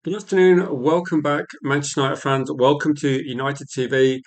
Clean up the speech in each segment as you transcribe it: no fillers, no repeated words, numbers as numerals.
Good afternoon. Welcome back, Manchester United fans. Welcome to United TV.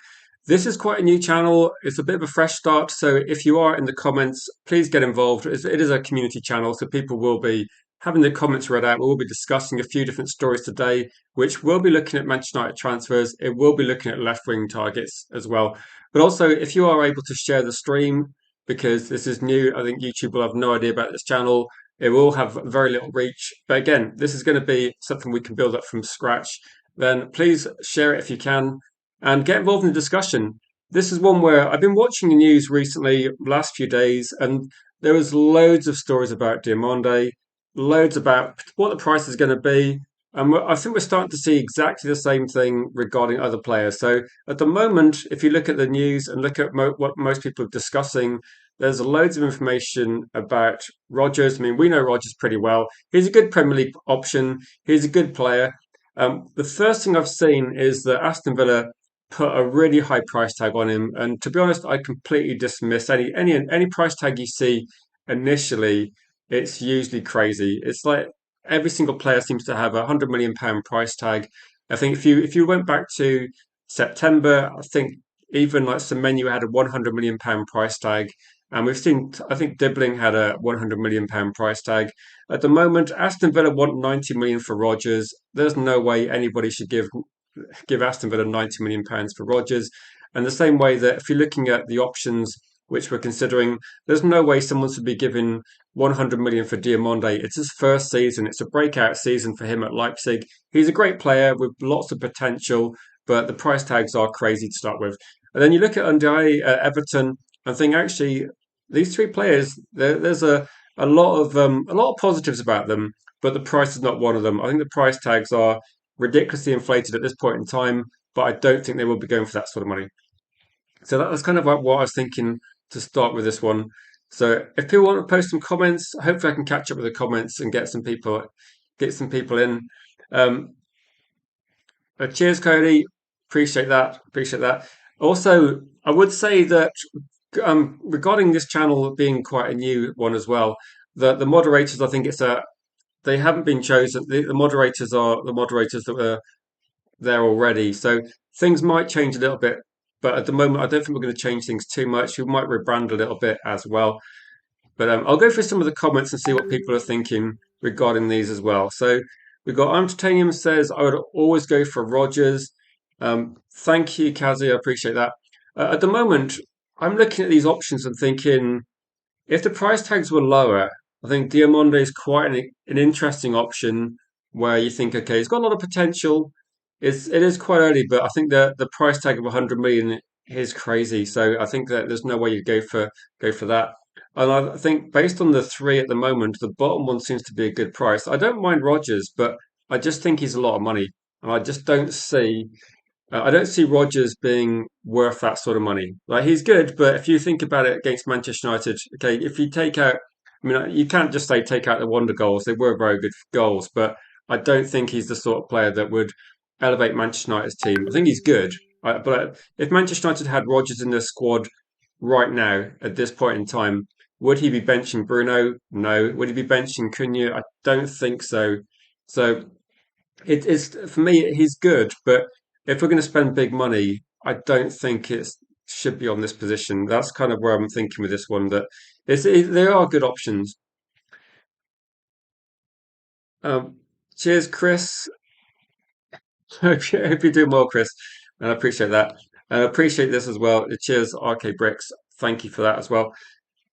This is quite a new channel. It's a bit of a fresh start. So if you are in the comments, please get involved. It is a community channel, so people will be having the comments read out. We'll be discussing a few different stories today, which will be looking at Manchester United transfers. It will be looking at left wing targets as well. But also, if you are able to share the stream, because this is new, I think YouTube will have no idea about this channel. It will have very little reach. But again, this is going to be something we can build up from scratch. Then please share it if you can and get involved in the discussion. This is one where I've been watching the news recently, last few days, and there was loads of stories about Diomande, loads about what the price is going to be. And I think we're starting to see exactly the same thing regarding other players. So at the moment, if you look at the news and look at what most people are discussing, there's loads of information about ROGERS. I mean, we know ROGERS pretty well. He's a good Premier League option. He's a good player. The first thing I've seen is that Aston Villa put a really high price tag on him, and to be honest, I completely dismiss any price tag you see initially. It's usually crazy. It's like every single player seems to have £100 million price tag. I think if you went back to September, I think even like Semenyo had a £100 million price tag. And we've seen, I think Dibbling had a £100 million price tag. At the moment, Aston Villa want 90 million for ROGERS. There's no way anybody should give Aston Villa £90 million for ROGERS. And the same way that if you're looking at the options which we're considering, there's no way someone should be giving 100 million for Diomande. It's his first season. It's a breakout season for him at Leipzig. He's a great player with lots of potential, but the price tags are crazy to start with. And then you look at NDIAYE at Everton and think actually these three players, there's a lot of positives about them, but the price is not one of them. I think the price tags are ridiculously inflated at this point in time, but I don't think they will be going for that sort of money. So that was kind of like what I was thinking to start with this one. So if people want to post some comments, hopefully I can catch up with the comments and get some people in. Um, Cheers, Cody. Appreciate that. Appreciate that. Also, I would say that regarding this channel being quite a new one as well, the moderators, I think they haven't been chosen. The moderators are the moderators that were there already. So things might change a little bit, but at the moment, I don't think we're going to change things too much. We might rebrand a little bit as well. But I'll go through some of the comments and see what people are thinking regarding these as well. So we've got Titanium says, I would always go for ROGERS. Thank you, Kazi. I appreciate that. At the moment, I'm looking at these options and thinking if the price tags were lower, I think Diamande is quite an interesting option where you think, okay, it's got a lot of potential. It is quite early, but I think the price tag of 100 million is crazy. So I think that there's no way you go for that. And I think based on the three at the moment, the bottom one seems to be a good price. I don't mind ROGERS, but I just think he's a lot of money, and I don't see ROGERS being worth that sort of money. Like he's good, but if you think about it against Manchester United, okay, if you take out, I mean, you can't just say take out the wonder goals. They were very good goals, but I don't think he's the sort of player that would elevate Manchester United's team. I think he's good, but if Manchester United had ROGERS in their squad right now at this point in time, would he be benching Bruno? No. Would he be benching Cunha? I don't think so. So it is for me. He's good, but if we're going to spend big money, I don't think it should be on this position. That's kind of where I'm thinking with this one. That there are good options. Um, Cheers, Chris. Hope you're doing well, Chris. And I appreciate that. And I appreciate this as well. Cheers, RK Bricks. Thank you for that as well.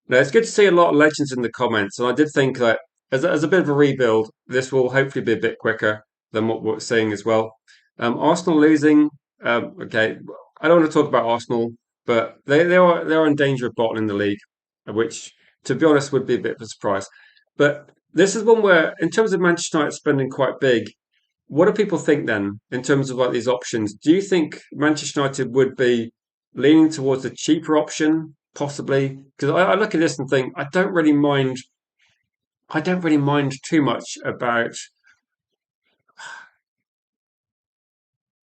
Now, it's good to see a lot of legends in the comments. And I did think that as a bit of a rebuild, this will hopefully be a bit quicker than what we're seeing as well. Arsenal losing. Okay, I don't want to talk about Arsenal, but they are in danger of bottling the league, which, to be honest, would be a bit of a surprise. But this is one where, in terms of Manchester United spending quite big, what do people think then in terms of like these options? Do you think Manchester United would be leaning towards a cheaper option, possibly? Because I look at this and think I don't really mind. I don't really mind too much about.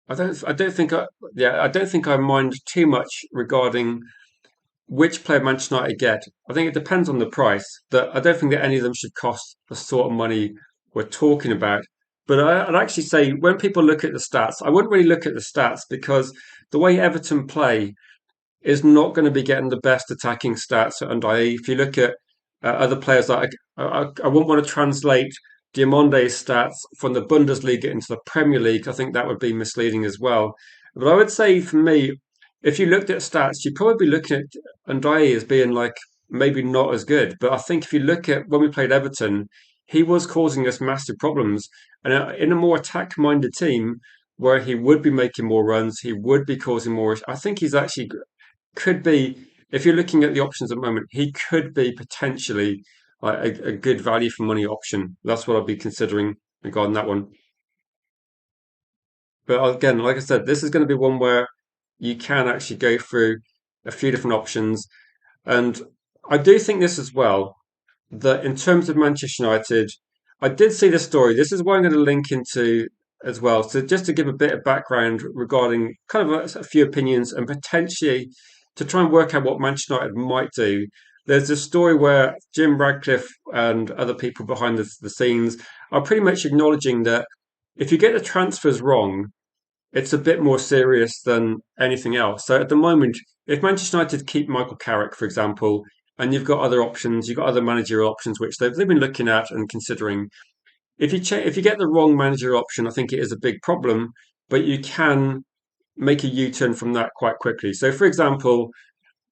I don't think I don't think I mind too much regarding which player Manchester United get. I think it depends on the price. That I don't think that any of them should cost the sort of money we're talking about. But I'd actually say when people look at the stats, I wouldn't really look at the stats because the way Everton play is not going to be getting the best attacking stats at NDIAYE. If you look at other players, like I wouldn't want to translate Diamande's stats from the Bundesliga into the Premier League. I think that would be misleading as well. But I would say for me, if you looked at stats, you'd probably be looking at Ndiaye as being like maybe not as good. But I think if you look at when we played Everton, he was causing us massive problems. And in a more attack-minded team, where he would be making more runs, he would be causing more. I think he's actually could be, if you're looking at the options at the moment, he could be potentially like a good value for money option. That's what I'd be considering regarding that one. But again, like I said, this is going to be one where you can actually go through a few different options. And I do think this as well, that in terms of Manchester United, I did see the story. This is what I'm going to link into as well. So just to give a bit of background regarding kind of a few opinions and potentially to try and work out what Manchester United might do. There's a story where Jim Radcliffe and other people behind the scenes are pretty much acknowledging that if you get the transfers wrong, it's a bit more serious than anything else. So at the moment, if Manchester United keep Michael Carrick, for example, and you've got other options, you've got other managerial options which they've been looking at and considering. If you get the wrong managerial option, I think it is a big problem, but you can make a U-turn from that quite quickly. So, for example,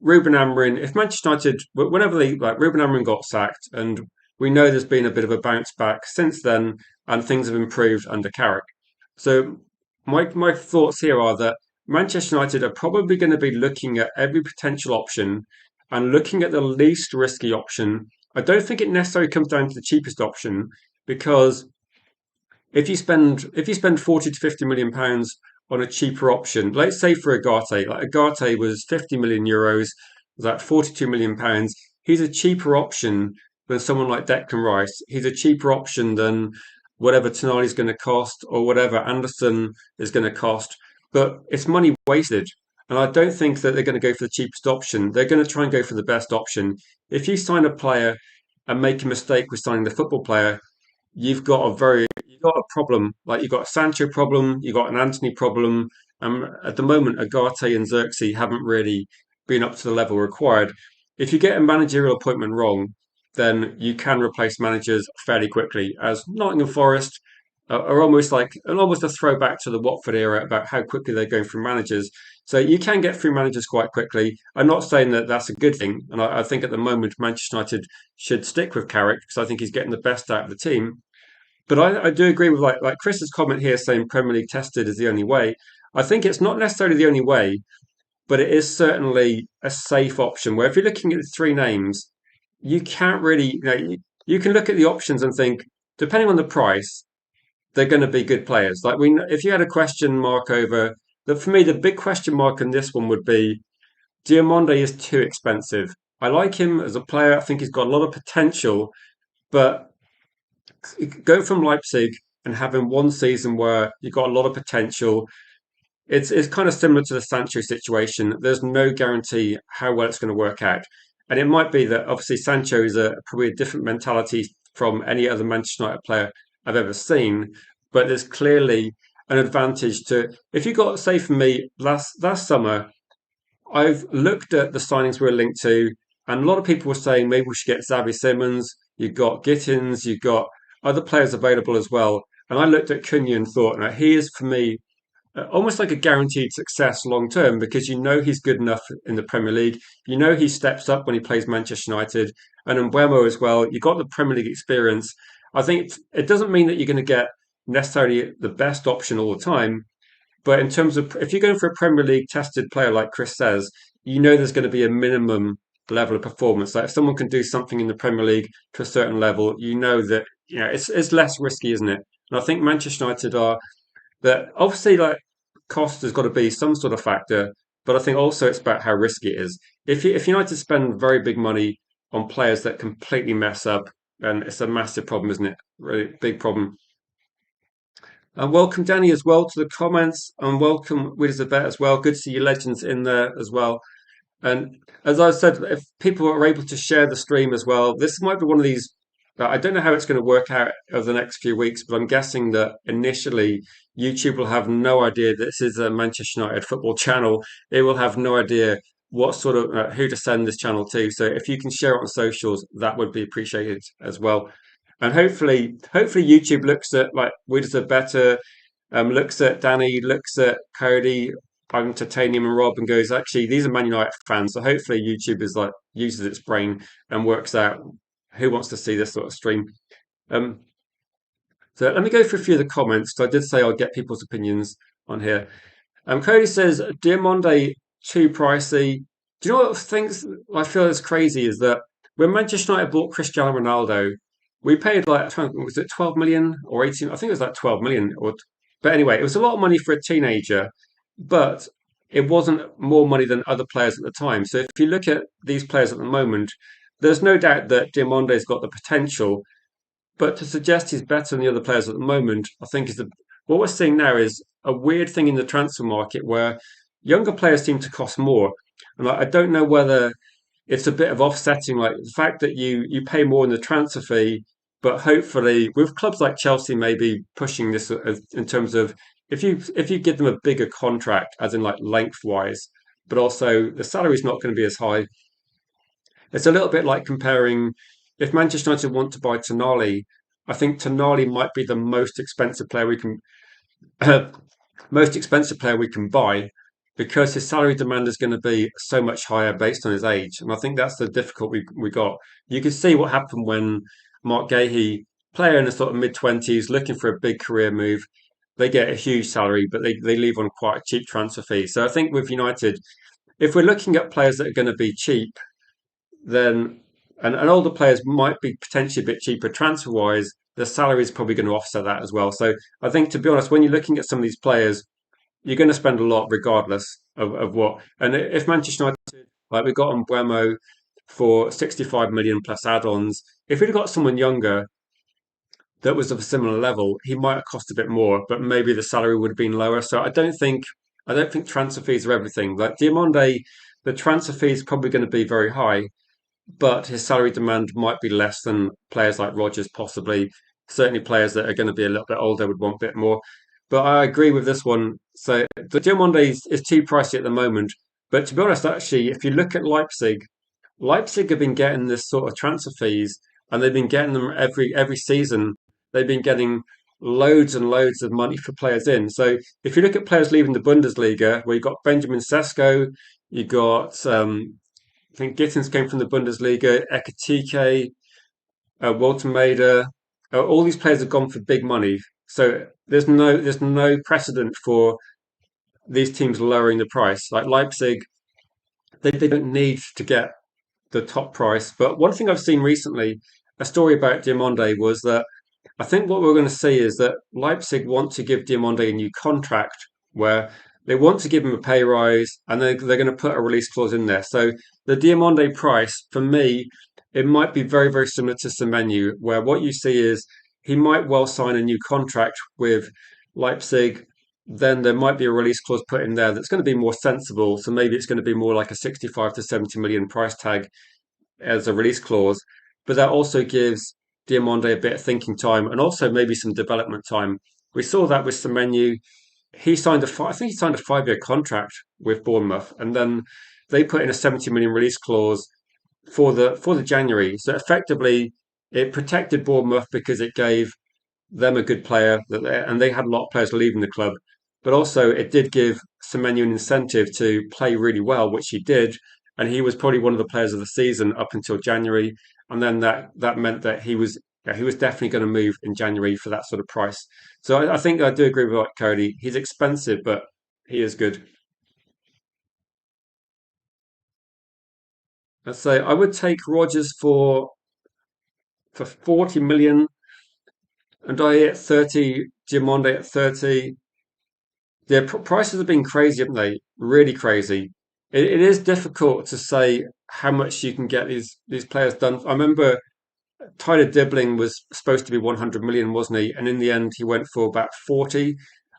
Ruben Amorim, if Manchester United, whenever they like Ruben Amorim got sacked, and we know there's been a bit of a bounce back since then, and things have improved under Carrick. So my thoughts here are that Manchester United are probably going to be looking at every potential option and looking at the least risky option. I don't think it necessarily comes down to the cheapest option because if you spend 40 to 50 million pounds on a cheaper option, let's say for Agate, like Agate was 50 million euros, was that 42 million pounds. He's a cheaper option than someone like Declan Rice. He's a cheaper option than whatever Tonali's going to cost or whatever Anderson is going to cost. But it's money wasted. And I don't think that they're going to go for the cheapest option. They're going to try and go for the best option. If you sign a player and make a mistake with signing the football player, you've got a problem. Like you've got a Sancho problem, you've got an Anthony problem. At the moment, Agate and Xerxes haven't really been up to the level required. If you get a managerial appointment wrong, then you can replace managers fairly quickly. As Nottingham Forest are almost like almost a throwback to the Watford era about how quickly they're going through managers. So you can get through managers quite quickly. I'm not saying that that's a good thing, and I think at the moment Manchester United should stick with Carrick because I think he's getting the best out of the team. But I do agree with like Chris's comment here saying Premier League tested is the only way. I think it's not necessarily the only way, but it is certainly a safe option. Where if you're looking at the three names, you can't really you can look at the options and think depending on the price, they're going to be good players. Like if you had a question mark over that for me, the big question mark in this one would be Diomande is too expensive. I like him as a player. I think he's got a lot of potential, but going from Leipzig and having one season where you've got a lot of potential, it's kind of similar to the Sancho situation. There's no guarantee how well it's going to work out. And it might be that obviously Sancho is probably a different mentality from any other Manchester United player I've ever seen, but there's clearly an advantage to if you got say for me last summer, I've looked at the signings we're linked to, and a lot of people were saying maybe we should get Xavi Simmons. You've got Gittins, you've got other players available as well. And I looked at Cunha and thought, now he is for me almost like a guaranteed success long term because you know he's good enough in the Premier League. You know he steps up when he plays Manchester United and in Mbeumo as well. You've got the Premier League experience. I think it doesn't mean that you're going to get necessarily the best option all the time, but in terms of if you're going for a Premier League tested player like Chris says, you know there's going to be a minimum level of performance. Like if someone can do something in the Premier League to a certain level, you know that it's less risky, isn't it? And I think Manchester United are that obviously like cost has got to be some sort of factor, but I think also it's about how risky it is. If United spend very big money on players that completely mess up, then it's a massive problem, isn't it? Really big problem. And welcome Danny as well to the comments, and welcome Wiz a Bet as well. Good to see your legends in there as well. And as I said, if people are able to share the stream as well, this might be one of these I don't know how it's going to work out over the next few weeks, but I'm guessing that initially YouTube will have no idea this is a Manchester United football channel. It will have no idea what sort of who to send this channel to. So if you can share it on socials, that would be appreciated as well. And hopefully YouTube looks at like we deserve better, looks at Danny, looks at Cody, I'm Titanium and Rob, and goes, actually, these are Man United fans. So hopefully YouTube is like uses its brain and works out who wants to see this sort of stream. Um, so let me go through a few of the comments. So I did say I'll get people's opinions on here. Cody says, Diamande too pricey. Do you know what things I feel is crazy is that when Manchester United bought Cristiano Ronaldo, we paid like, was it 12 million or 18? I think it was like 12 million. But anyway, it was a lot of money for a teenager, but it wasn't more money than other players at the time. So if you look at these players at the moment, there's no doubt that Diamande's got the potential, but to suggest he's better than the other players at the moment, I think what we're seeing now is a weird thing in the transfer market where younger players seem to cost more. And I don't know whether it's a bit of offsetting, like the fact that you pay more in the transfer fee, but hopefully with clubs like Chelsea maybe pushing this in terms of if you give them a bigger contract, as in like lengthwise, but also the salary's not going to be as high. It's a little bit like comparing if Manchester United want to buy Tonali, I think Tonali might be the most expensive player we can most expensive player we can buy because his salary demand is going to be so much higher based on his age. And I think that's the difficulty we got. You could see what happened when Mark Gahey, player in the sort of mid-20s, looking for a big career move, they get a huge salary, but they leave on quite a cheap transfer fee. So I think with United, if we're looking at players that are going to be cheap, then and older players might be potentially a bit cheaper transfer wise. The salary is probably going to offset that as well. So I think, to be honest, when you're looking at some of these players, you're going to spend a lot regardless of what. And if Manchester United, like we got on Buemo for 65 million plus add-ons, if we'd got someone younger that was of a similar level, he might have cost a bit more, but maybe the salary would have been lower. So I don't think transfer fees are everything. Like Diamande, the transfer fee is probably going to be very high, but his salary demand might be less than players like Rogers, possibly. Certainly, players that are going to be a little bit older would want a bit more. But I agree with this one. So the Diomande is too pricey at the moment. But to be honest, actually, if you look at Leipzig, Leipzig have been getting this sort of transfer fees, and they've been getting them every season. They've been getting loads and loads of money for players in. So if you look at players leaving the Bundesliga, where you've got Benjamin Sesko, you got I think Gittins came from the Bundesliga, Ekatike, Walter Maeder. All these players have gone for big money. So there's no precedent for these teams lowering the price. Like Leipzig, they don't need to get the top price. But one thing I've seen recently, a story about Diomande was that I think what we're going to see is that Leipzig want to give Diomande a new contract where they want to give him a pay rise and they're going to put a release clause in there. So the Diomande price, for me, it might be very, very similar to Semenyo, where what you see is he might well sign a new contract with Leipzig. Then there might be a release clause put in there that's going to be more sensible. So maybe it's going to be more like a 65 to 70 million price tag as a release clause, but that also gives Diamande a bit of thinking time and also maybe some development time. We saw that with Semenyo. I think he signed a 5-year contract with Bournemouth, and then they put in a 70 million release clause for the January. So effectively, it protected Bournemouth because it gave them a good player, and they had a lot of players leaving the club. But also, it did give Semenyo an incentive to play really well, which he did, and he was probably one of the players of the season up until January. And then that meant that he was definitely going to move in January for that sort of price. So I think I do agree with like Cody. He's expensive, but he is good. I'd say I would take Rogers for 40 million, and I at 30, Diamande at 30. The prices have been crazy, haven't they? Really crazy. It is difficult to say how much you can get these players done. I remember Tyler Dibbling was supposed to be 100 million, wasn't he? And in the end, he went for about 40.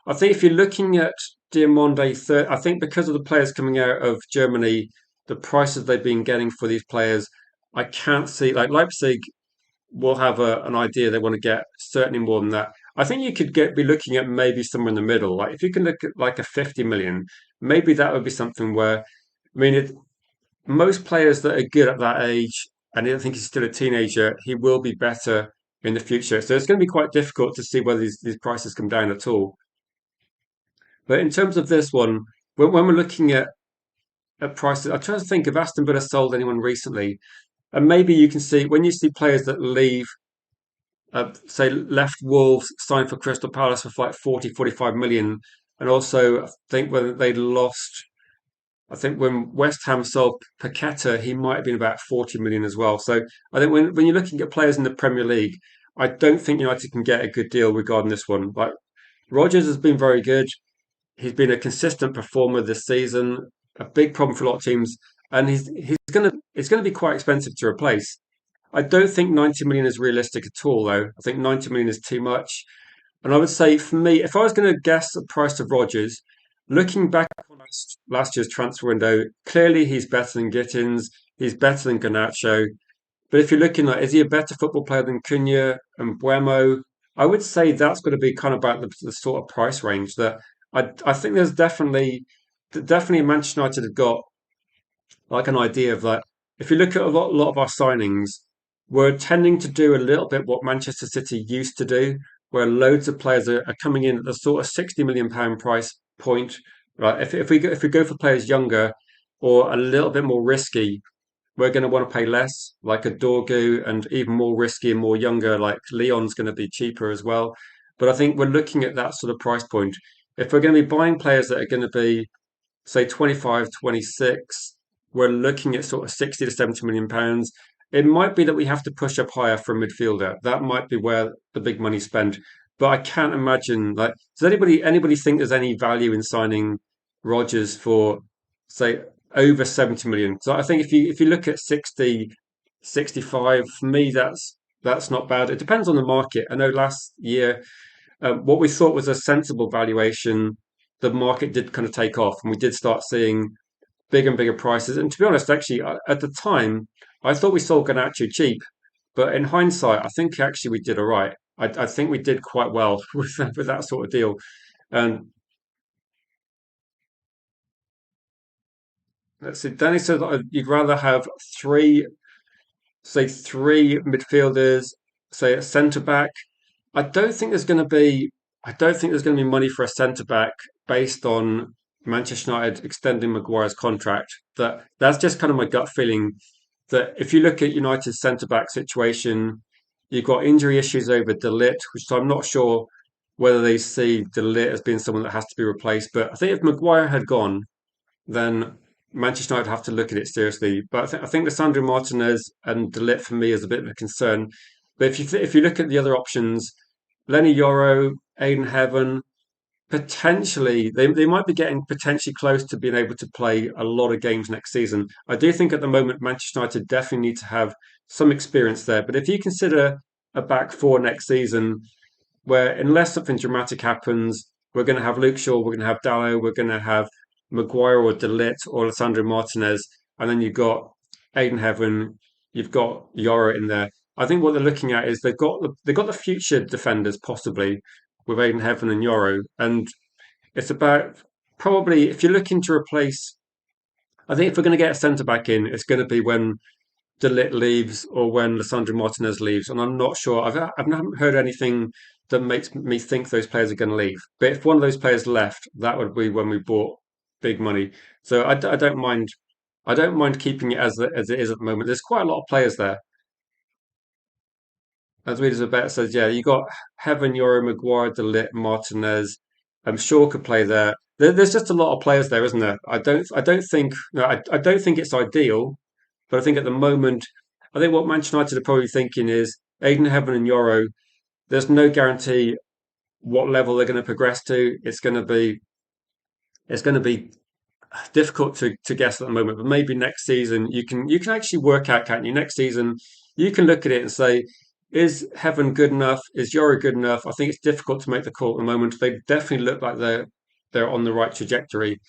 I think if you're looking at Diamande, I think because of the players coming out of Germany, the prices they've been getting for these players, I can't see like Leipzig. will have an idea they want to get certainly more than that. I think you could be looking at maybe somewhere in the middle. Like if you can look at like a 50 million, maybe that would be something where, I mean, most players that are good at that age, and I think he's still a teenager, he will be better in the future. So it's going to be quite difficult to see whether these prices come down at all. But in terms of this one, when we're looking at prices, I'm trying to think if Aston Villa sold anyone recently. And maybe you can see when you see players that leave, say, left Wolves, signed for Crystal Palace for like 40, 45 million. And also, I think when they lost, I think when West Ham sold Paqueta, he might have been about 40 million as well. So I think when you're looking at players in the Premier League, I don't think United can get a good deal regarding this one. Like Rogers has been very good. He's been a consistent performer this season, a big problem for a lot of teams, and he's gonna it's gonna be quite expensive to replace. I don't think 90 million is realistic at all, though. I think 90 million is too much. And I would say for me, if I was going to guess the price of Rodgers, looking back on last year's transfer window, clearly he's better than Gittins, he's better than Garnacho. But if you're looking at, is he a better football player than Cunha and Buemo? I would say that's going to be kind of about the sort of price range that I think there's definitely Manchester United have got like an idea of that. If you look at a lot of our signings, we're tending to do a little bit what Manchester City used to do, where loads of players are coming in at the sort of £60 million price point. Right? If we go for players younger or a little bit more risky, we're going to want to pay less, like a Dorgu, and even more risky and more younger, like Leon's going to be cheaper as well. But I think we're looking at that sort of price point. If we're going to be buying players that are going to be say 25, 26, we're looking at sort of 60 to 70 million pounds. It might be that we have to push up higher for a midfielder. That might be where the big money spent. But I can't imagine like does anybody think there's any value in signing Rodgers for say over 70 million? So I think if you look at 60, 65, for me that's not bad. It depends on the market. I know last year what we thought was a sensible valuation, the market did kind of take off, and we did start seeing bigger and bigger prices. And to be honest, actually, at the time, I thought we sold Garnacho cheap, but in hindsight, I think actually we did all right. I think we did quite well with that sort of deal. And let's see, Danny said that you'd rather have three, say, three midfielders, say a centre back. I don't think there's going to be. I don't think there's going to be money for a centre back based on Manchester United extending Maguire's contract. That's just kind of my gut feeling. That if you look at United's centre back situation, you've got injury issues over De Ligt, which I'm not sure whether they see De Ligt as being someone that has to be replaced. But I think if Maguire had gone, then Manchester United have to look at it seriously. But I think Lissandro Martinez and De Ligt for me is a bit of a concern. But if you look at the other options, Lenny Yoro, Aiden Heaven, potentially they might be getting potentially close to being able to play a lot of games next season. I do think at the moment Manchester United definitely need to have some experience there. But if you consider a back four next season, where unless something dramatic happens, we're going to have Luke Shaw, we're going to have Dallo, we're going to have Maguire or De Ligt or Alessandro Martinez, and then you've got Aiden Heaven, you've got Yoro in there. I think what they're looking at is they've got the future defenders possibly with Aiden Heaven and Yoro, and it's about probably if you're looking to replace. I think if we're going to get a centre back in, it's going to be when De Ligt leaves or when Lissandro Martinez leaves, and I'm not sure. I've not heard anything that makes me think those players are going to leave. But if one of those players left, that would be when we bought big money. So I don't mind. I don't mind keeping it as it is at the moment. There's quite a lot of players there. As readers a bet says, yeah, you got Heaven, Euro, Maguire, De Ligt, Martinez. I'm sure could play there. There's just a lot of players there, isn't there? I don't think no, I don't think it's ideal, but I think at the moment, I think what Manchester United are probably thinking is Aiden Heaven and Euro. There's no guarantee what level they're going to progress to. It's going to be difficult to guess at the moment. But maybe next season you can actually work out, can't you? Next season you can look at it and say, is Heaven good enough? Is Euro good enough? I think it's difficult to make the call at the moment. They definitely look like they're on the right trajectory,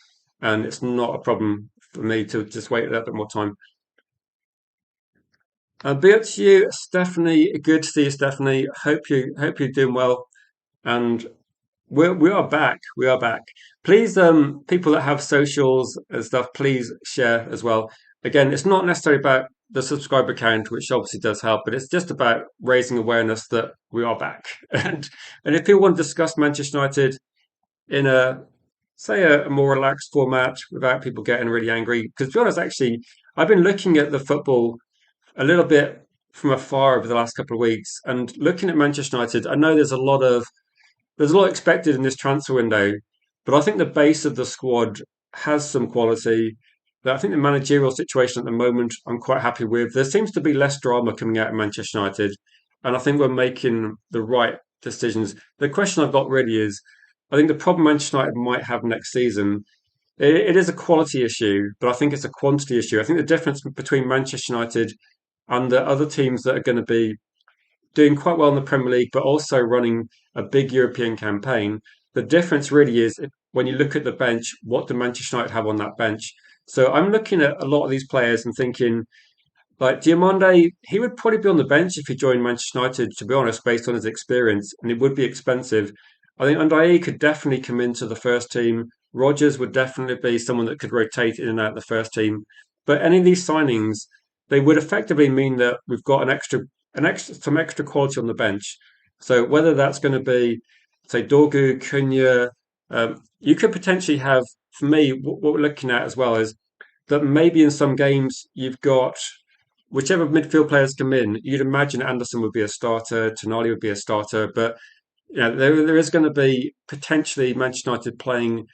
and it's not a problem for me to just wait a little bit more time. Be up to you, Stephanie. Good to see you, Stephanie. Hope you're doing well. And we are back. We are back. Please, people that have socials and stuff, please share as well. Again, it's not necessarily about the subscriber count, which obviously does help, but it's just about raising awareness that we are back. And if people want to discuss Manchester United in a say a more relaxed format without people getting really angry, because to be honest, actually, I've been looking at the football a little bit from afar over the last couple of weeks and looking at Manchester United. I know there's a lot expected in this transfer window, but I think the base of the squad has some quality. I think the managerial situation at the moment I'm quite happy with. There seems to be less drama coming out of Manchester United, and I think we're making the right decisions. The question I've got really is, I think the problem Manchester United might have next season, it is a quality issue, but I think it's a quantity issue. I think the difference between Manchester United and the other teams that are going to be doing quite well in the Premier League, but also running a big European campaign. The difference really is when you look at the bench, what do Manchester United have on that bench? So I'm looking at a lot of these players and thinking, like Diomande, he would probably be on the bench if he joined Manchester United, to be honest, based on his experience, and it would be expensive. I think Ndiaye could definitely come into the first team. Rogers would definitely be someone that could rotate in and out of the first team. But any of these signings, they would effectively mean that we've got some extra quality on the bench. So whether that's going to be, say, Dorgu, Cunha, you could potentially have, for me, what we're looking at as well is that maybe in some games you've got whichever midfield players come in, you'd imagine Anderson would be a starter, Tonali would be a starter, but there is going to be potentially Manchester United playing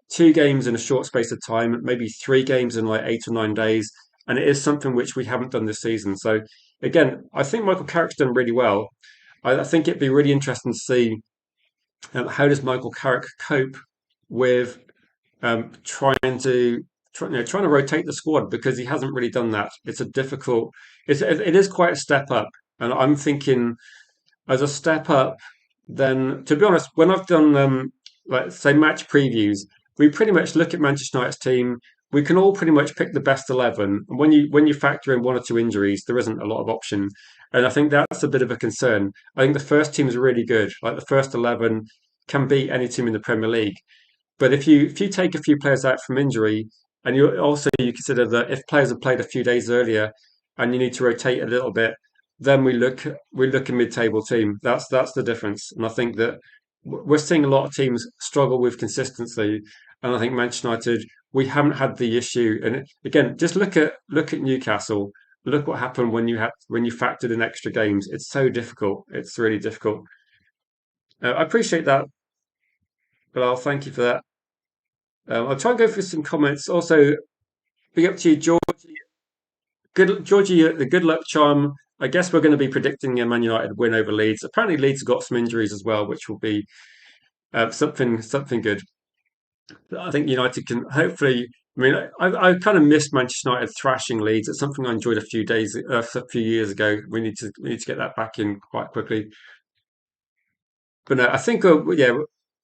two games in a short space of time, maybe three games in like 8 or 9 days, and it is something which we haven't done this season. So again, I think Michael Carrick's done really well. I think it'd be really interesting to see how does Michael Carrick cope with trying to rotate the squad because he hasn't really done that. It is quite a step up, and I'm thinking as a step up. Then, to be honest, when I've done like say match previews, we pretty much look at Manchester United's team. We can all pretty much pick the best 11, and when you factor in one or two injuries, there isn't a lot of option, and I think that's a bit of a concern. I think the first team is really good. Like the first 11 can beat any team in the Premier League. But if you take a few players out from injury, and you consider that if players have played a few days earlier, and you need to rotate a little bit, then we look a mid-table team. That's the difference, and I think that we're seeing a lot of teams struggle with consistency, and I think Manchester United we haven't had the issue. And again, just look at Newcastle. Look what happened when you factored in extra games. It's so difficult. It's really difficult. I appreciate that, Bilal. Thank you for that. I'll try and go through some comments. Also, big up to you, Georgie. Georgie, the good luck charm. I guess we're going to be predicting a Man United win over Leeds. Apparently, Leeds have got some injuries as well, which will be something good. I think United can hopefully. I mean, I kind of missed Manchester United thrashing Leeds. It's something I enjoyed a few years ago. We need to get that back in quite quickly. But no, I think yeah,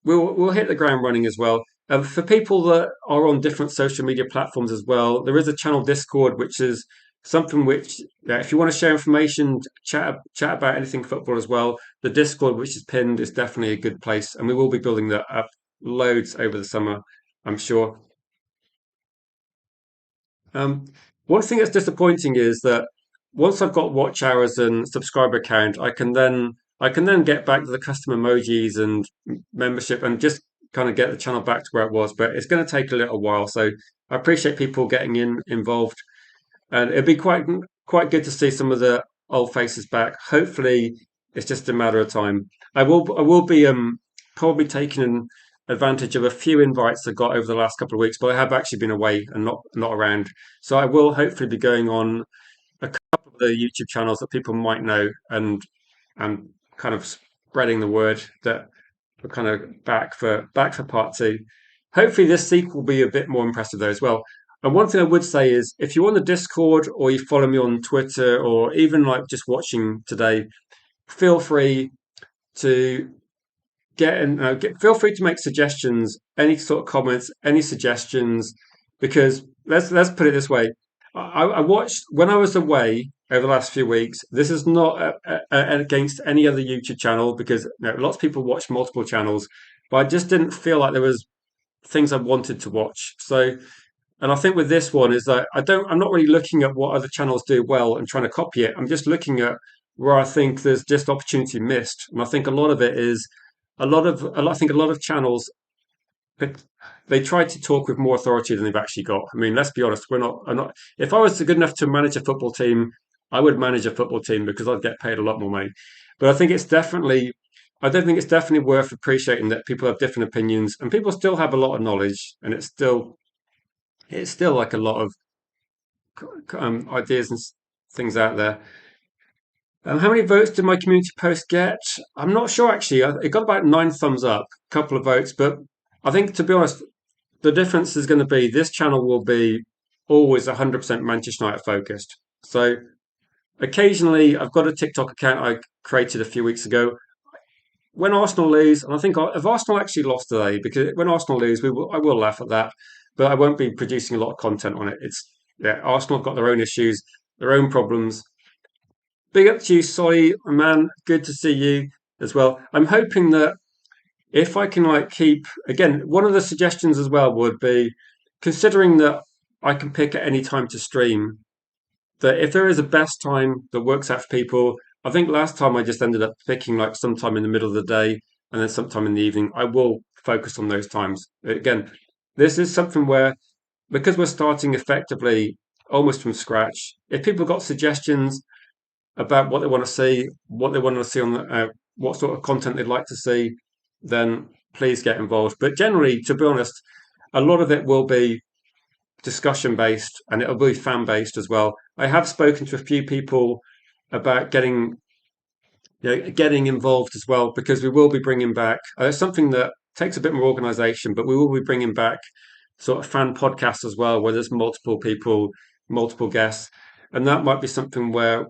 we'll hit the ground running as well. For people that are on different social media platforms as well, there is a channel Discord, which is something which, yeah, if you want to share information, chat about anything football as well, the Discord, which is pinned, is definitely a good place, and we will be building that up loads over the summer, I'm sure. Um, One thing that's disappointing is that once I've got watch hours and subscriber count, I can then get back to the custom emojis and membership and just kind of get the channel back to where it was. But it's going to take a little while, so I appreciate people getting involved, and it'd be quite good to see some of the old faces back. Hopefully, it's just a matter of time. I will be probably taking advantage of a few invites I got over the last couple of weeks, but I have actually been away and not around. So I will hopefully be going on a couple of the YouTube channels that people might know and kind of spreading the word that we're kind of back for part two. Hopefully this sequel will be a bit more impressive though as well. And one thing I would say is if you're on the Discord or you follow me on Twitter or even like just watching today, feel free to feel free to make suggestions, any sort of comments, any suggestions, because let's put it this way. I watched when I was away. over the last few weeks. This is not against any other YouTube channel because lots of people watch multiple channels, but I just didn't feel like there was things I wanted to watch. So, and I think with this one is that I'm not really looking at what other channels do well and trying to copy it. I'm just looking at where I think there's just opportunity missed, and I think a lot of it is I think a lot of channels but they try to talk with more authority than they've actually got. I mean, let's be honest, we're not. I'm not. If I was good enough to manage a football team, I would manage a football team because I'd get paid a lot more money. But I think it's definitely. I don't think it's definitely worth appreciating that people have different opinions and people still have a lot of knowledge, and it's still like a lot of ideas and things out there. How many votes did my community post get? I'm not sure actually. It got about 9 thumbs up, a couple of votes, but I think to be honest, the difference is going to be this channel will be always 100% Manchester United focused. So occasionally, I've got a TikTok account I created a few weeks ago. When Arsenal lose, and I think if Arsenal actually lost today, because when Arsenal lose, I will laugh at that, but I won't be producing a lot of content on it. It's yeah, Arsenal have got their own issues, their own problems. Big up to you, Solly, man. Good to see you as well. I'm hoping that if I can like keep again, one of the suggestions as well would be considering that I can pick at any time to stream, that if there is a best time that works out for people, I think last time I just ended up picking like sometime in the middle of the day and then sometime in the evening. I will focus on those times. Again, this is something where because we're starting effectively almost from scratch, if people got suggestions about what they want to see, what they want to see on what sort of content they'd like to see, then please get involved. But generally, to be honest, a lot of it will be discussion based and it'll be fan based as well. I have spoken to a few people about getting involved as well because we will be bringing back something that takes a bit more organisation, but we will be bringing back sort of fan podcasts as well, where there's multiple people, multiple guests, and that might be something where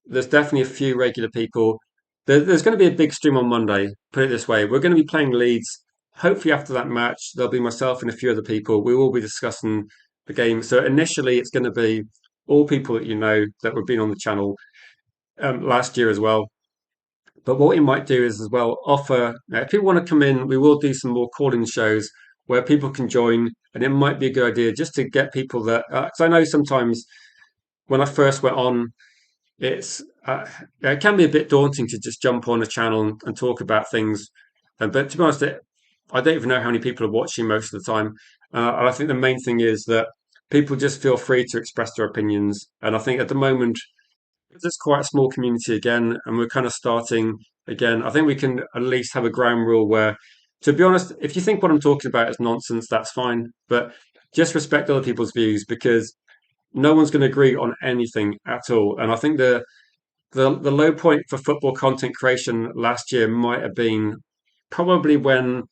there's definitely a few regular people. There's going to be a big stream on Monday. Put it this way, we're going to be playing Leeds. Hopefully, after that match, there'll be myself and a few other people. We will be discussing the game. So initially, it's going to be all people that you know that have been on the channel last year as well. But what we might do is as well offer, if people want to come in, we will do some more calling shows where people can join. And it might be a good idea just to get people that, because I know sometimes when I first went on, it's it can be a bit daunting to just jump on a channel and talk about things. But to be honest, I don't even know how many people are watching most of the time. And I think the main thing is that people just feel free to express their opinions. And I think at the moment, it's quite a small community again, and we're kind of starting again. I think we can at least have a ground rule where, to be honest, if you think what I'm talking about is nonsense, that's fine. But just respect other people's views because no one's going to agree on anything at all. And I think the low point for football content creation last year might have been probably when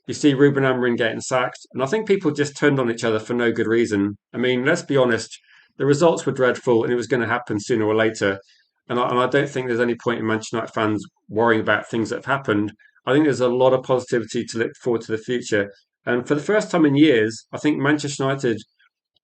you see Ruben Amorim getting sacked, and I think people just turned on each other for no good reason. I mean, let's be honest, the results were dreadful, and it was going to happen sooner or later. And I don't think there's any point in Manchester United fans worrying about things that have happened. I think there's a lot of positivity to look forward to the future. And for the first time in years, I think Manchester United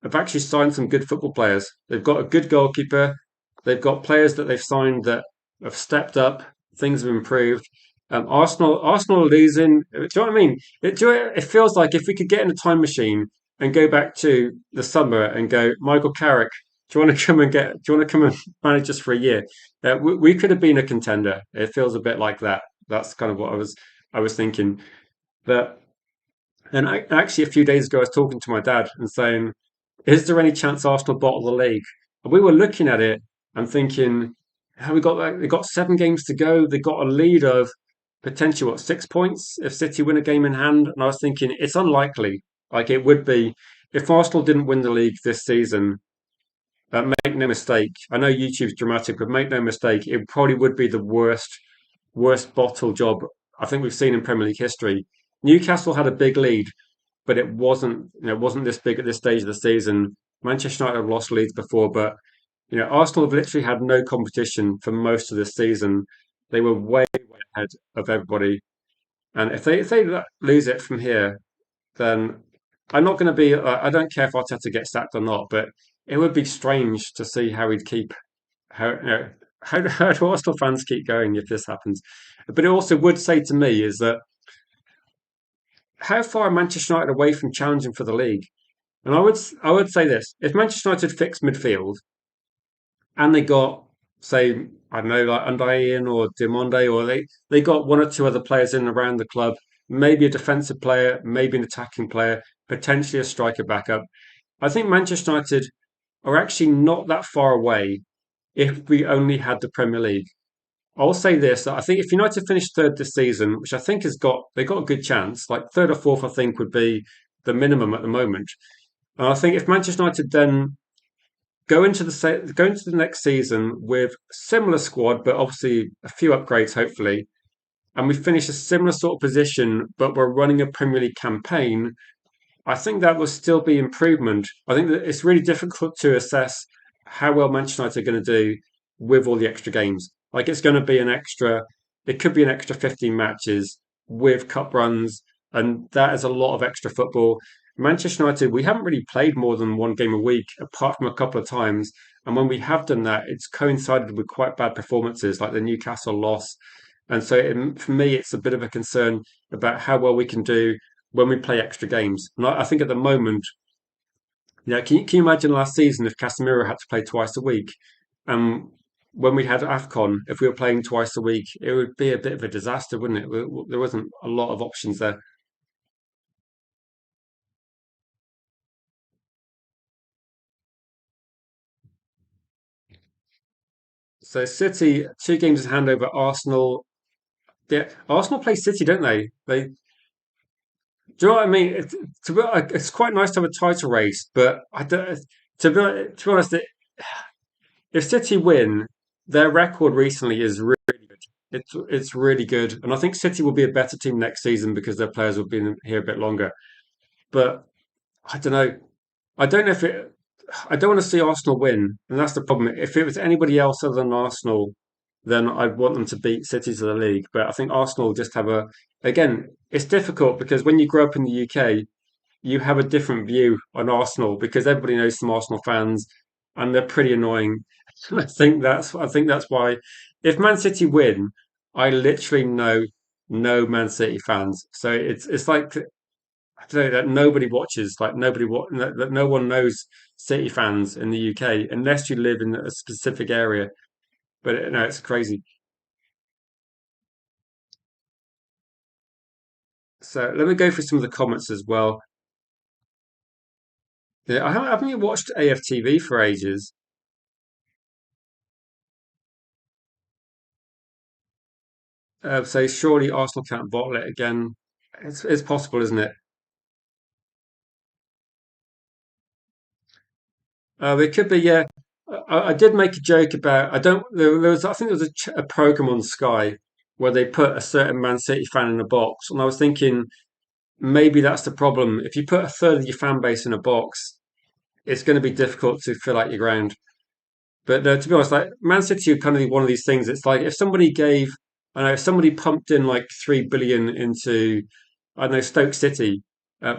have actually signed some good football players. They've got a good goalkeeper. They've got players that they've signed that have stepped up. Things have improved. Arsenal are losing. Do you know what I mean? It feels like if we could get in a time machine and go back to the summer and go, Michael Carrick, do you want to come and get? Do you want to come and manage us for a year? We could have been a contender. It feels a bit like that. That's kind of what I was thinking. That and actually a few days ago I was talking to my dad and saying, is there any chance Arsenal bottle the league? And we were looking at it and thinking, how we got that? They got 7 games to go. They got a lead of potentially what 6 points if City win a game in hand. And I was thinking it's unlikely. Like it would be if Arsenal didn't win the league this season. Make no mistake. I know YouTube's dramatic, but make no mistake, it probably would be the worst bottle job I think we've seen in Premier League history. Newcastle had a big lead, but it wasn't this big at this stage of the season. Manchester United have lost leads before, but Arsenal have literally had no competition for most of this season. They were way ahead of everybody, and if they lose it from here, then I'm not going to be. I don't care if Arteta gets sacked or not, but it would be strange to see how do Arsenal fans keep going if this happens? But it also would say to me is that how far are Manchester United away from challenging for the league? And I would say this: if Manchester United fixed midfield and they got, say, I don't know, like Undaye or DIOMANDE, or they got one or two other players in around the club, maybe a defensive player, maybe an attacking player, potentially a striker backup. I think Manchester United are actually not that far away if we only had the Premier League. I'll say this: that I think if United finish third this season, which I think has got they got a good chance, like third or fourth, I think would be the minimum at the moment. And I think if Manchester United then go into the next season with similar squad, but obviously a few upgrades, hopefully, and we finish a similar sort of position, but we're running a Premier League campaign, I think that will still be improvement. I think that it's really difficult to assess how well Manchester United are going to do with all the extra games. Like it's going to be it could be an extra 15 matches with cup runs, and that is a lot of extra football. Manchester United, we haven't really played more than one game a week, apart from a couple of times. And when we have done that, it's coincided with quite bad performances, like the Newcastle loss. And so, for me, it's a bit of a concern about how well we can do when we play extra games. And I think at the moment, can you imagine last season if Casemiro had to play twice a week? When we had AFCON, if we were playing twice a week, it would be a bit of a disaster, wouldn't it? There wasn't a lot of options there. So City, two games in hand over Arsenal. Yeah, Arsenal play City, don't they? Do you know what I mean? It's quite nice to have a title race, but I don't. To be honest, if City win, their record recently is really good. It's really good, and I think City will be a better team next season because their players will be here a bit longer. But I don't know. I don't know if it. I don't want to see Arsenal win, and that's the problem. If it was anybody else other than Arsenal, then I'd want them to beat City to the league. But I think Arsenal just have a. Again, it's difficult because when you grow up in the UK, you have a different view on Arsenal because everybody knows some Arsenal fans, and they're pretty annoying. I think that's why if Man City win, I literally know no Man City fans. So it's like I don't know that nobody watches, like that no one knows City fans in the UK unless you live in a specific area. But no, it's crazy. So let me go through some of the comments as well. Yeah, haven't you watched AFTV for ages? So surely Arsenal can't bottle it again. It's possible, isn't it? It could be. Yeah, I did make a joke about. I don't. There was. I think there was a program on Sky where they put a certain Man City fan in a box, and I was thinking maybe that's the problem. If you put a third of your fan base in a box, it's going to be difficult to fill out your ground. But to be honest, like Man City are kind of one of these things. It's like if somebody gave, I don't know, if somebody pumped in like 3 billion into, I don't know, Stoke City,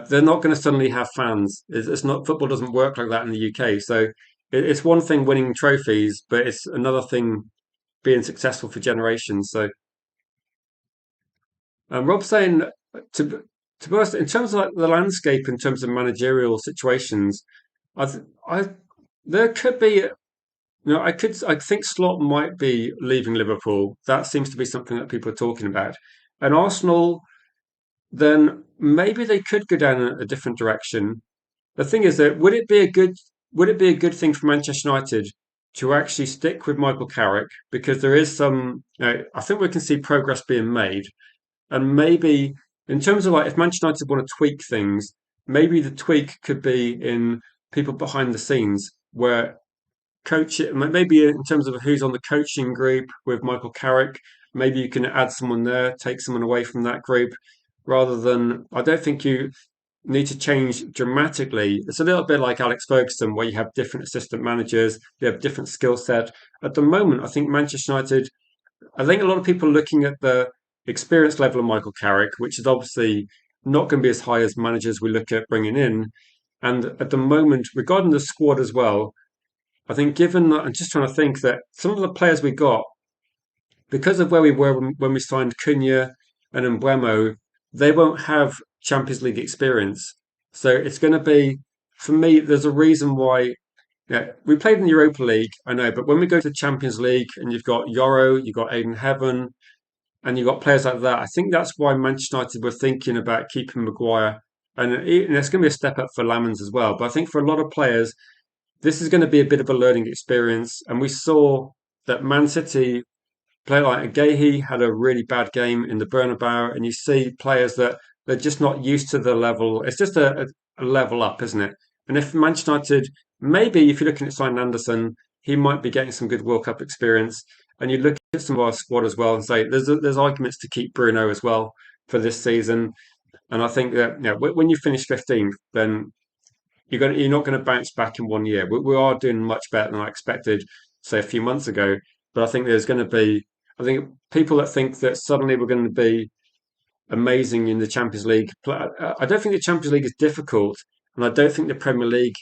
they're not going to suddenly have fans. It's not football doesn't work like that in the UK. So it's one thing winning trophies, but it's another thing being successful for generations. So Rob's saying to to be honest, in terms of like the landscape, in terms of managerial situations, I there could be. I think Slot might be leaving Liverpool. That seems to be something that people are talking about. And Arsenal, then maybe they could go down a different direction. The thing is that would it be a good thing for Manchester United to actually stick with Michael Carrick because there is I think we can see progress being made, and maybe in terms of like if Manchester United want to tweak things, maybe the tweak could be in people behind the scenes where coach it maybe in terms of who's on the coaching group with Michael Carrick. Maybe you can add someone there, take someone away from that group, rather than I don't think you need to change dramatically. It's a little bit like Alex Ferguson, where you have different assistant managers, you have different skill set. At the moment, I think Manchester United. I think a lot of people are looking at the experience level of Michael Carrick, which is obviously not going to be as high as managers we look at bringing in. And at the moment, regarding the squad as well, I think given that, I'm just trying to think that some of the players we got, because of where we were when we signed Cunha and Mbuemo, they won't have Champions League experience. So it's going to be, for me, there's a reason why. Yeah, we played in the Europa League, I know, but when we go to the Champions League and you've got Yoro, you've got Aiden Heaven, and you've got players like that, I think that's why Manchester United were thinking about keeping Maguire. And it's going to be a step up for Lamens as well. But I think for a lot of players, this is going to be a bit of a learning experience. And we saw that Man City player like Gahey had a really bad game in the Bernabeu, and you see players that they're just not used to the level. It's just a level up, isn't it? And if Manchester United, maybe if you're looking at Simon Anderson, he might be getting some good World Cup experience. And you look at some of our squad as well and say there's arguments to keep Bruno as well for this season. And I think that when you finish 15th, then you're not going to bounce back in 1 year. We are doing much better than I expected, say a few months ago. But I think there's going to be, I think people that think that suddenly we're going to be amazing in the Champions League. I don't think the Champions League is difficult, and I don't think the Premier League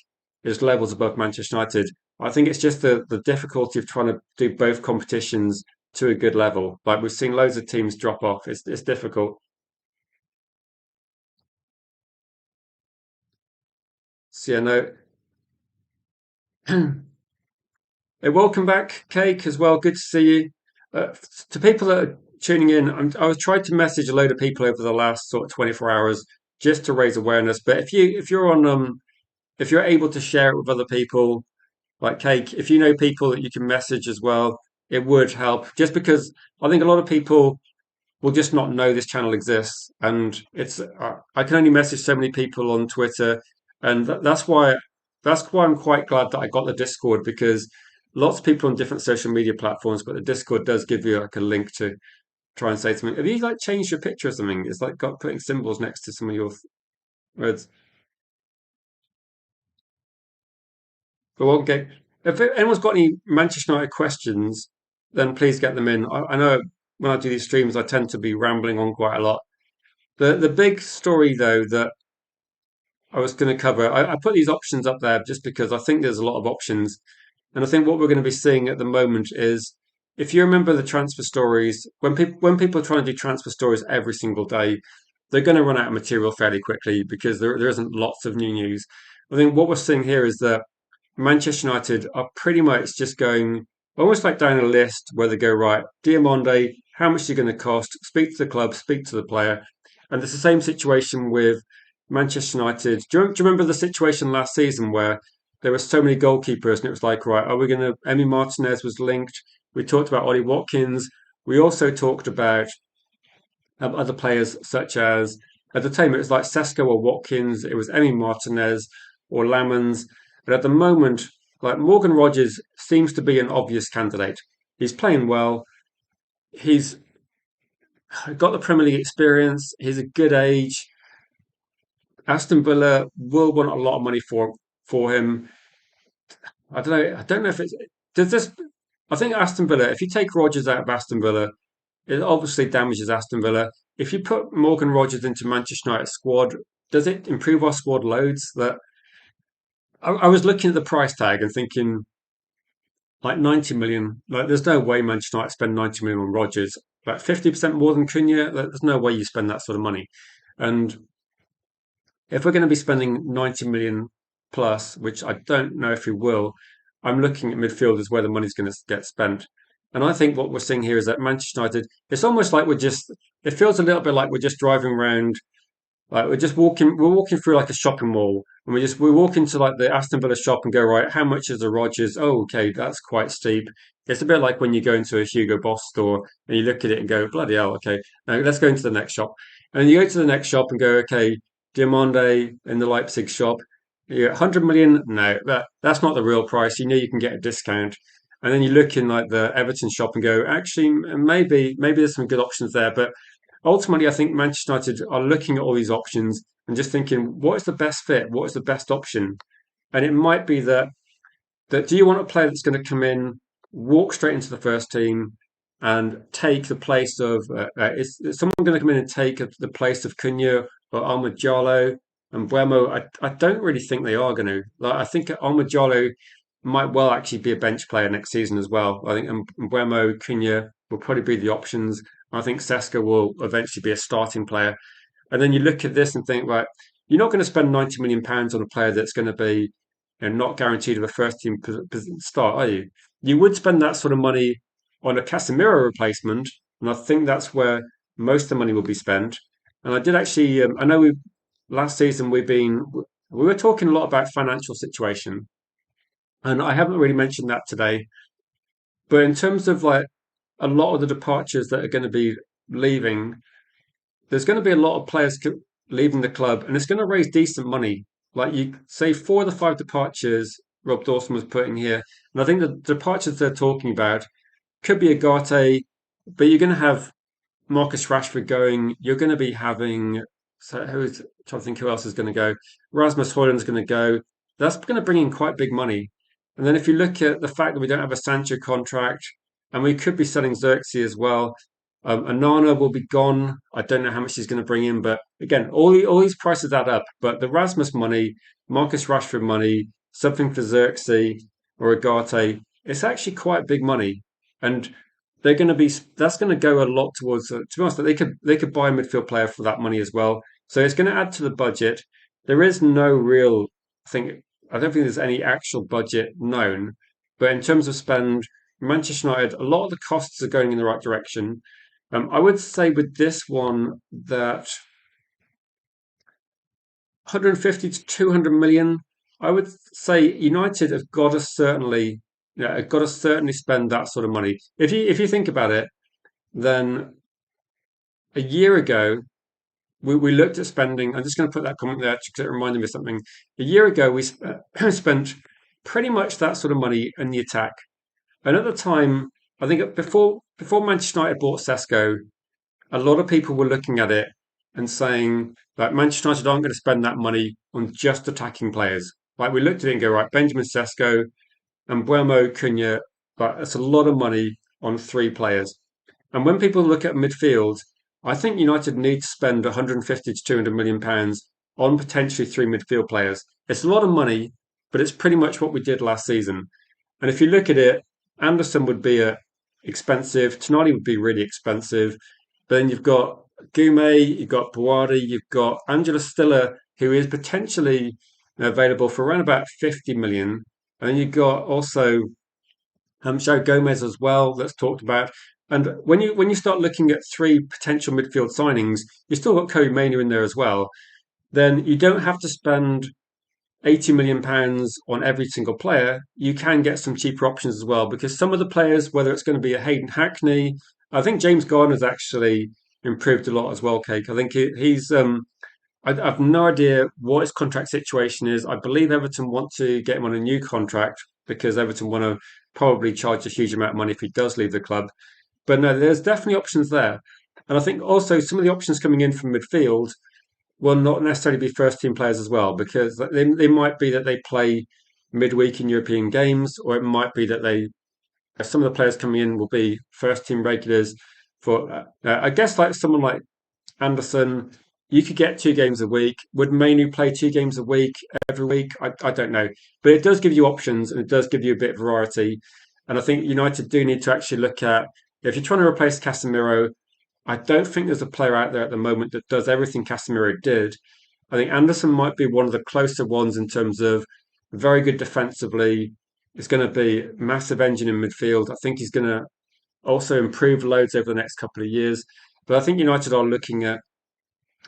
is levels above Manchester United. I think it's just the difficulty of trying to do both competitions to a good level. Like we've seen loads of teams drop off. It's difficult. So yeah, no. Welcome back, Cake, as well. Good to see you. To people that are tuning in, I was trying to message a load of people over the last sort of 24 hours just to raise awareness. But if you're able to share it with other people, like Cake, if you know people that you can message as well, it would help. Just because I think a lot of people will just not know this channel exists, and I can only message so many people on Twitter, and that's why I'm quite glad that I got the Discord because lots of people on different social media platforms, but the Discord does give you like a link to try and say something. Have you like changed your picture or something? It's like got putting symbols next to some of your words. But okay, if anyone's got any Manchester United questions, then please get them in. I know when I do these streams, I tend to be rambling on quite a lot. The big story though that I was going to cover, I put these options up there just because I think there's a lot of options. And I think what we're going to be seeing at the moment is if you remember the transfer stories, when people are trying to do transfer stories every single day, they're going to run out of material fairly quickly because there isn't lots of new news. I think what we're seeing here is that Manchester United are pretty much just going almost like down a list where they go, right, Diomande, how much is it going to cost? Speak to the club, speak to the player. And it's the same situation with Manchester United. Do you remember the situation last season where there were so many goalkeepers and it was like, right, are we going to? Emi Martinez was linked. We talked about Ollie Watkins. We also talked about other players such as, at the time, it was like Sesko or Watkins. It was Emi Martinez or Lamens. But at the moment, like Morgan Rogers seems to be an obvious candidate. He's playing well. He's got the Premier League experience. He's a good age. Aston Villa will want a lot of money for him. I don't know. I don't know if it's does this. I think Aston Villa. If you take Rodgers out of Aston Villa, it obviously damages Aston Villa. If you put Morgan Rogers into Manchester United squad, does it improve our squad loads? That I was looking at the price tag and thinking like 90 million. Like there's no way Manchester United spend 90 million on Rodgers. Like 50% more than Cunha. There's no way you spend that sort of money. And if we're going to be spending 90 million plus, which I don't know if we will, I'm looking at midfielders where the money's going to get spent. And I think what we're seeing here is that Manchester United, it's almost like it feels a little bit like we're just driving around, like we're walking through like a shopping mall and we walk into like the Aston Villa shop and go, right, how much is a Rogers? Oh, okay, that's quite steep. It's a bit like when you go into a Hugo Boss store and you look at it and go, bloody hell, okay, now let's go into the next shop. And then you go to the next shop and go, okay, Diamande in the Leipzig shop, you get 100 million. No, that's not the real price. You know you can get a discount. And then you look in like the Everton shop and go, actually, maybe there's some good options there. But ultimately, I think Manchester United are looking at all these options and just thinking, what is the best fit? What is the best option? And it might be that do you want a player that's going to come in, walk straight into the first team, and take the place of is someone going to come in and take the place of Cunha or Almad and Buemo? I don't really think they are going to. Like I think Almad might well actually be a bench player next season as well. I think Mbeumo, Cunha will probably be the options. I think Seska will eventually be a starting player. And then you look at this and think, right, you're not going to spend £90 million on a player that's going to be not guaranteed of a first team start, are you? You would spend that sort of money on a Casemiro replacement, and I think that's where most of the money will be spent. And I did actually, I know we last season we were talking a lot about financial situation, and I haven't really mentioned that today. But in terms of like a lot of the departures that are going to be leaving, there's going to be a lot of players leaving the club, and it's going to raise decent money. Like you say, 4 of the 5 departures Rob Dawson was putting here, and I think the departures they're talking about could be Agate, but you're going to have Marcus Rashford going. You're going to be having who's trying to think who else is going to go. Rasmus Højlund's going to go. That's going to bring in quite big money. And then if you look at the fact that we don't have a Sancho contract, and we could be selling Xerxes as well. Anana will be gone. I don't know how much he's going to bring in, but again, all these prices add up. But the Rasmus money, Marcus Rashford money, something for Xerxes or Agate, it's actually quite big money, and they're going to be that's going to go a lot towards. To be honest, they could buy a midfield player for that money as well. So it's going to add to the budget. There is no real thing. I don't think there's any actual budget known, but in terms of spend, Manchester United, a lot of the costs are going in the right direction. I would say with this one that 150 to 200 million. I would say United have got to certainly, have got to certainly spend that sort of money. If you think about it, then a year ago we looked at spending. I'm just going to put that comment there because it reminded me of something. A year ago we spent pretty much that sort of money in the attack, and at the time, I think before Manchester United bought Sesko, a lot of people were looking at it and saying that Manchester United aren't going to spend that money on just attacking players. Like we looked at it and go, right, Benjamin Sesko and Buemo Cunha, but it's a lot of money on 3 players. And when people look at midfield, I think United need to spend 150 to 200 million pounds on potentially 3 midfield players. It's a lot of money, but it's pretty much what we did last season. And if you look at it, Anderson would be expensive. Tonali would be really expensive. But then you've got Goumet, you've got Buwadi, you've got Angela Stiller, who is potentially available for around about 50 million. And then you've got also Joe Gomez as well, that's talked about. And when you start looking at 3 potential midfield signings, you've still got Kobe Manu in there as well. Then you don't have to spend £80 million on every single player. You can get some cheaper options as well because some of the players, whether it's going to be a Hayden Hackney, I think James Garner's actually improved a lot as well, Cake. I think he's I've no idea what his contract situation is. I believe Everton want to get him on a new contract because Everton want to probably charge a huge amount of money if he does leave the club. But no, there's definitely options there. And I think also some of the options coming in from midfield will not necessarily be first team players as well, because they might be that they play midweek in European games, or it might be that some of the players coming in will be first team regulars. For I guess like someone like Anderson, you could get 2 games a week. Would Mainu play 2 games a week every week? I don't know, but it does give you options and it does give you a bit of variety. And I think United do need to actually look at if you're trying to replace Casemiro. I don't think there's a player out there at the moment that does everything Casemiro did. I think Anderson might be one of the closer ones in terms of very good defensively. It's going to be massive engine in midfield. I think he's going to also improve loads over the next couple of years. But I think United are looking at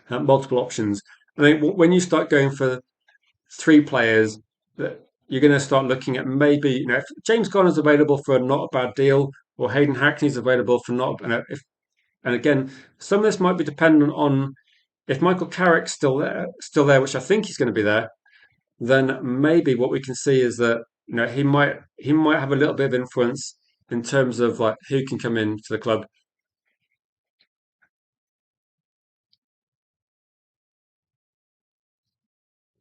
multiple options. I think when you start going for 3 players, that you're going to start looking at maybe if James Connor's available for not a bad deal, or Hayden Hackney's available for not. And again, some of this might be dependent on if Michael Carrick's still there, which I think he's going to be there. Then maybe what we can see is that he might have a little bit of influence in terms of like who can come into the club.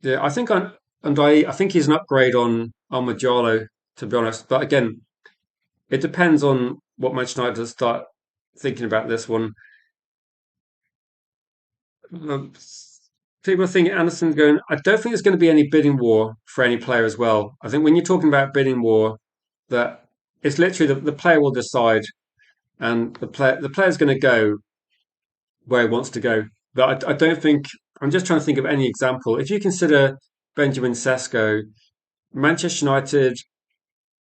Yeah, I think I think he's an upgrade on Majalo, to be honest. But again, it depends on what Manchester United start thinking about this one. Um, people are thinking Anderson's going. I don't think there's going to be any bidding war for any player as well. I think when you're talking about bidding war, that it's literally the player will decide, and the player's going to go where he wants to go. But I don't think I'm just trying to think of any example. If you consider Benjamin Sesko, Manchester United,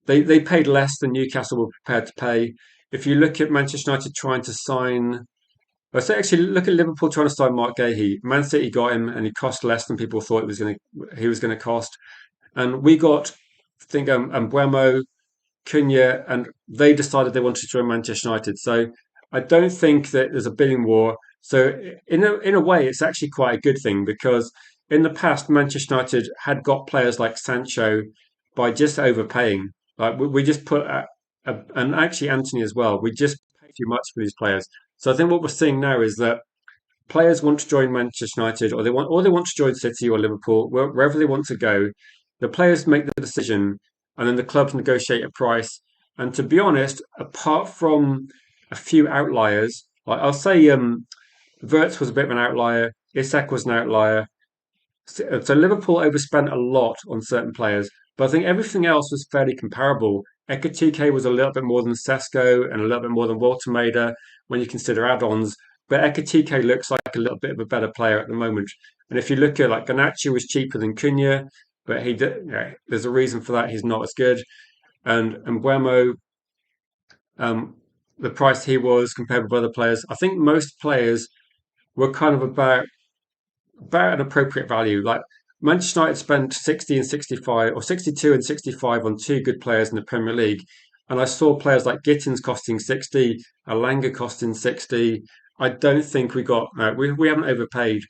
they paid less than Newcastle were prepared to pay. If you look at Manchester United trying to sign, I say actually look at Liverpool trying to sign Mark Gahey. Man City got him, and he cost less than people thought he was going to cost. And we got, I think, Mbuemo, Cunha, and they decided they wanted to join Manchester United. So I don't think that there's a bidding war. So in a way, it's actually quite a good thing because in the past, Manchester United had got players like Sancho by just overpaying. Like we just put and actually Anthony as well. We just pay too much for these players. So I think what we're seeing now is that players want to join Manchester United, or they want to join City or Liverpool, wherever they want to go. The players make the decision, and then the clubs negotiate a price. And to be honest, apart from a few outliers, like I'll say, Wirtz was a bit of an outlier. Isak was an outlier. So Liverpool overspent a lot on certain players, but I think everything else was fairly comparable. Ekatike was a little bit more than Sesko and a little bit more than Walter Maida when you consider add-ons. But Ekatike looks like a little bit of a better player at the moment. And if you look at like Garnacho was cheaper than Cunha, but there's a reason for that. He's not as good. And Buemo, um, the price he was compared with other players, I think most players were kind of about an appropriate value. Like Manchester United spent 60 and 65 or 62 and 65 on two good players in the Premier League. And I saw players like Gittins costing 60, Alanga costing 60. I don't think we haven't overpaid.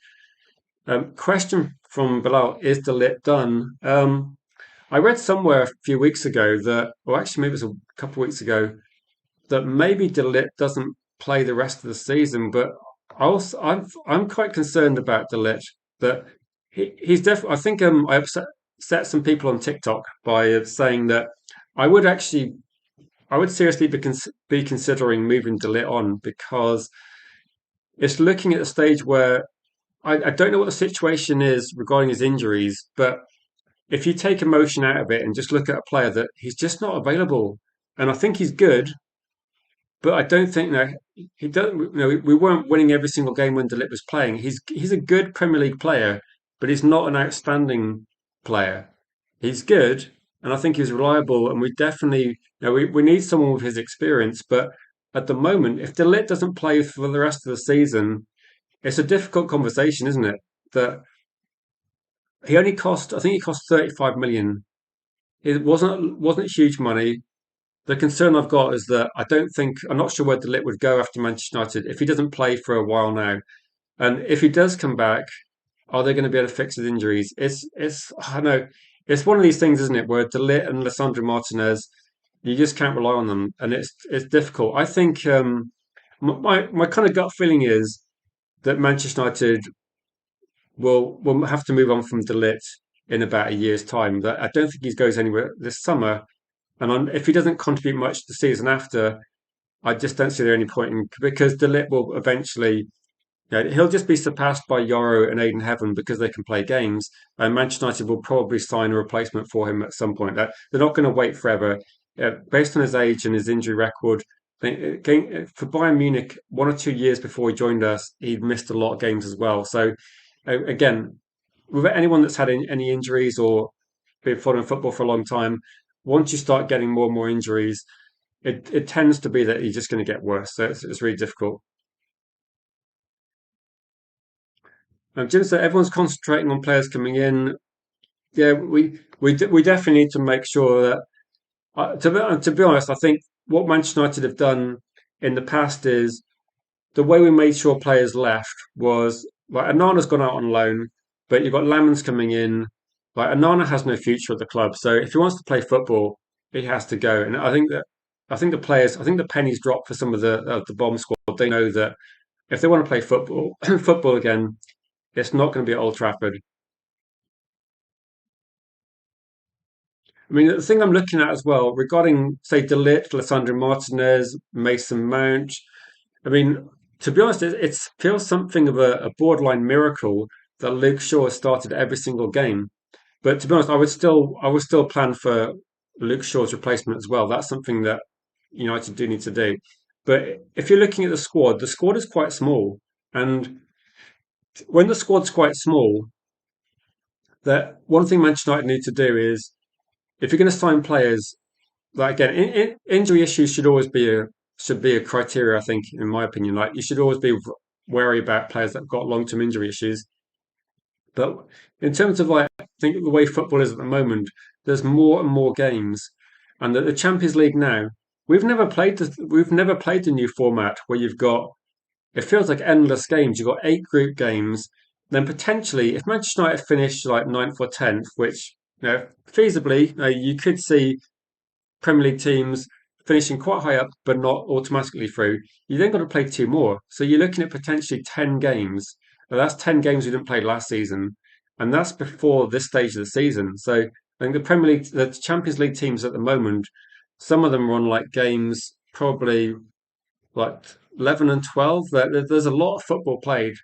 Question from Bilal, is the lit done? I read somewhere a few weeks ago that, or actually maybe it was a couple of weeks ago, that maybe Delit doesn't play the rest of the season, but I'm quite concerned about Delit that he's definitely. I think I upset some people on TikTok by saying that I would actually I would seriously be considering moving Delit on because it's looking at a stage where I don't know what the situation is regarding his injuries, but if you take emotion out of it and just look at a player that he's just not available, and I think he's good, but I don't think he doesn't. We weren't winning every single game when De Ligt was playing. He's a good Premier League player, but he's not an outstanding player. He's good, and I think he's reliable. And we definitely, we need someone with his experience. But at the moment, if De Ligt doesn't play for the rest of the season, it's a difficult conversation, isn't it? That he only cost, I think he cost 35 million. It wasn't huge money. The concern I've got is that I'm not sure where De Ligt would go after Manchester United if he doesn't play for a while now. And if he does come back, are they going to be able to fix his injuries? I don't know, it's one of these things, isn't it, where De Ligt and Lissandro Martinez, you just can't rely on them, and it's difficult. I think my kind of gut feeling is that Manchester United will have to move on from De Ligt in about a year's time. That I don't think he goes anywhere this summer. And if he doesn't contribute much the season after, I just don't see there any point in because De Ligt will eventually, he'll just be surpassed by Yoro and Aiden Heaven because they can play games. And Manchester United will probably sign a replacement for him at some point. They're not going to wait forever. Based on his age and his injury record, for Bayern Munich, 1 or 2 years before he joined us, he'd missed a lot of games as well. So again, with anyone that's had any injuries or been following football for a long time, once you start getting more and more injuries, it tends to be that you're just going to get worse. So it's really difficult. Jim said everyone's concentrating on players coming in. Yeah, we definitely need to make sure that. To be honest, I think what Manchester United have done in the past is the way we made sure players left was like Anana's gone out on loan, but you've got Lamens coming in. Like Anana has no future at the club, so if he wants to play football, he has to go. And I think the players, I think the pennies drop for some of the bomb squad. They know that if they want to play football, football again, it's not going to be at Old Trafford. I mean, the thing I'm looking at as well regarding, say, De Ligt, Lissandro Martinez, Mason Mount. I mean, to be honest, it feels something of a borderline miracle that Luke Shaw started every single game. But to be honest, I would still plan for Luke Shaw's replacement as well. That's something that United do need to do. But if you're looking at the squad is quite small, and when the squad's quite small, that one thing Manchester United need to do is if you're going to sign players, like again, injury issues should be a criteria. I think, in my opinion, like you should always be wary about players that have got long-term injury issues. But in terms of like, I think the way football is at the moment, there's more and more games, and the Champions League now. We've never played the new format where you've got it feels like endless games. You've got eight group games. Then potentially, if Manchester United finish like ninth or tenth, which feasibly you could see Premier League teams finishing quite high up, but not automatically through. You then got to play two more, so you're looking at potentially 10 games. Now, that's 10 games we didn't play last season, and that's before this stage of the season. So I think the Champions League teams at the moment, some of them run like games probably like 11 and 12. There's a lot of football played,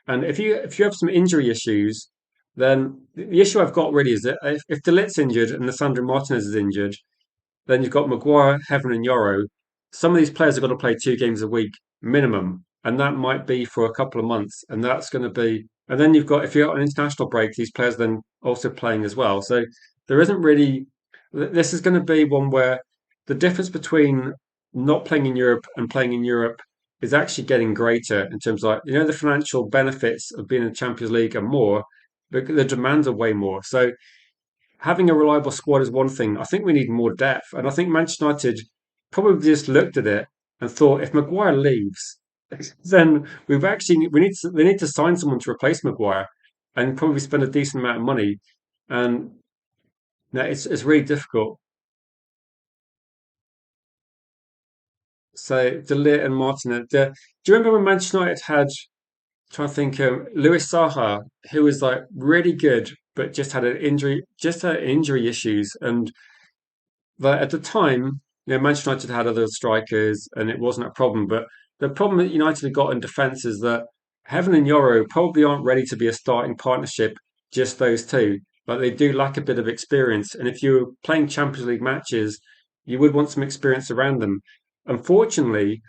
and if you have some injury issues, then the issue I've got really is that if De Ligt's injured and Lissandro Martinez is injured, then you've got Maguire, Heaven, and Yoro. Some of these players have got to play 2 games a week minimum, and that might be for a couple of months, and that's going to be. And then if you've got an international break, these players then also playing as well. So there isn't really. This is going to be one where the difference between not playing in Europe and playing in Europe is actually getting greater in terms of like the financial benefits of being in the Champions League are more, but the demands are way more. So having a reliable squad is one thing. I think we need more depth, and I think Manchester United probably just looked at it and thought, if Maguire leaves, then they need to sign someone to replace Maguire, and probably spend a decent amount of money. And no, it's really difficult. So De Ligt and Martinez. Do you remember when Manchester United had? Trying to think, Luis Saha, who was like really good, but just had injury issues, and but at the time, Manchester United had other strikers and it wasn't a problem. But the problem that United have got in defence is that Heaven and Yoro probably aren't ready to be a starting partnership, just those two. But they do lack a bit of experience. And if you're playing Champions League matches, you would want some experience around them. Unfortunately,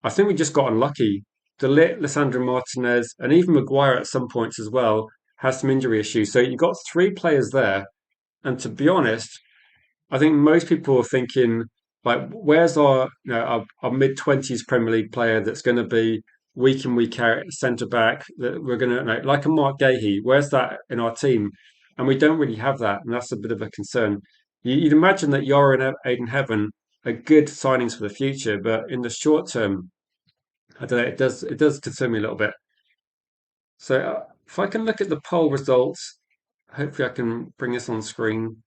I think we just got unlucky. De Ligt, Lissandro Martinez, and even Maguire at some points as well has some injury issues. So you've got three players there. And to be honest, I think most people are thinking, like, where's our mid-20s Premier League player that's going to be week in, week out centre back that we're going to, like a Mark Gahey, where's that in our team? And we don't really have that. And that's a bit of a concern. You'd imagine that Yara and Aiden Heaven are good signings for the future, but in the short term, I don't know, it does concern me a little bit. So if I can look at the poll results, hopefully I can bring this on screen.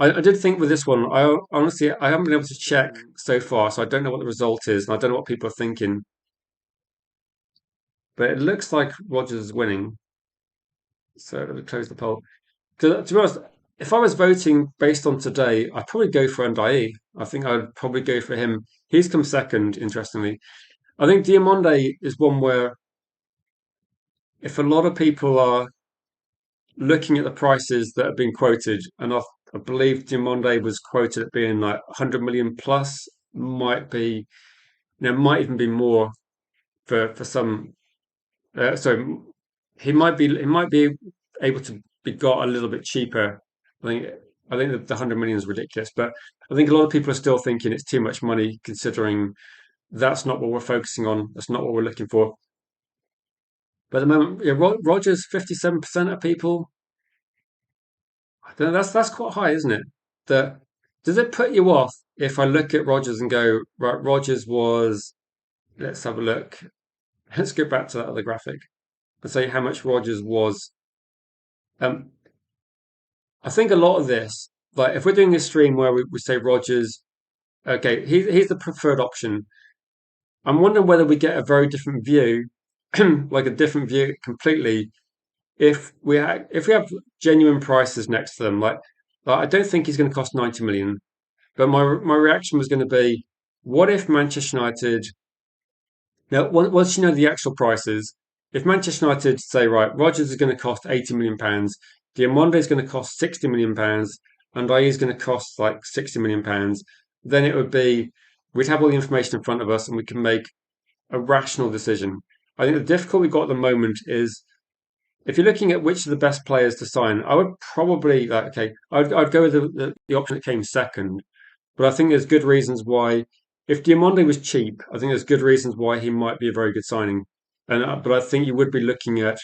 I did think with this one, I honestly I haven't been able to check so far, so I don't know what the result is, and I don't know what people are thinking. But it looks like Rogers is winning. So let me close the poll. To be honest, if I was voting based on today, I'd probably go for Ndiaye. I think I'd probably go for him. He's come second, interestingly. I think Diomande is one where if a lot of people are looking at the prices that have been quoted, and I believe Diomande was quoted at being like 100 million plus, might be, might even be more for some. So he might be able to be got a little bit cheaper. I think I think that the 100 million is ridiculous, but I think a lot of people are still thinking it's too much money considering that's not what we're focusing on. That's not what we're looking for. But at the moment, yeah, Rogers, 57% of people. I don't know, that's quite high, isn't it? That does it put you off if I look at Rogers and go, right, Rogers was, let's have a look. Let's go back to that other graphic and say how much Rogers was. Um, I think a lot of this, like if we're doing a stream where we say Rogers, okay, he's the preferred option. I'm wondering whether we get a very different view, like a different view completely, if we have genuine prices next to them. Like I don't think he's going to cost 90 million. But my reaction was going to be, what if Manchester United, now once you know the actual prices, if Manchester United say, right, Rogers is going to cost £80 million, Diomande is going to cost £60 million, and NDIAYE is going to cost like £60 million, then it would be we'd have all the information in front of us and we can make a rational decision. I think the difficulty we've got at the moment is if you're looking at which are the best players to sign, I would probably like okay, I'd go with the option that came second, but I think there's good reasons why. If Diomande was cheap, I think there's good reasons why he might be a very good signing. And but I think you would be looking at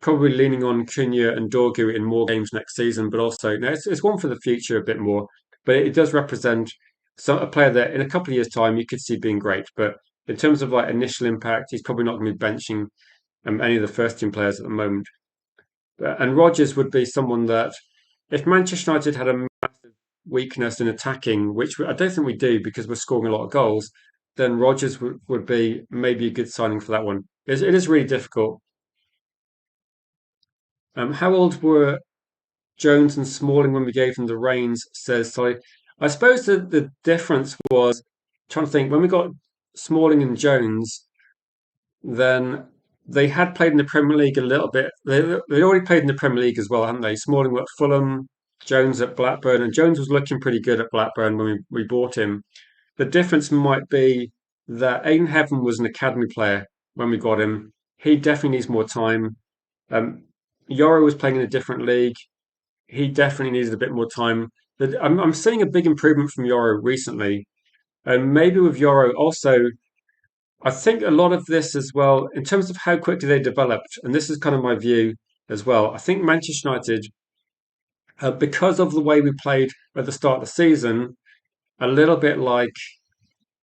probably leaning on Cunha and Dorgu in more games next season, but also no, it's one for the future a bit more. But it does represent a player that in a couple of years' time you could see being great. But in terms of like initial impact, he's probably not going to be benching any of the first team players at the moment. And Rodgers would be someone that if Manchester United had a weakness in attacking, which I don't think we do because we're scoring a lot of goals, then Rodgers would be maybe a good signing for that one. It is really difficult. How old were Jones and Smalling when we gave them the reins? Says Solly. I suppose the difference was trying to think when we got Smalling and Jones, then they had played in the Premier League a little bit. They already played in the Premier League as well, hadn't they? Smalling were at Fulham, Jones at Blackburn, and Jones was looking pretty good at Blackburn when we bought him. The difference might be that Aiden Heaven was an academy player when we got him. He definitely needs more time. Um, Yoro was playing in a different league. He definitely needed a bit more time. I'm seeing a big improvement from Yoro recently, and maybe with Yoro also I think a lot of this as well, in terms of how quickly they developed, and this is kind of my view as well. I think Manchester United, because of the way we played at the start of the season, a little bit like,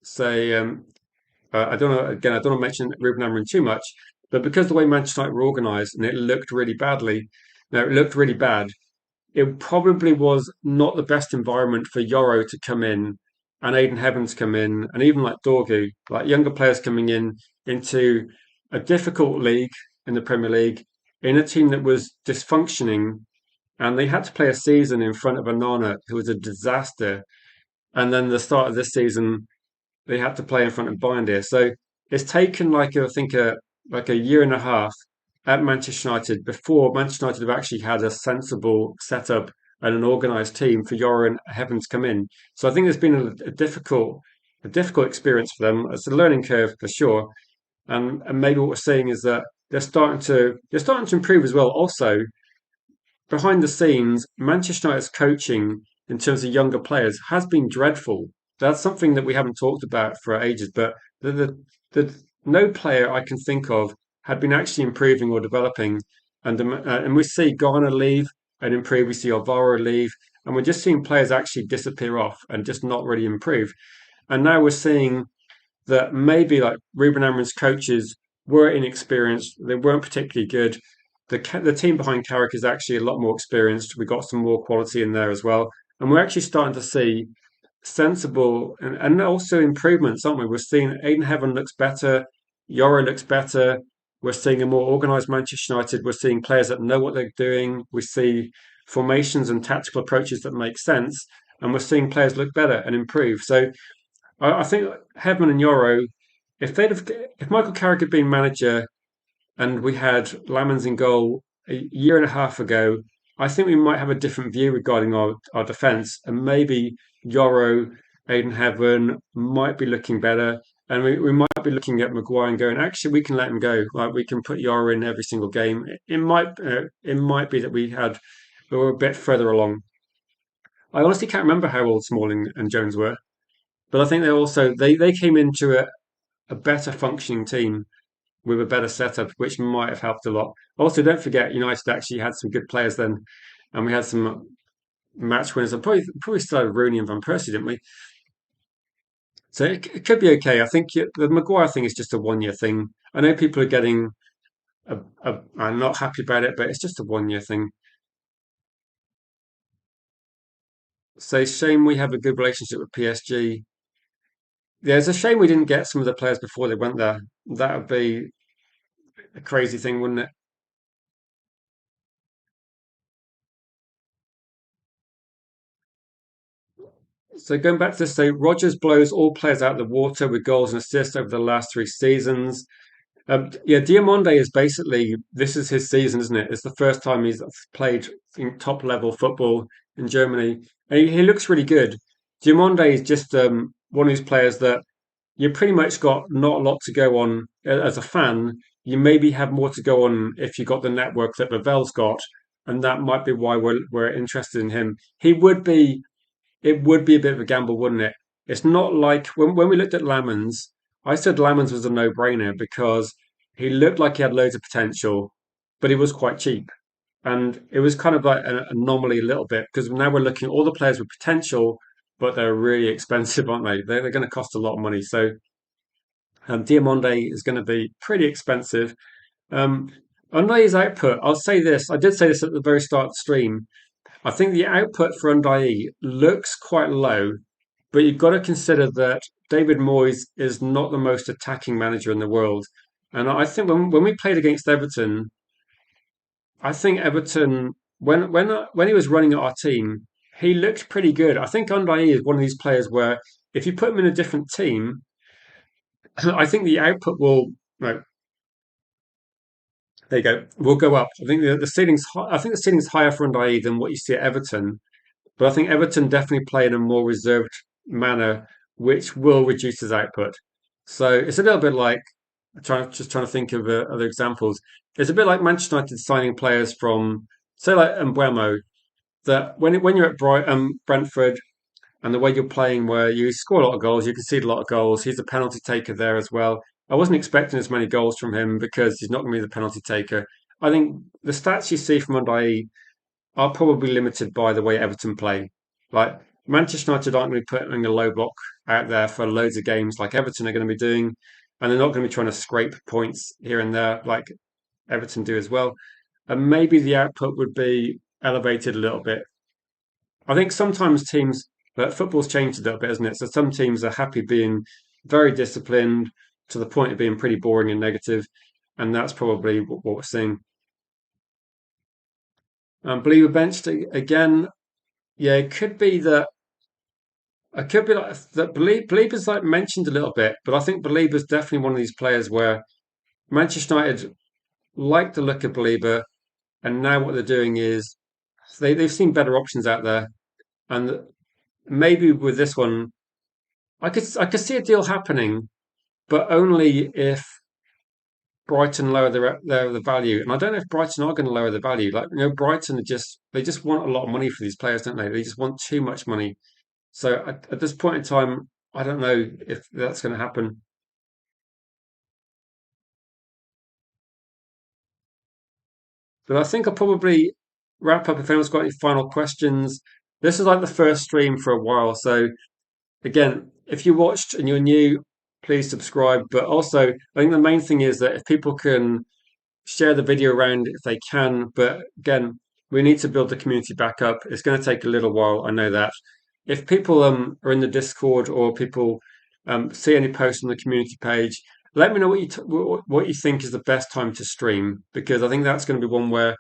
say, I don't know, again, I don't want to mention Ruben Amorim too much, but because the way Manchester United were organised and it looked really badly, no, it looked really bad, it probably was not the best environment for Yoro to come in and Aiden Heavens come in and even like Dorgu, like younger players coming in into a difficult league in the Premier League in a team that was dysfunctioning and they had to play a season in front of Anana who was a disaster. And then the start of this season they had to play in front of Bindia. So it's taken like I think a year and a half at Manchester United before Manchester United have actually had a sensible setup and an organised team for Yoro and Heaven to come in. So I think there's been a difficult experience for them. It's a learning curve for sure. And maybe what we're seeing is that they're starting to improve as well. Also, behind the scenes, Manchester United's coaching in terms of younger players has been dreadful. That's something that we haven't talked about for ages, but no player I can think of had been actually improving or developing. And we see Garner leave and improve, we see Alvaro leave, and we're just seeing players actually disappear off and just not really improve. And now we're seeing that maybe like Ruben Amorim's coaches were inexperienced, they weren't particularly good. The team behind Carrick is actually a lot more experienced. We got some more quality in there as well, and we're actually starting to see sensible and also improvements, aren't we? We're seeing Aiden Heaven looks better, Yoro looks better. We're seeing a more organised Manchester United. We're seeing players that know what they're doing. We see formations and tactical approaches that make sense, and we're seeing players look better and improve. So I think Headman and Yoro, if Michael Carrick had been manager and we had Lamans in goal a year and a half ago, I think we might have a different view regarding our defence, and maybe Yoro, Aiden Heaven might be looking better, and we might be looking at Maguire and going, actually, we can let him go. Like we can put Yoro in every single game. It might be that we were a bit further along. I honestly can't remember how old Smalling and Jones were. But I think they came into a better functioning team with a better setup, which might have helped a lot. Also, don't forget United actually had some good players then, and we had some match winners. And probably started Rooney and Van Persie, didn't we? So it could be okay. I think the Maguire thing is just a 1 year thing. I know people are getting are not happy about it, but it's just a 1 year thing. So shame we have a good relationship with PSG. Yeah, it's a shame we didn't get some of the players before they went there. That would be a crazy thing, wouldn't it? So going back to this, so Rogers blows all players out of the water with goals and assists over the last 3 seasons. Yeah, Diomande is basically this is his season, isn't it? It's the first time he's played in top level football in Germany, and he looks really good. Diomande is just one of these players that you pretty much got not a lot to go on as a fan. You maybe have more to go on if you got the network that Lavell's got, and that might be why we're interested in him. He would be it would be a bit of a gamble, wouldn't it? It's not like when we looked at Lamans, I said Lamans was a no-brainer because he looked like he had loads of potential, but he was quite cheap. And it was kind of like an anomaly a little bit because now we're looking at all the players with potential, but they're really expensive, aren't they? They're going to cost a lot of money. So Diamonde is going to be pretty expensive. Um, Undaye's output, I'll say this. I did say this at the very start of the stream. I think the output for Undaye looks quite low, but you've got to consider that David Moyes is not the most attacking manager in the world. And I think when we played against Everton, I think Everton when he was running at our team, he looked pretty good. I think Undaye is one of these players where if you put him in a different team, I think the output will no, there you go, will go up. I think the ceiling's I think the ceiling's higher for Undaye than what you see at Everton. But I think Everton definitely play in a more reserved manner, which will reduce his output. So it's a little bit like trying to think of other examples. It's a bit like Manchester United signing players from, say, like Mbuemo, that when you're at Brentford and the way you're playing, where you score a lot of goals, you concede a lot of goals. He's a penalty taker there as well. I wasn't expecting as many goals from him because he's not going to be the penalty taker. I think the stats you see from Unai are probably limited by the way Everton play. Like Manchester United aren't going to be putting a low block out there for loads of games like Everton are going to be doing, and they're not going to be trying to scrape points here and there like Everton do as well. And maybe the output would be elevated a little bit. I think sometimes teams, but football's changed a little bit, isn't it? So some teams are happy being very disciplined to the point of being pretty boring and negative, and that's probably what we're seeing. Believer benched again. Yeah, it could be that it could be like that. Belieber's like mentioned a little bit, but I think Belieber's definitely one of these players where Manchester United like the look of Belieber, and now what they're doing is they've seen better options out there, and maybe with this one, I could see a deal happening, but only if Brighton lower the value, and I don't know if Brighton are going to lower the value. Like Brighton are just they just want a lot of money for these players, don't they? They just want too much money. So at this point in time, I don't know if that's going to happen. But I think I'll probably wrap up if anyone's got any final questions. This is like the first stream for a while. So again, if you watched and you're new, please subscribe. But also, I think the main thing is that if people can share the video around if they can. But again, we need to build the community back up. It's going to take a little while. I know that. If people are in the Discord or people see any posts on the community page, let me know what you think is the best time to stream because I think that's going to be one where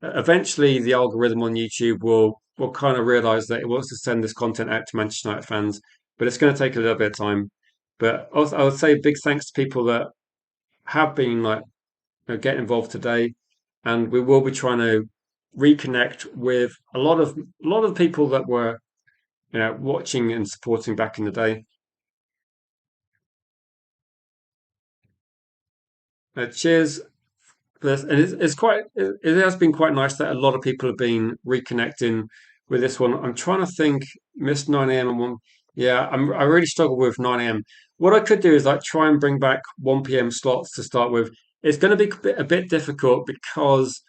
eventually the algorithm on YouTube will kind of realize that it wants to send this content out to Manchester United fans, but it's going to take a little bit of time. But also, I would say big thanks to people that have been like get involved today, and we will be trying to reconnect with a lot of people that were watching and supporting back in the day. Cheers for this, and it has been quite nice that a lot of people have been reconnecting with this one. I'm trying to think, missed 9 a.m. and one. Yeah, I really struggle with 9 a.m. What I could do is like try and bring back 1 p.m. slots to start with. It's going to be a bit difficult because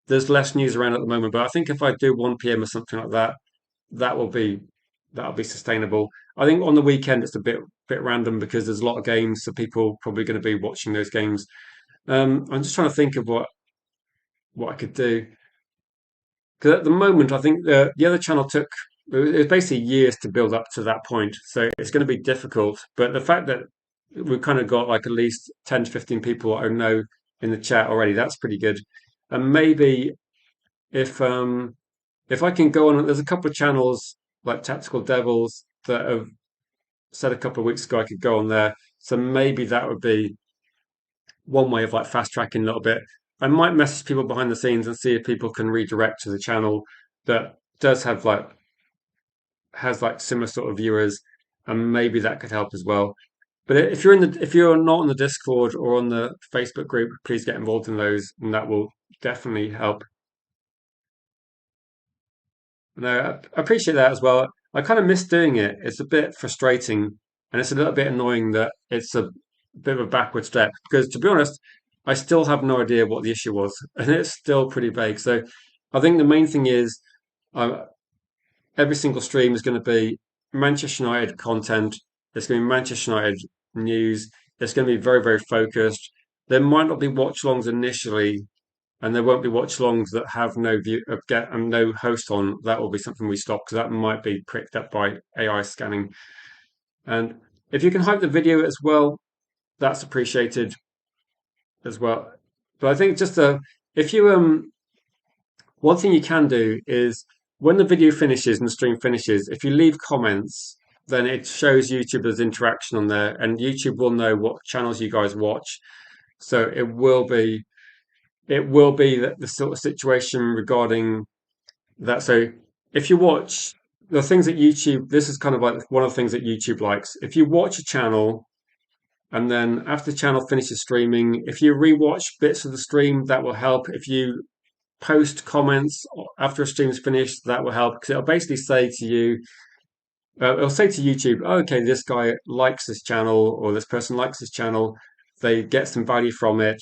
there's less news around at the moment. But I think if I do 1 p.m. or something like that, that will be that'll be sustainable. I think on the weekend it's a bit random because there's a lot of games, so people probably going to be watching those games. I'm just trying to think of what I could do because at the moment I think the other channel took it was basically years to build up to that point, so it's going to be difficult. But the fact that we've kind of got like at least 10 to 15 people I know in the chat already, that's pretty good. And maybe if if I can go on, there's a couple of channels like Tactical Devils that have said a couple of weeks ago I could go on there. So maybe that would be one way of like fast tracking a little bit. I might message people behind the scenes and see if people can redirect to the channel that does have like has like similar sort of viewers, and maybe that could help as well. But if you're not on the Discord or on the Facebook group, please get involved in those, and that will definitely help. No, I appreciate that as well. I kind of miss doing it. It's a bit frustrating, and it's a little bit annoying that it's a bit of a backward step because, to be honest, I still have no idea what the issue was, and it's still pretty vague. So I think the main thing is uh, every single stream is going to be Manchester United content. It's going to be Manchester United news. It's going to be very, very focused. There might not be watch longs initially, and there won't be watch longs that have no view get and no host on. That will be something we stop because that might be picked up by AI scanning. And if you can hype the video as well, that's appreciated as well. But I think just if you one thing you can do is when the video finishes and the stream finishes, if you leave comments, then it shows YouTube there's interaction on there, and YouTube will know what channels you guys watch. So it will be the sort of situation regarding that. So if you watch the things that YouTube, this is kind of like one of the things that YouTube likes. If you watch a channel and then after the channel finishes streaming, if you rewatch bits of the stream, that will help. If you post comments after a stream's finished, that will help because it'll basically say to you, it'll say to YouTube, oh, okay, this guy likes this channel or this person likes this channel. They get some value from it,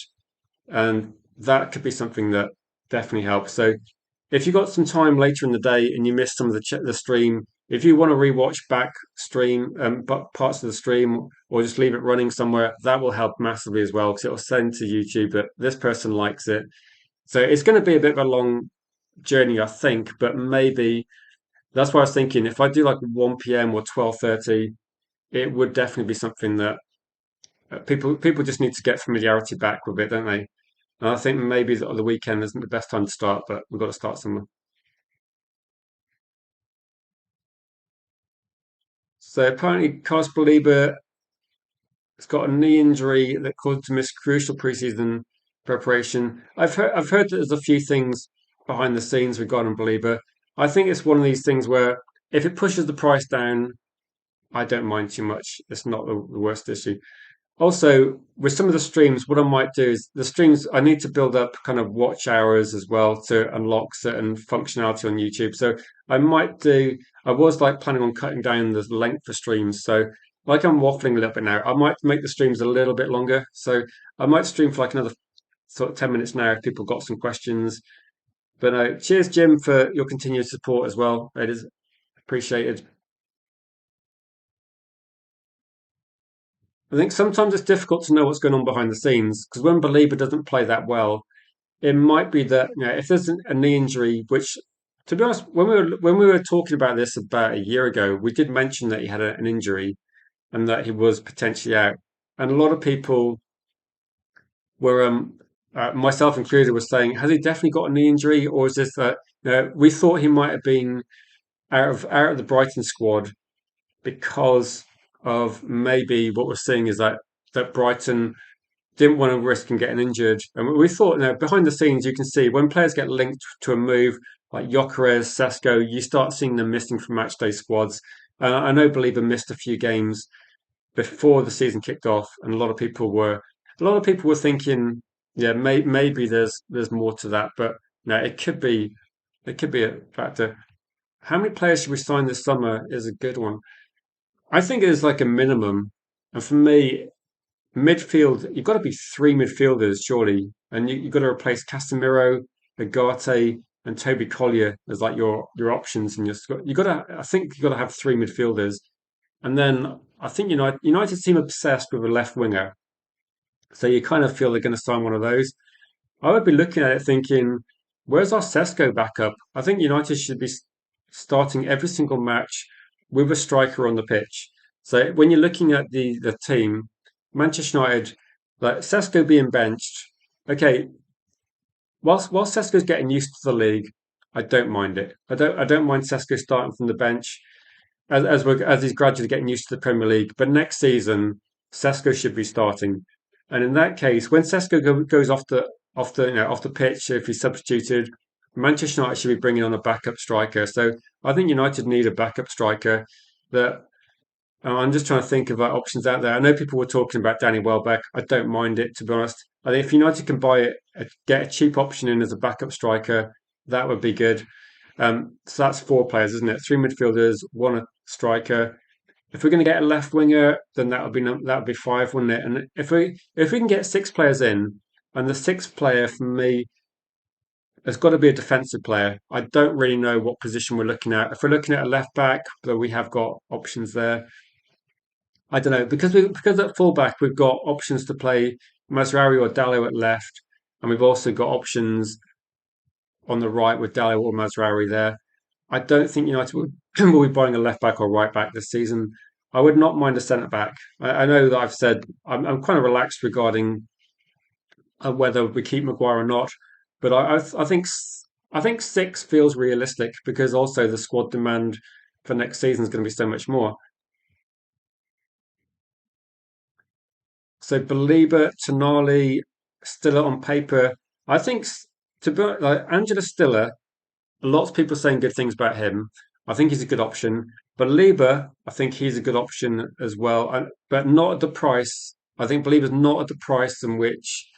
and that could be something that definitely helps. So if you've got some time later in the day and you missed some of the stream, if you want to rewatch back stream but parts of the stream or just leave it running somewhere, that will help massively as well because it'll send to YouTube that this person likes it. So it's going to be a bit of a long journey, I think, but maybe that's what I was thinking. If I do like 1 p.m. or 12:30, it would definitely be something that people just need to get familiarity back with it, don't they? And I think maybe the weekend isn't the best time to start, but we've got to start somewhere. So apparently, Carlos Belieber has got a knee injury that caused him to miss crucial preseason preparation. I've heard that there's a few things behind the scenes regarding Belieber. I think it's one of these things where if it pushes the price down, I don't mind too much. It's not the worst issue. Also, with some of the streams, what I might do is the streams, I need to build up kind of watch hours as well to unlock certain functionality on YouTube. So I might do, I was like planning on cutting down the length for streams. So like I'm waffling a little bit now, I might make the streams a little bit longer. So I might stream for like another sort of 10 minutes now if people got some questions. But cheers, Jim, for your continued support as well. It is appreciated. I think sometimes it's difficult to know what's going on behind the scenes because when Belieber doesn't play that well, it might be that if there's a knee injury, which to be honest, when we were talking about this about a year ago, we did mention that he had an injury and that he was potentially out, and a lot of people were, myself included, was saying, has he definitely got a knee injury, or is this that we thought he might have been out of the Brighton squad because of maybe what we're seeing is that Brighton didn't want to risk him getting injured. And we thought, behind the scenes, you can see when players get linked to a move like Gyökeres, Sesko, you start seeing them missing from matchday squads. I know Believer missed a few games before the season kicked off, and a lot of people were thinking, yeah, maybe there's more to that, but no, it could be a factor. How many players should we sign this summer is a good one. I think it is like a minimum, and for me, midfield, you've got to be three midfielders, surely. And you've got to replace Casemiro, Agate, and Toby Collier as like your options in your squad. I think you've got to have three midfielders. And then I think United seem obsessed with a left winger. So you kind of feel they're going to sign one of those. I would be looking at it thinking, where's our Sesko backup? I think United should be starting every single match with a striker on the pitch. So when you're looking at the team, Manchester United, like Sesko being benched, okay, whilst Sesko's getting used to the league, I don't mind it. I don't mind Sesko starting from the bench as he's gradually getting used to the Premier League. But next season, Sesko should be starting. And in that case, when goes off the pitch, if he's substituted, Manchester United should be bringing on a backup striker. So I think United need a backup striker. That I'm just trying to think of options out there. I know people were talking about Danny Welbeck. I don't mind it, to be honest. I think if United can buy it, get a cheap option in as a backup striker, that would be good. So that's four players, isn't it? Three midfielders, one striker. If we're going to get a left winger, then that would be five, wouldn't it? And if we can get six players in, and the sixth player for me has got to be a defensive player. I don't really know what position we're looking at. If we're looking at a left back, though we have got options there. I don't know because at fullback we've got options to play Masraoui or Dallo at left, and we've also got options on the right with Dallo or Masraoui there. I don't think United will be buying a left back or right back this season. I would not mind a centre back. I know that I've said I'm kind of relaxed regarding whether we keep Maguire or not, but I think six feels realistic because also the squad demand for next season is going to be so much more. So Belieber, Tonali, Stiller on paper. I think to be like Angela Stiller, lots of people saying good things about him. I think he's a good option. Belieber, I think he's a good option as well, but not at the price. I think Belieber's not at the price in which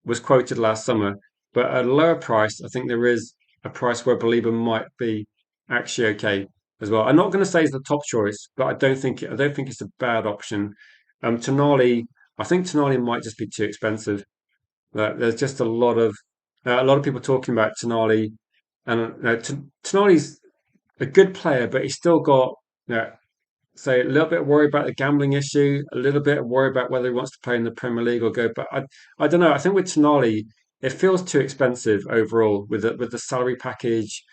was quoted last summer. But at a lower price, I think there is a price where Belieber might be actually okay as well. I'm not going to say it's the top choice, but I don't think it's a bad option. Tonali, I think Tonali might just be too expensive. There's just a lot of people talking about Tonali, and Tonali's a good player, but he's still got so a little bit worried about the gambling issue, a little bit worried about whether he wants to play in the Premier League or go. But I don't know. I think with Tonali, it feels too expensive overall with the salary package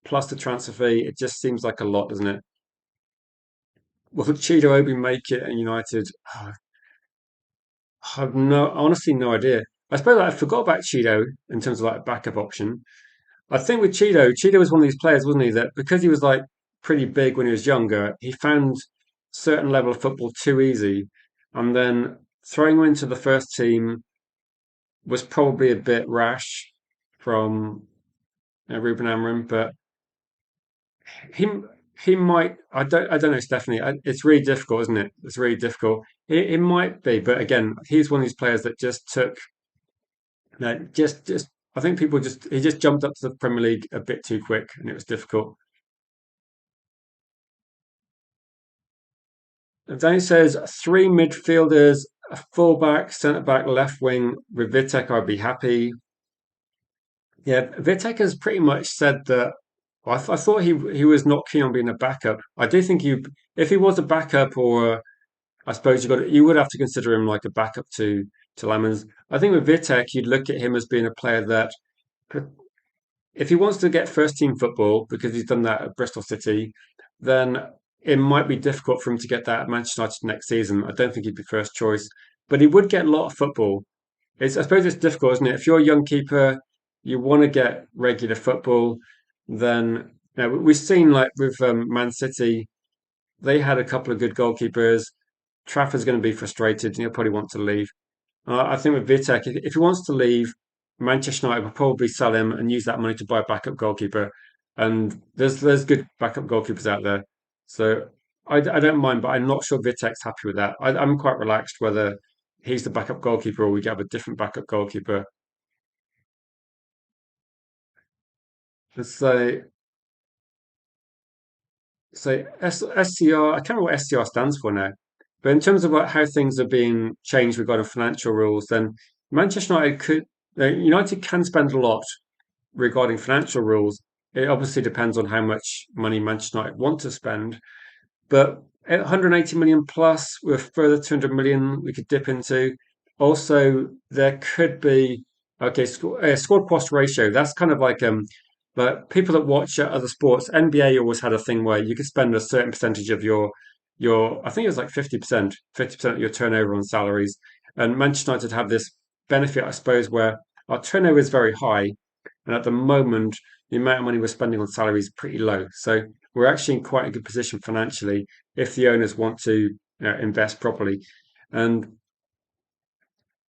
plus the transfer fee. It just seems like a lot, doesn't it? Will Chido Obi make it at United? I have honestly no idea. I suppose I forgot about Cheeto in terms of like a backup option. I think with Cheeto was one of these players, wasn't he? That because he was like pretty big when he was younger, he found certain level of football too easy, and then throwing him into the first team was probably a bit rash from Ruben Amorim. But he he might. I don't know, Stephanie. It's really difficult, isn't it? It's really difficult. It might be, but again, he's one of these players that just took no, just I think people just he just jumped up to the Premier League a bit too quick, and it was difficult. Danny says three midfielders, a fullback, centre back, left wing. With Vitek, I'd be happy. Yeah, Vitek has pretty much said that. I thought he was not keen on being a backup. I do think if he was a backup, or I suppose you would have to consider him like a backup to Lemons. I think with Vitek, you'd look at him as being a player that if he wants to get first team football because he's done that at Bristol City, then it might be difficult for him to get that at Manchester United next season. I don't think he'd be first choice, but he would get a lot of football. I suppose it's difficult, isn't it? If you're a young keeper, you want to get regular football, then we've seen like with Man City, they had a couple of good goalkeepers. Trafford's going to be frustrated and he'll probably want to leave. I think with Vitek, if he wants to leave, Manchester United will probably sell him and use that money to buy a backup goalkeeper. And there's good backup goalkeepers out there, so I don't mind. But I'm not sure Vitek's happy with that. I'm quite relaxed whether he's the backup goalkeeper or we get a different backup goalkeeper. So SCR, I can't remember what SCR stands for now. But in terms of how things are being changed regarding financial rules, then Manchester United can spend a lot regarding financial rules. It obviously depends on how much money Manchester United want to spend. But at 180 million plus, with further 200 million we could dip into. Also, there could be okay squad cost ratio. That's kind of like but people that watch other sports, NBA always had a thing where you could spend a certain percentage of your I think it was like 50% of your turnover on salaries. And Manchester United have this benefit, I suppose, where our turnover is very high, and at the moment the amount of money we're spending on salaries is pretty low. So we're actually in quite a good position financially if the owners want to invest properly. And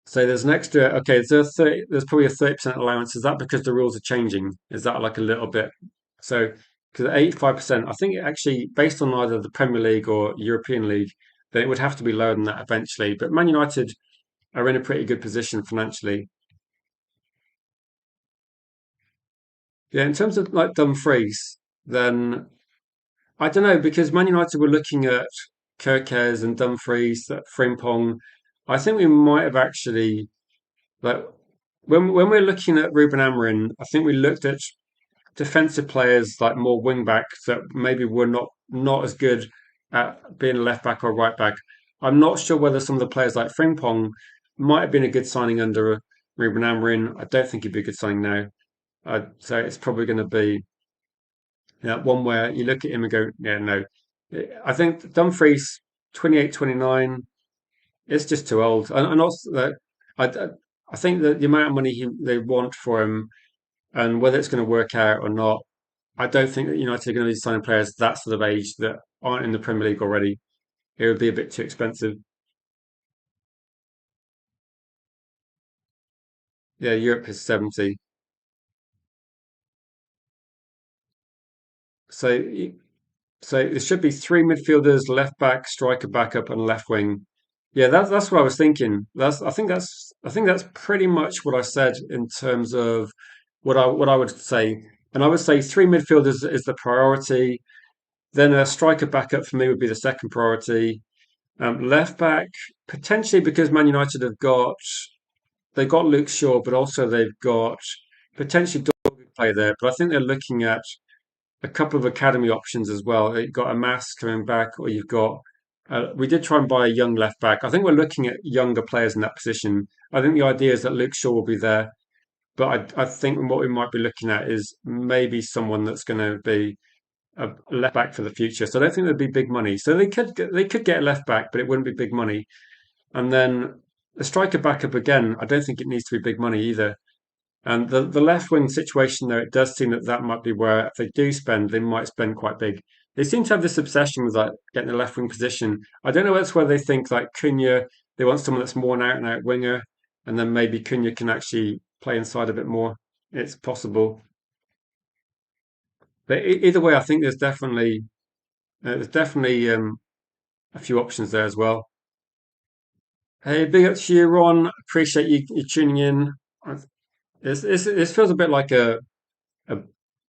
So there's an extra. Okay, there's probably a 30% allowance. Is that because the rules are changing? Is that like a little bit? So because 85%, I think it actually based on either the Premier League or European League, then it would have to be lower than that eventually. But Man United are in a pretty good position financially. Yeah, in terms of like Dumfries, then I don't know because Man United were looking at Kirkes and Dumfries, that Frimpong. I think we might have actually like when we're looking at Ruben Amorim, I think we looked at defensive players like more wing backs that maybe were not as good at being a left back or right back. I'm not sure whether some of the players like Frimpong might have been a good signing under Ruben Amorim. I don't think he'd be a good signing now. So it's probably going to be one where you look at him and go, yeah, no. I think Dumfries, 28, 29, it's just too old. And also that I, I think that the amount of money they want for him and whether it's going to work out or not, I don't think that United are going to be signing players that sort of age that aren't in the Premier League already. It would be a bit too expensive. Yeah, Europe is 70. So so there should be three midfielders, left back, striker, backup, and left wing. Yeah, that's what I was thinking. I think that's pretty much what I said in terms of what I would say. And I would say three midfielders is the priority. Then a striker backup for me would be the second priority. Left back potentially because Man United they've got Luke Shaw, but also they've got potentially Dog play there. But I think they're looking at a couple of academy options as well. You've got a Mass coming back, or you've got. We did try and buy a young left back. I think we're looking at younger players in that position. I think the idea is that Luke Shaw will be there, but I think what we might be looking at is maybe someone that's going to be a left back for the future. So I don't think there'd be big money. So they could get a left back, but it wouldn't be big money. And then the striker backup again. I don't think it needs to be big money either. And the left wing situation, though, it does seem that that might be where if they do spend, they might spend quite big. They seem to have this obsession with like getting a left wing position. I don't know if that's where they think like Cunha, they want someone that's more an out and out winger, and then maybe Cunha can actually play inside a bit more. It's possible, but either way, I think there's definitely a few options there as well. Hey, big up to you, Ron. Appreciate you tuning in. It feels a bit like a,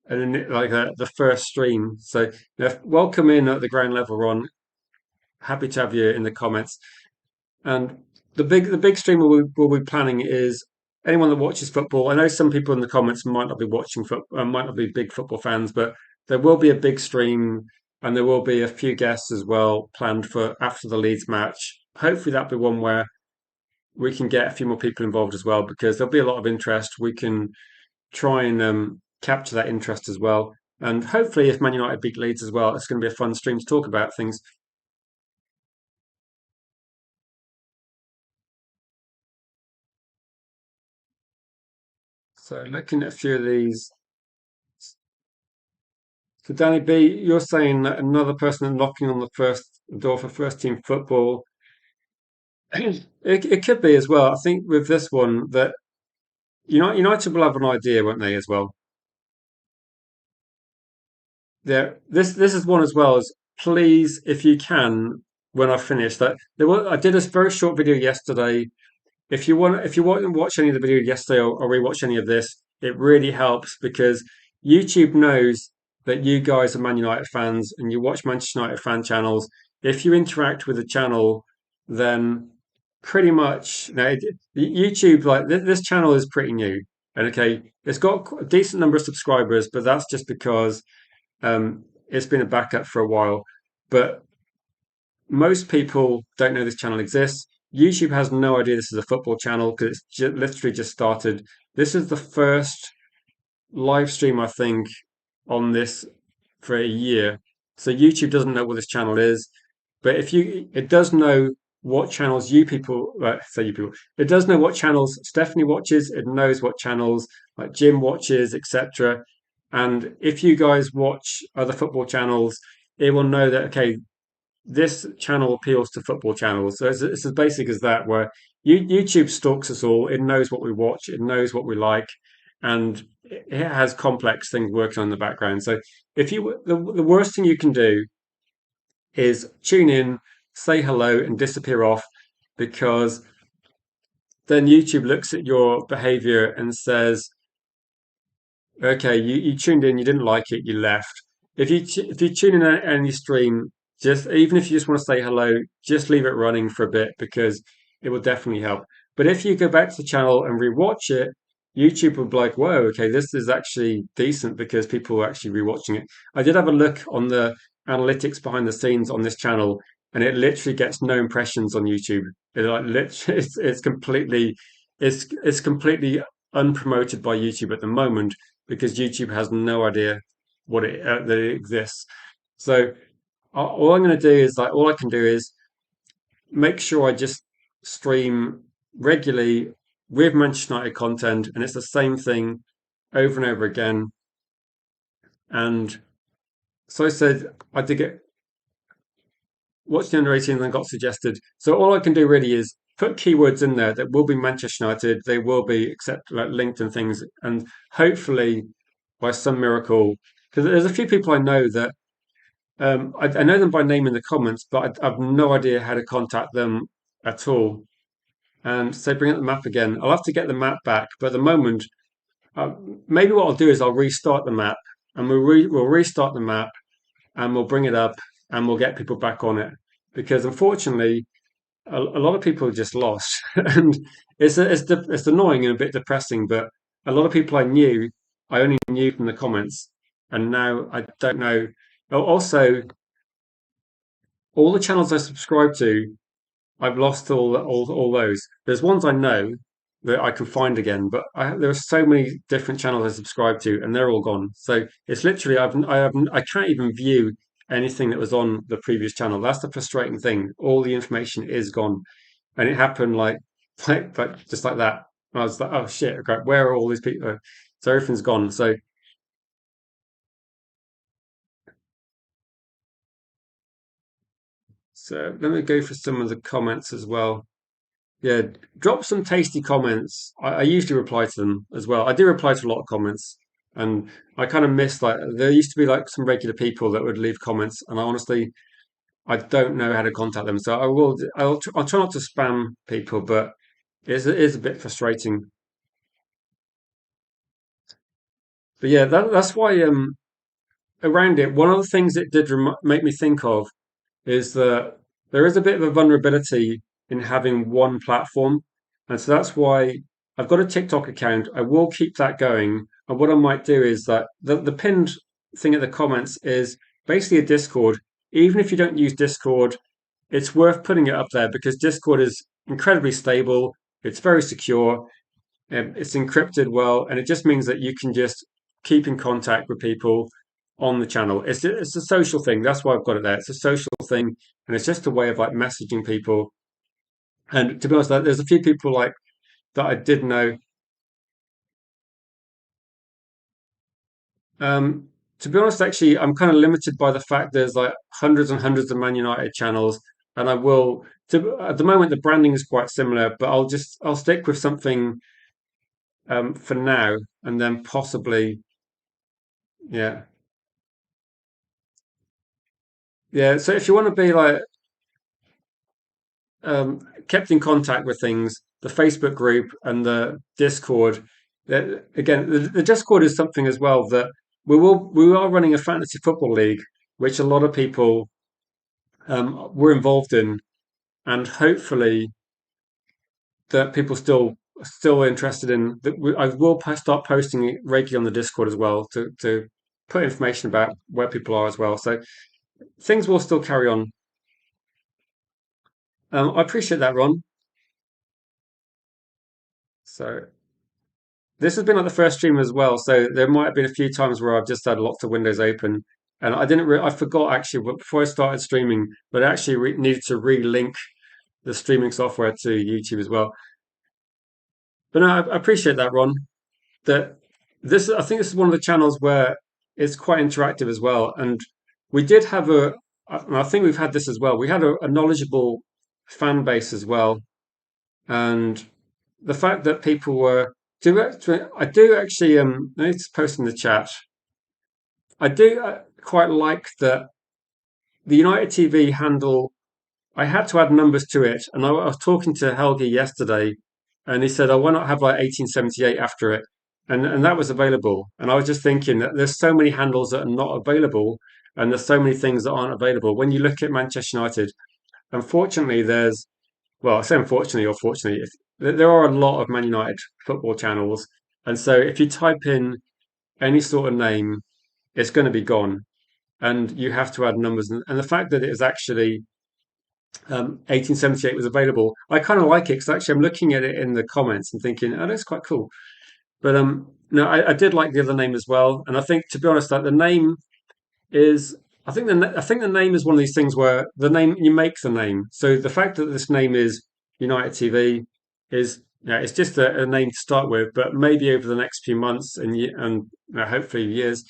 the first stream. So yeah, welcome in at the ground level, Ron. Happy to have you in the comments. And the big stream we'll be planning is anyone that watches football. I know some people in the comments might not be watching might not be big football fans, but there will be a big stream and there will be a few guests as well planned for after the Leeds match. Hopefully that'll be one where we can get a few more people involved as well because there'll be a lot of interest. We can try and capture that interest as well. And hopefully, if Man United beat Leeds as well, it's going to be a fun stream to talk about things. So, looking at a few of these. So, Danny B, you're saying that another person knocking on the first door for first team football. It could be as well. I think with this one that United will have an idea, won't they, as well? This is one as well as please, if you can, when I finish that. I did a very short video yesterday. If you want to watch any of the video yesterday or rewatch any of this, it really helps because YouTube knows that you guys are Man United fans and you watch Manchester United fan channels. If you interact with the channel, then pretty much YouTube like this channel is pretty new. And okay, it's got a decent number of subscribers, but that's just because it's been a backup for a while. But most people don't know this channel exists. YouTube has no idea this is a football channel because it's literally just started. This is the first live stream, I think, on this for a year. So YouTube doesn't know what this channel is, but it does know what channels you people, it does know what channels Stephanie watches. It knows what channels like Jim watches, etc. And if you guys watch other football channels, it will know that okay, this channel appeals to football channels. So it's as basic as that, where YouTube stalks us all. It knows what we watch, it knows what we like, and it has complex things working on in the background. So if you the worst thing you can do is tune in, say hello, and disappear off, because then YouTube looks at your behavior and says, okay, you tuned in, you didn't like it, you left. If you tune in at any stream, just even if you just want to say hello, just leave it running for a bit because it will definitely help. But if you go back to the channel and rewatch it, YouTube will be like, whoa, okay, this is actually decent because people are actually rewatching it. I did have a look on the analytics behind the scenes on this channel, and it literally gets no impressions on YouTube. It like literally, it's completely unpromoted by YouTube at the moment because YouTube has no idea that it exists. So all I'm going to do is all I can do is make sure I just stream regularly with Manchester United content, and it's the same thing over and over again. And so I said I did get watched the under 18 and then got suggested. So all I can do really is put keywords in there that will be Manchester United. They will be except like linked and things, and hopefully by some miracle, because there's a few people I know that I know them by name in the comments, but I've no idea how to contact them at all. And so bring up the map again. I'll have to get the map back, but at the moment, uh, maybe what I'll do is I'll restart the map, and we'll restart the map, and we'll bring it up, and we'll get people back on it. Because unfortunately, a lot of people are just lost, and it's annoying and a bit depressing. But a lot of people I only knew from the comments, and now I don't know. Also, all the channels I subscribe to, I've lost all those. There's ones I know that I can find again, but there are so many different channels I subscribe to, and they're all gone. So it's literally I can't even view anything that was on the previous channel. That's the frustrating thing. All the information is gone, and it happened like just like that. I was like, oh shit, okay, where are all these people? So everything's gone. So let me go for some of the comments as well. Yeah, drop some tasty comments. I usually reply to them as well. I do reply to a lot of comments, and I kind of miss like there used to be like some regular people that would leave comments, and I don't know how to contact them. So I'll try not to spam people, but it is a bit frustrating. But yeah, that's why around it, one of the things it did make me think of is that there is a bit of a vulnerability in having one platform. And so that's why I've got a TikTok account. I will keep that going. And what I might do is that the pinned thing at the comments is basically a Discord. Even if you don't use Discord, it's worth putting it up there because Discord is incredibly stable. It's very secure. It's encrypted well, and it just means that you can just keep in contact with people on the channel. It's a social thing. That's why I've got it there. It's a social thing, and it's just a way of like messaging people. And to be honest, there's a few people like that I did know. To be honest, actually, I'm kind of limited by the fact there's like hundreds and hundreds of Man United channels, and I will. At the moment, the branding is quite similar, but I'll stick with something for now, and then possibly, yeah. Yeah, so if you want to be like kept in contact with things, the Facebook group and the Discord, again, the Discord is something as well that we are running a fantasy football league, which a lot of people were involved in, and hopefully that people still interested in that. I will start posting it regularly on the Discord as well to put information about where people are as well. So things will still carry on. I appreciate that, Ron. So this has been like the first stream as well, so there might have been a few times where I've just had lots of windows open, and I forgot actually, but before I started streaming, but I actually needed to re-link the streaming software to YouTube as well. But no, I appreciate that, Ron. That I think this is one of the channels where it's quite interactive as well, and we did have and I think we've had this as well. We had a knowledgeable fan base as well, and the fact that people were I do actually I need to post in the chat. I do quite like that the United TV handle. I had to add numbers to it, and I was talking to Helgi yesterday, and he said, "Oh, why not have like 1878 after it?" And that was available. And I was just thinking that there's so many handles that are not available, and there's so many things that aren't available. When you look at Manchester United, unfortunately, there's well, I say unfortunately or fortunately, there are a lot of Man United football channels, and so if you type in any sort of name, it's going to be gone, and you have to add numbers. And the fact that it is actually 1878 was available. I kind of like it because actually I'm looking at it in the comments and thinking, oh, that's quite cool. But no, I did like the other name as well, and I think to be honest, like the name is, I think the name is one of these things where the name you make the name. So the fact that this name is United TV is yeah, it's just a name to start with, but maybe over the next few months and hopefully years,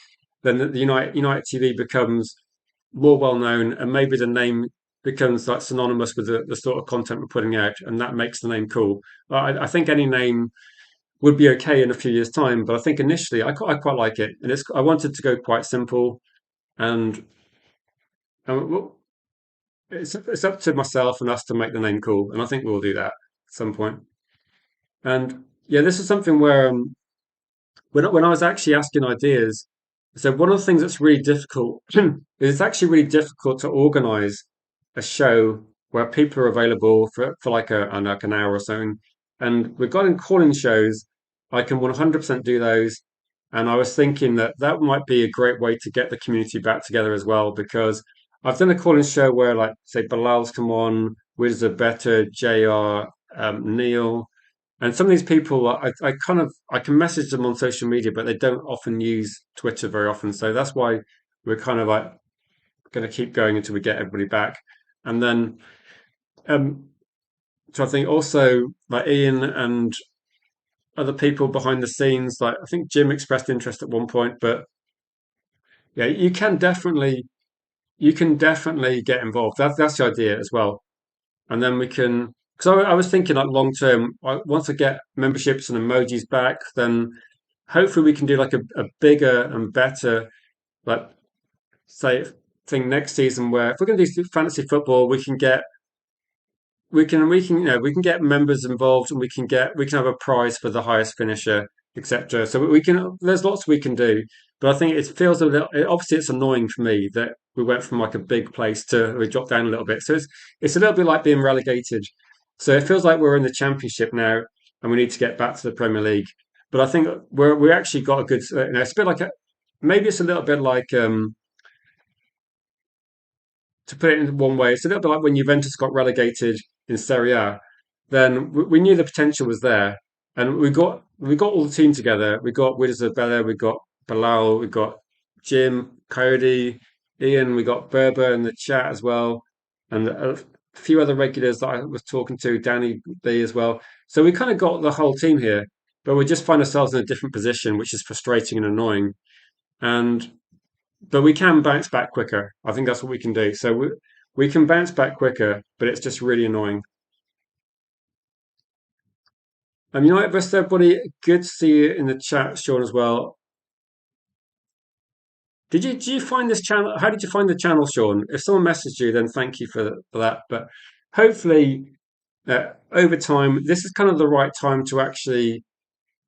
then the United TV becomes more well known, and maybe the name becomes like synonymous with the sort of content we're putting out, and that makes the name cool. I think any name would be okay in a few years' time, but I think initially I quite like it, and I wanted to go quite simple, and, well, it's up to myself and us to make the name cool, and I think we'll do that at some point. And yeah, this is something where when I was actually asking ideas, so one of the things that's really difficult is it's actually really difficult to organize a show where people are available for like like an hour or so. And regarding calling shows, I can 100% do those. And I was thinking that that might be a great way to get the community back together as well, because I've done a calling show where, like, say, Bilal's come on, Wiz Better, JR, Neil, and some of these people, I kind of I can message them on social media, but they don't often use Twitter very often. So that's why we're kind of like going to keep going until we get everybody back. And then, um, so I think also like Ian and other people behind the scenes, like I think Jim expressed interest at one point, but yeah, you can definitely get involved. That's the idea as well. And then we can, because I was thinking like long term, once I get memberships and emojis back, then hopefully we can do like a bigger and better, like, say, thing next season where if we're going to do fantasy football, we can get members involved, and we can have a prize for the highest finisher, etc. So we can there's lots we can do, but I think it feels a little. Obviously, it's annoying for me that we went from like a big place to we dropped down a little bit. So it's a little bit like being relegated. So it feels like we're in the Championship now, and we need to get back to the Premier League. But I think we actually got a good. It's a bit like maybe it's a little bit like to put it in one way, it's a little bit like when Juventus got relegated in Serie A. Then we knew the potential was there, and we got all the team together. We got Bella, we got Bilal, we got Jim, Cody, Ian, we got Berber in the chat as well, and a few other regulars that I was talking to, Danny B as well. So we kind of got the whole team here, but we just find ourselves in a different position, which is frustrating and annoying. And but we can bounce back quicker. I think that's what we can do. So we can bounce back quicker, but it's just really annoying. United versus everybody. Good to see you in the chat, Sean, as well. Did you find this channel? How did you find the channel, Sean? If someone messaged you, then thank you for that. But hopefully, over time, this is kind of the right time to actually,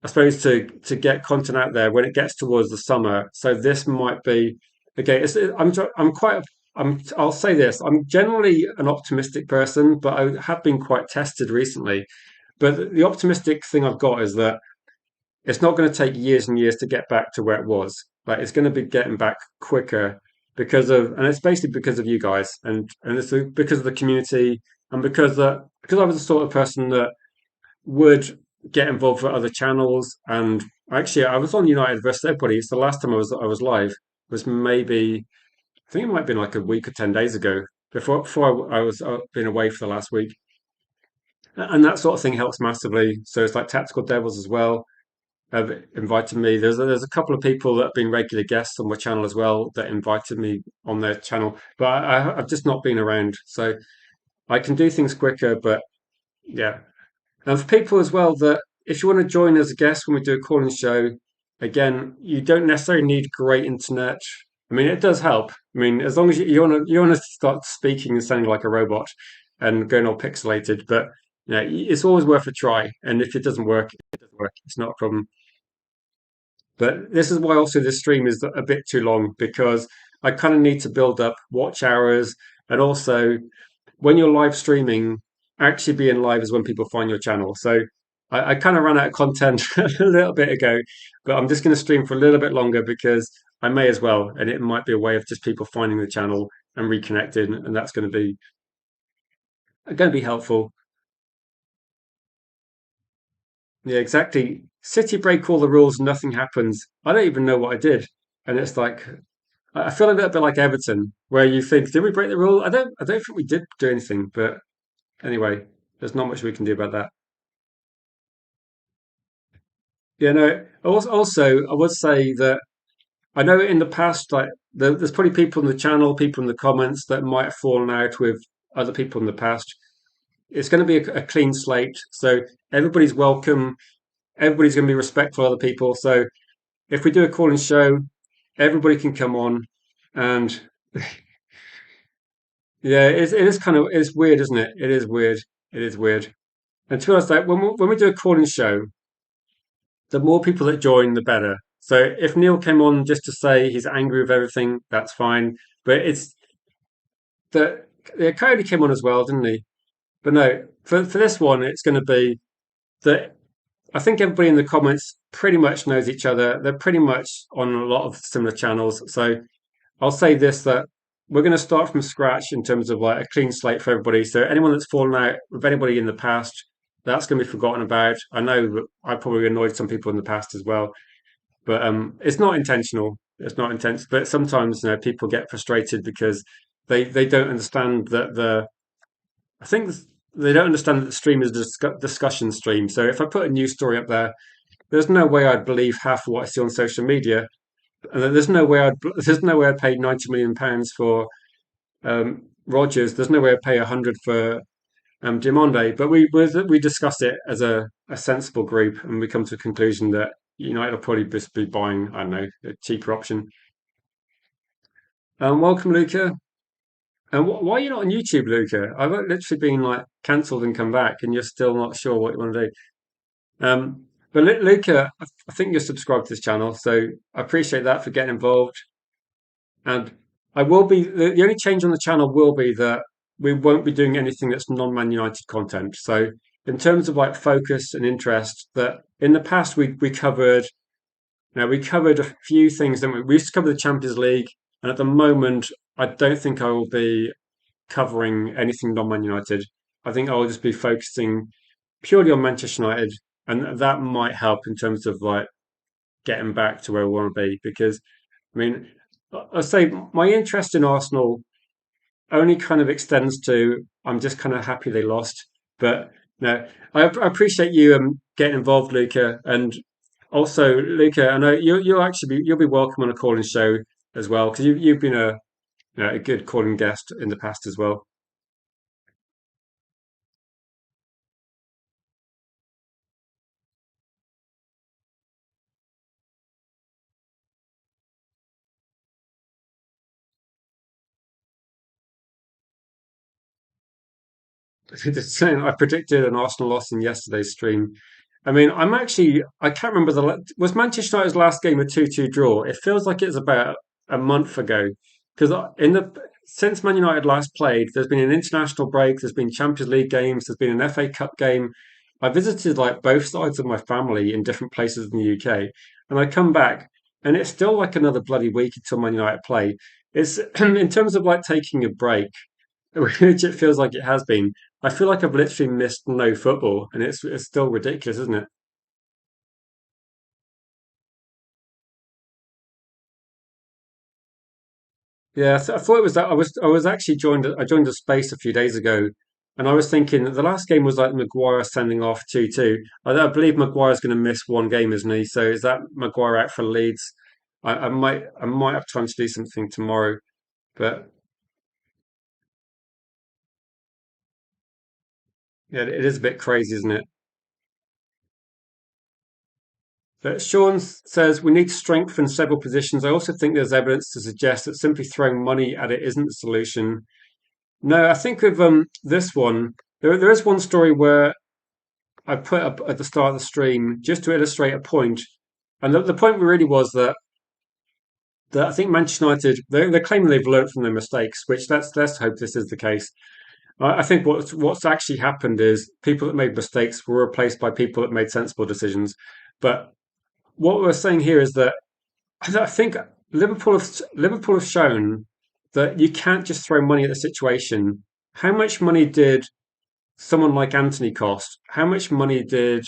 I suppose, to get content out there when it gets towards the summer. So this might be okay. I'm quite. I'll say this. I'm generally an optimistic person, but I have been quite tested recently. But the optimistic thing I've got is that it's not going to take years and years to get back to where it was. Like it's going to be getting back quicker and it's basically because of you guys, and it's because of the community, and because I was the sort of person that would get involved with other channels. And actually, I was on United versus everybody. It's the last time I was live was maybe I think it might have been like a week or 10 days ago before I was been away for the last week, and that sort of thing helps massively. So it's like Tactical Devils as well. have invited me. There's a couple of people that have been regular guests on my channel as well that invited me on their channel, but I've just not been around, so I can do things quicker. But yeah, and for people as well that if you want to join as a guest when we do a call-in show, again, you don't necessarily need great internet. I mean, it does help. I mean, as long as you want to start speaking and sounding like a robot and going all pixelated, but it's always worth a try. And if it doesn't work, it doesn't work. It's not a problem. But this is why also this stream is a bit too long because I kind of need to build up watch hours and also when you're live streaming, actually being live is when people find your channel. So I kind of ran out of content a little bit ago, but I'm just going to stream for a little bit longer because I may as well, and it might be a way of just people finding the channel and reconnecting, and that's going to be helpful. Yeah, exactly. City break all the rules, nothing happens. I don't even know what I did, and it's like I feel a little bit like Everton, where you think, did we break the rule? I don't think we did do anything, but anyway, there's not much we can do about that. Yeah, no. Also, I would say that I know in the past, like there's probably people in the channel, people in the comments that might have fallen out with other people in the past. It's going to be a clean slate, so everybody's welcome. Everybody's going to be respectful of other people. So if we do a call-in show, everybody can come on, and yeah, it is kind of it's weird, isn't it? It is weird. It is weird. And to be honest, like when we do a call-in show, the more people that join, the better. So if Neil came on just to say he's angry with everything, that's fine. But it's that yeah, Cody came on as well, didn't he? But no, for this one, it's going to be that I think everybody in the comments pretty much knows each other. They're pretty much on a lot of similar channels. So I'll say this that we're going to start from scratch in terms of like a clean slate for everybody. So anyone that's fallen out with anybody in the past, that's going to be forgotten about. I know that I probably annoyed some people in the past as well. But it's not intentional. It's not intense. But sometimes people get frustrated because they don't understand that I think they don't understand that the stream is a discussion stream. So if I put a news story up there, there's no way I'd believe half of what I see on social media, and there's no way I'd pay 90 million pounds for Rogers. There's no way I'd pay 100 for Diomande. But we discuss it as a sensible group, and we come to a conclusion that United will probably just be buying, I don't know, a cheaper option. Welcome, Luca. And why are you not on YouTube, Luca? I've literally been like cancelled and come back, and you're still not sure what you want to do. But Luca, I think you're subscribed to this channel, so I appreciate that for getting involved. And I will be the only change on the channel will be that we won't be doing anything that's non-Man United content. So in terms of like focus and interest, that in the past we covered. Now we covered a few things. Then we used to cover the Champions League, and at the moment, I don't think I will be covering anything non-Man United. I think I will just be focusing purely on Manchester United, and that might help in terms of like getting back to where we want to be. Because I mean, I say my interest in Arsenal only kind of extends to I'm just kind of happy they lost. But no, I appreciate you getting involved, Luca, and also Luca. I know you'll be welcome on a calling show as well because you've been a good calling guest in the past as well. The same. I predicted an Arsenal loss in yesterday's stream. I mean, I can't remember was Manchester United's last game a 2-2 draw? It feels like it's about a month ago because since Man United last played, there's been an international break, there's been Champions League games, there's been an FA Cup game. I visited like both sides of my family in different places in the UK, and I come back and it's still like another bloody week until Man United play. It's in terms of like taking a break, which it feels like it has been. I feel like I've literally missed no football, and it's still ridiculous, isn't it? Yeah, I thought it was that I was actually joined. I joined a space a few days ago, And I was thinking that the last game was like Maguire sending off 2-2. I believe Maguire's going to miss one game, isn't he? So is that Maguire out for Leeds? I might have time to do something tomorrow, but yeah, it is a bit crazy, isn't it? But Sean says we need to strengthen several positions. I also think there's evidence to suggest that simply throwing money at it isn't the solution. No, I think with this one, there is one story where I put up at the start of the stream just to illustrate a point, and the point really was that I think Manchester United they're claiming they've learned from their mistakes, which let's hope this is the case. I think what's actually happened is people that made mistakes were replaced by people that made sensible decisions. But what we're saying here is that I think Liverpool have shown that you can't just throw money at the situation. How much money did someone like Anthony cost? How much money did,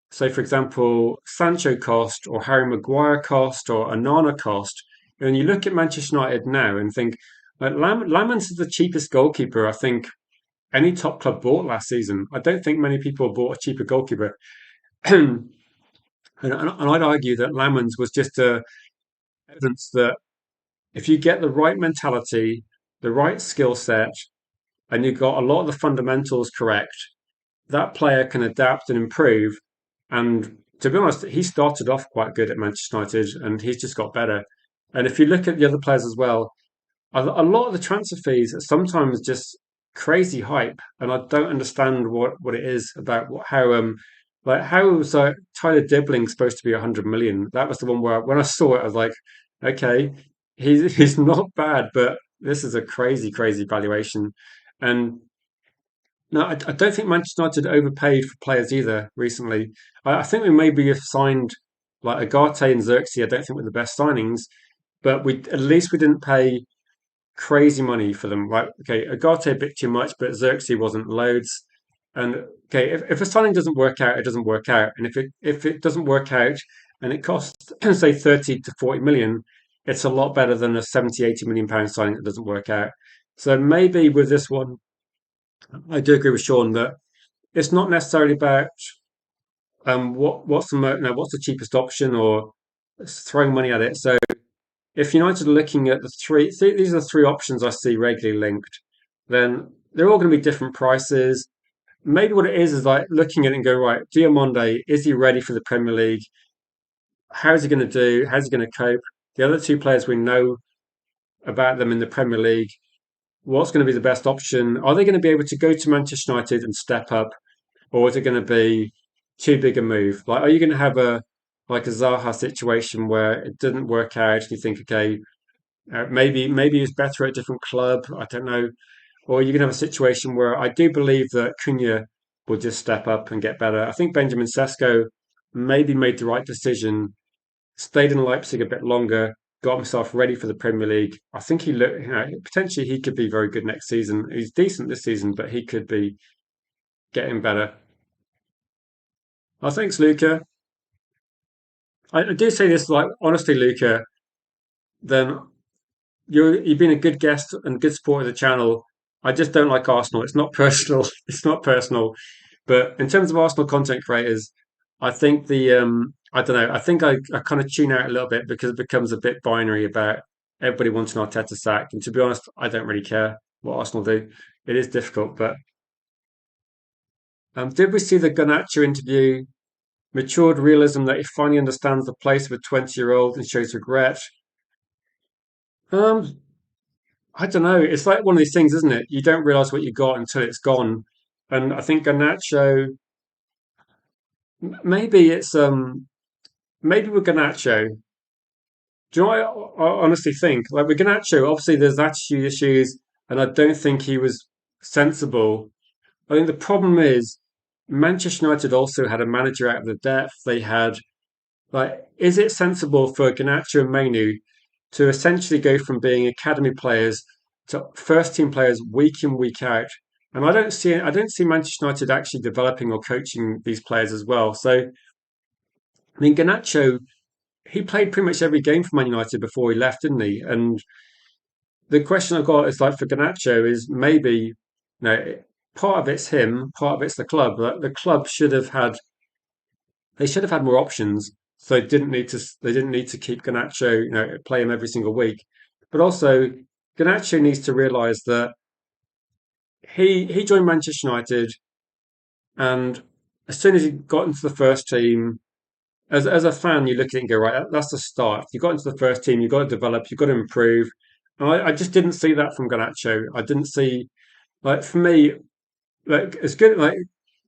say, for example, Sancho cost, or Harry Maguire cost, or Anana cost? And you look at Manchester United now and think, like, Lamans is the cheapest goalkeeper I think any top club bought last season. I don't think many people bought a cheaper goalkeeper. And I'd argue that Lamans was just evidence that if you get the right mentality, the right skill set, and you've got a lot of the fundamentals correct, that player can adapt and improve. And to be honest, he started off quite good at Manchester United, and he's just got better. And if you look at the other players as well, a lot of the transfer fees are sometimes just crazy hype, and I don't understand what it is about how how was Tyler Dibling supposed to be 100 million? That was the one where when I saw it, I was like, okay, he's not bad, but this is a crazy valuation. And no, I don't think Manchester United overpaid for players either recently. I think we maybe have signed like Agate and Xerxes. I don't think were the best signings, but we at least we didn't pay crazy money for them. Like, okay, Agate a bit too much, but Xerxes wasn't loads. And okay, if a signing doesn't work out, it doesn't work out. And if it doesn't work out and it costs say 30 to 40 million, it's a lot better than a 70, 80 million pound signing that doesn't work out. So maybe with this one, I do agree with Sean that it's not necessarily about what's the cheapest option or throwing money at it. So if United are looking at the these are the three options I see regularly linked, then they're all going to be different prices. Maybe what it is like looking at it and go, right, Diomande, is he ready for the Premier League? How's he going to do? How's he going to cope? The other two players we know about them in the Premier League, what's going to be the best option? Are they going to be able to go to Manchester United and step up, or is it going to be too big a move? Like, are you going to have a Zaha situation where it didn't work out? And you think, okay, maybe he's better at a different club. I don't know. Or you can have a situation where I do believe that Cunha will just step up and get better. I think Benjamin Sesko maybe made the right decision, stayed in Leipzig a bit longer, got himself ready for the Premier League. I think he looked, potentially he could be very good next season. He's decent this season, but he could be getting better. I think Luca. I do say this like honestly, Luca. Then you've been a good guest and good support of the channel. I just don't like Arsenal. It's not personal. It's not personal. But in terms of Arsenal content creators, I think I don't know. I think I kind of tune out a little bit because it becomes a bit binary about everybody wanting Arteta sacked. And to be honest, I don't really care what Arsenal do. It is difficult. But did we see the Garnacho interview? Matured realism that he finally understands the place of a 20-year-old and shows regret. Um, I don't know. It's like one of these things, isn't it? You don't realize what you got until it's gone. And I think Garnacho, maybe it's maybe with Garnacho. Do you know what I honestly think? Like with Garnacho, obviously there's attitude issues, and I don't think he was sensible. I think the problem is Manchester United also had a manager out of the depth. They had like, is it sensible for Garnacho and Mainu to essentially go from being academy players to first team players week in, week out? And I don't see Manchester United actually developing or coaching these players as well. So I mean Garnacho, he played pretty much every game for Man United before he left, didn't he? And the question I've got is like for Garnacho is maybe you know part of it's him, part of it's the club. Like the club should have had they should have had more options. So they didn't need to keep Ganacho, play him every single week. But also Ganacho needs to realise that he joined Manchester United, and as soon as he got into the first team, as a fan, you look at it and go, right, that's the start. You got into the first team, you've got to develop, you've got to improve. And I just didn't see that from Ganacho. I didn't see, like, for me, like, it's good, like,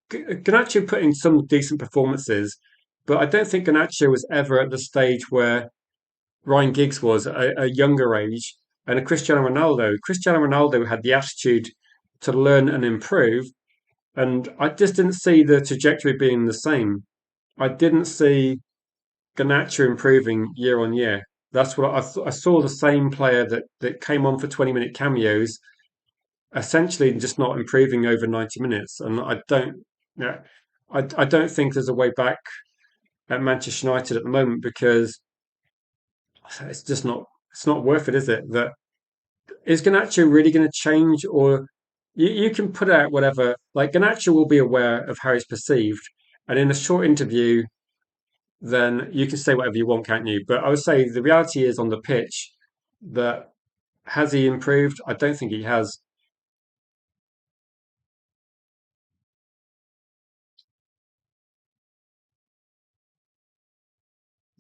Ganacho put in some decent performances, but I don't think Ganacho was ever at the stage where Ryan Giggs was at a younger age and a Cristiano Ronaldo. Cristiano Ronaldo had the attitude to learn and improve, and I just didn't see the trajectory being the same. I didn't see Garnacho improving year on year. That's what I saw the same player that came on for 20-minute cameos, essentially just not improving over 90 minutes. And yeah, I don't think there's a way back at Manchester United at the moment because it's just not it's not worth it, is it? That is Garnacho really going to change, or you can put out whatever. Like Garnacho will be aware of how he's perceived, and in a short interview then you can say whatever you want, can't you? But I would say the reality is on the pitch that has he improved? I don't think he has.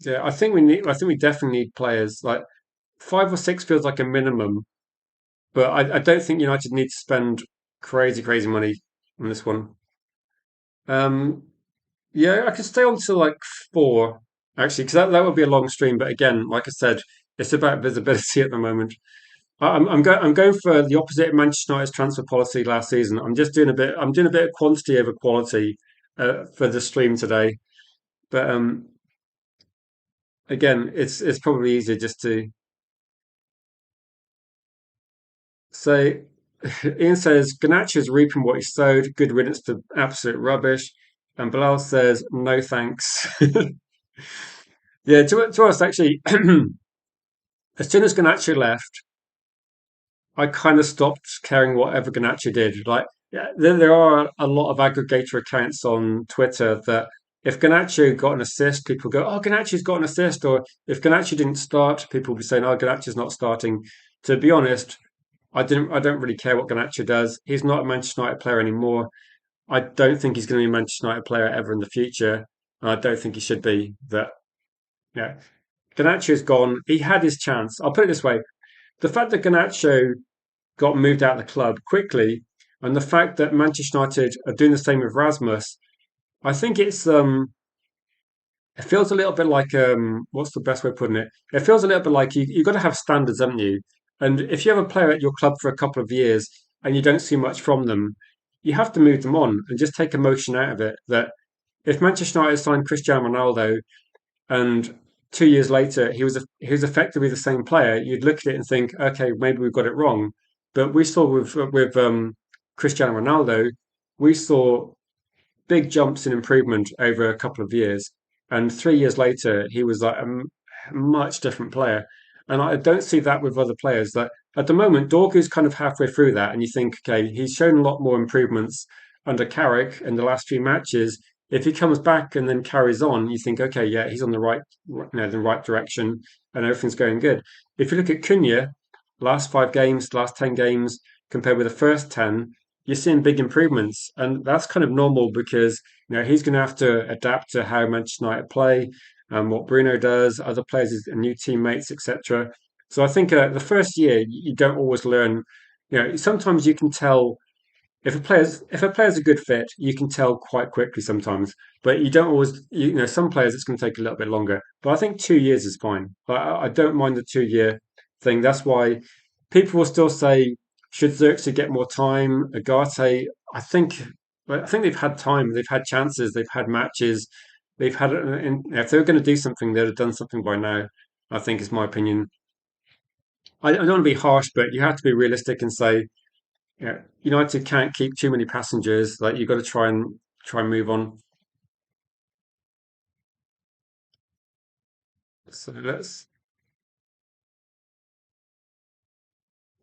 Yeah, I think we definitely need players. Like 5 or 6 feels like a minimum, but I don't think United need to spend crazy money on this one. Um, yeah, I could stay on to like 4 actually, because that would be a long stream. But again, like I said, it's about visibility at the moment. I'm going for the opposite of Manchester United's transfer policy last season. I'm doing a bit of quantity over quality for the stream today. But again, it's probably easier just to say. Ian says Ganache is reaping what he sowed. Good riddance to absolute rubbish. And Bilal says no thanks. Yeah, to us actually, as soon as Ganache left, I kind of stopped caring whatever Ganache did. Like, yeah, there are a lot of aggregator accounts on Twitter that if Ganache got an assist, people go, "Oh, Ganache's got an assist," or if Ganache didn't start, people will be saying, "Oh, Ganache's not starting." To be honest, I don't really care what Ganache does. He's not a Manchester United player anymore. I don't think he's going to be a Manchester United player ever in the future. And I don't think he should be. That yeah, Ganache is gone. He had his chance. I'll put it this way: the fact that Ganache got moved out of the club quickly, and the fact that Manchester United are doing the same with Rasmus, I think it feels a little bit like what's the best way of putting it? It feels a little bit like you've got to have standards, haven't you? And if you have a player at your club for a couple of years and you don't see much from them, you have to move them on and just take emotion out of it. That if Manchester United signed Cristiano Ronaldo and 2 years later he was effectively the same player, you'd look at it and think, okay, maybe we've got it wrong. But we saw with Cristiano Ronaldo, we saw big jumps in improvement over a couple of years, and 3 years later he was like a much different player. And I don't see that with other players. That at the moment, Dorgu's kind of halfway through that, and you think, okay, he's shown a lot more improvements under Carrick in the last few matches. If he comes back and then carries on, you think, okay, yeah, he's on the right direction, and everything's going good. If you look at Cunha, last 5 games, last 10 games, compared with the first 10, you're seeing big improvements, and that's kind of normal because he's going to have to adapt to how Manchester United play, and what Bruno does, other players, and new teammates, etc. So I think the first year you don't always learn. Sometimes you can tell if a player's a good fit, you can tell quite quickly sometimes, but you don't always. Some players it's going to take a little bit longer. But I think 2 years is fine. I don't mind the 2 year thing. That's why people will still say should Xerxes get more time? Agate, I think they've had time. They've had chances. They've had matches. They've had. If they were going to do something, they'd have done something by now. I think is my opinion. I don't want to be harsh, but you have to be realistic and say United can't keep too many passengers. Like you've got to try and move on. So let's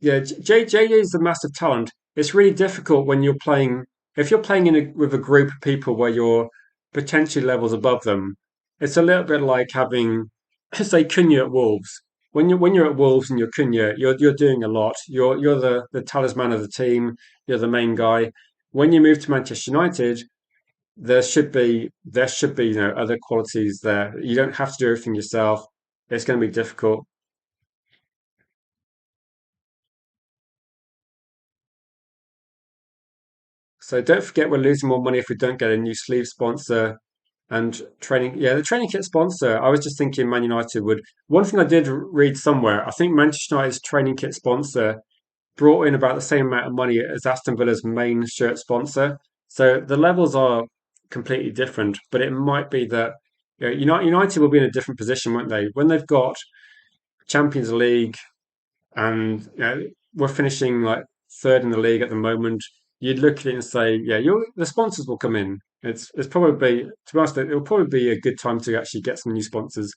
Yeah, J is a massive talent. It's really difficult when you're playing, if you're playing with a group of people where you're potentially levels above them. It's a little bit like having, say, Cunha at Wolves. When you're at Wolves and you're Cunha, you're doing a lot. You're the talisman of the team. You're the main guy. When you move to Manchester United, there should be other qualities there. You don't have to do everything yourself. It's going to be difficult. So don't forget we're losing more money if we don't get a new sleeve sponsor and training. Yeah, the training kit sponsor. I was just thinking Man United would. One thing I did read somewhere, I think Manchester United's training kit sponsor brought in about the same amount of money as Aston Villa's main shirt sponsor. So the levels are completely different, but it might be that United will be in a different position, won't they? When they've got Champions League and we're finishing like third in the league at the moment, you'd look at it and say, yeah, the sponsors will come in. It's probably, to be honest, it'll probably be a good time to actually get some new sponsors.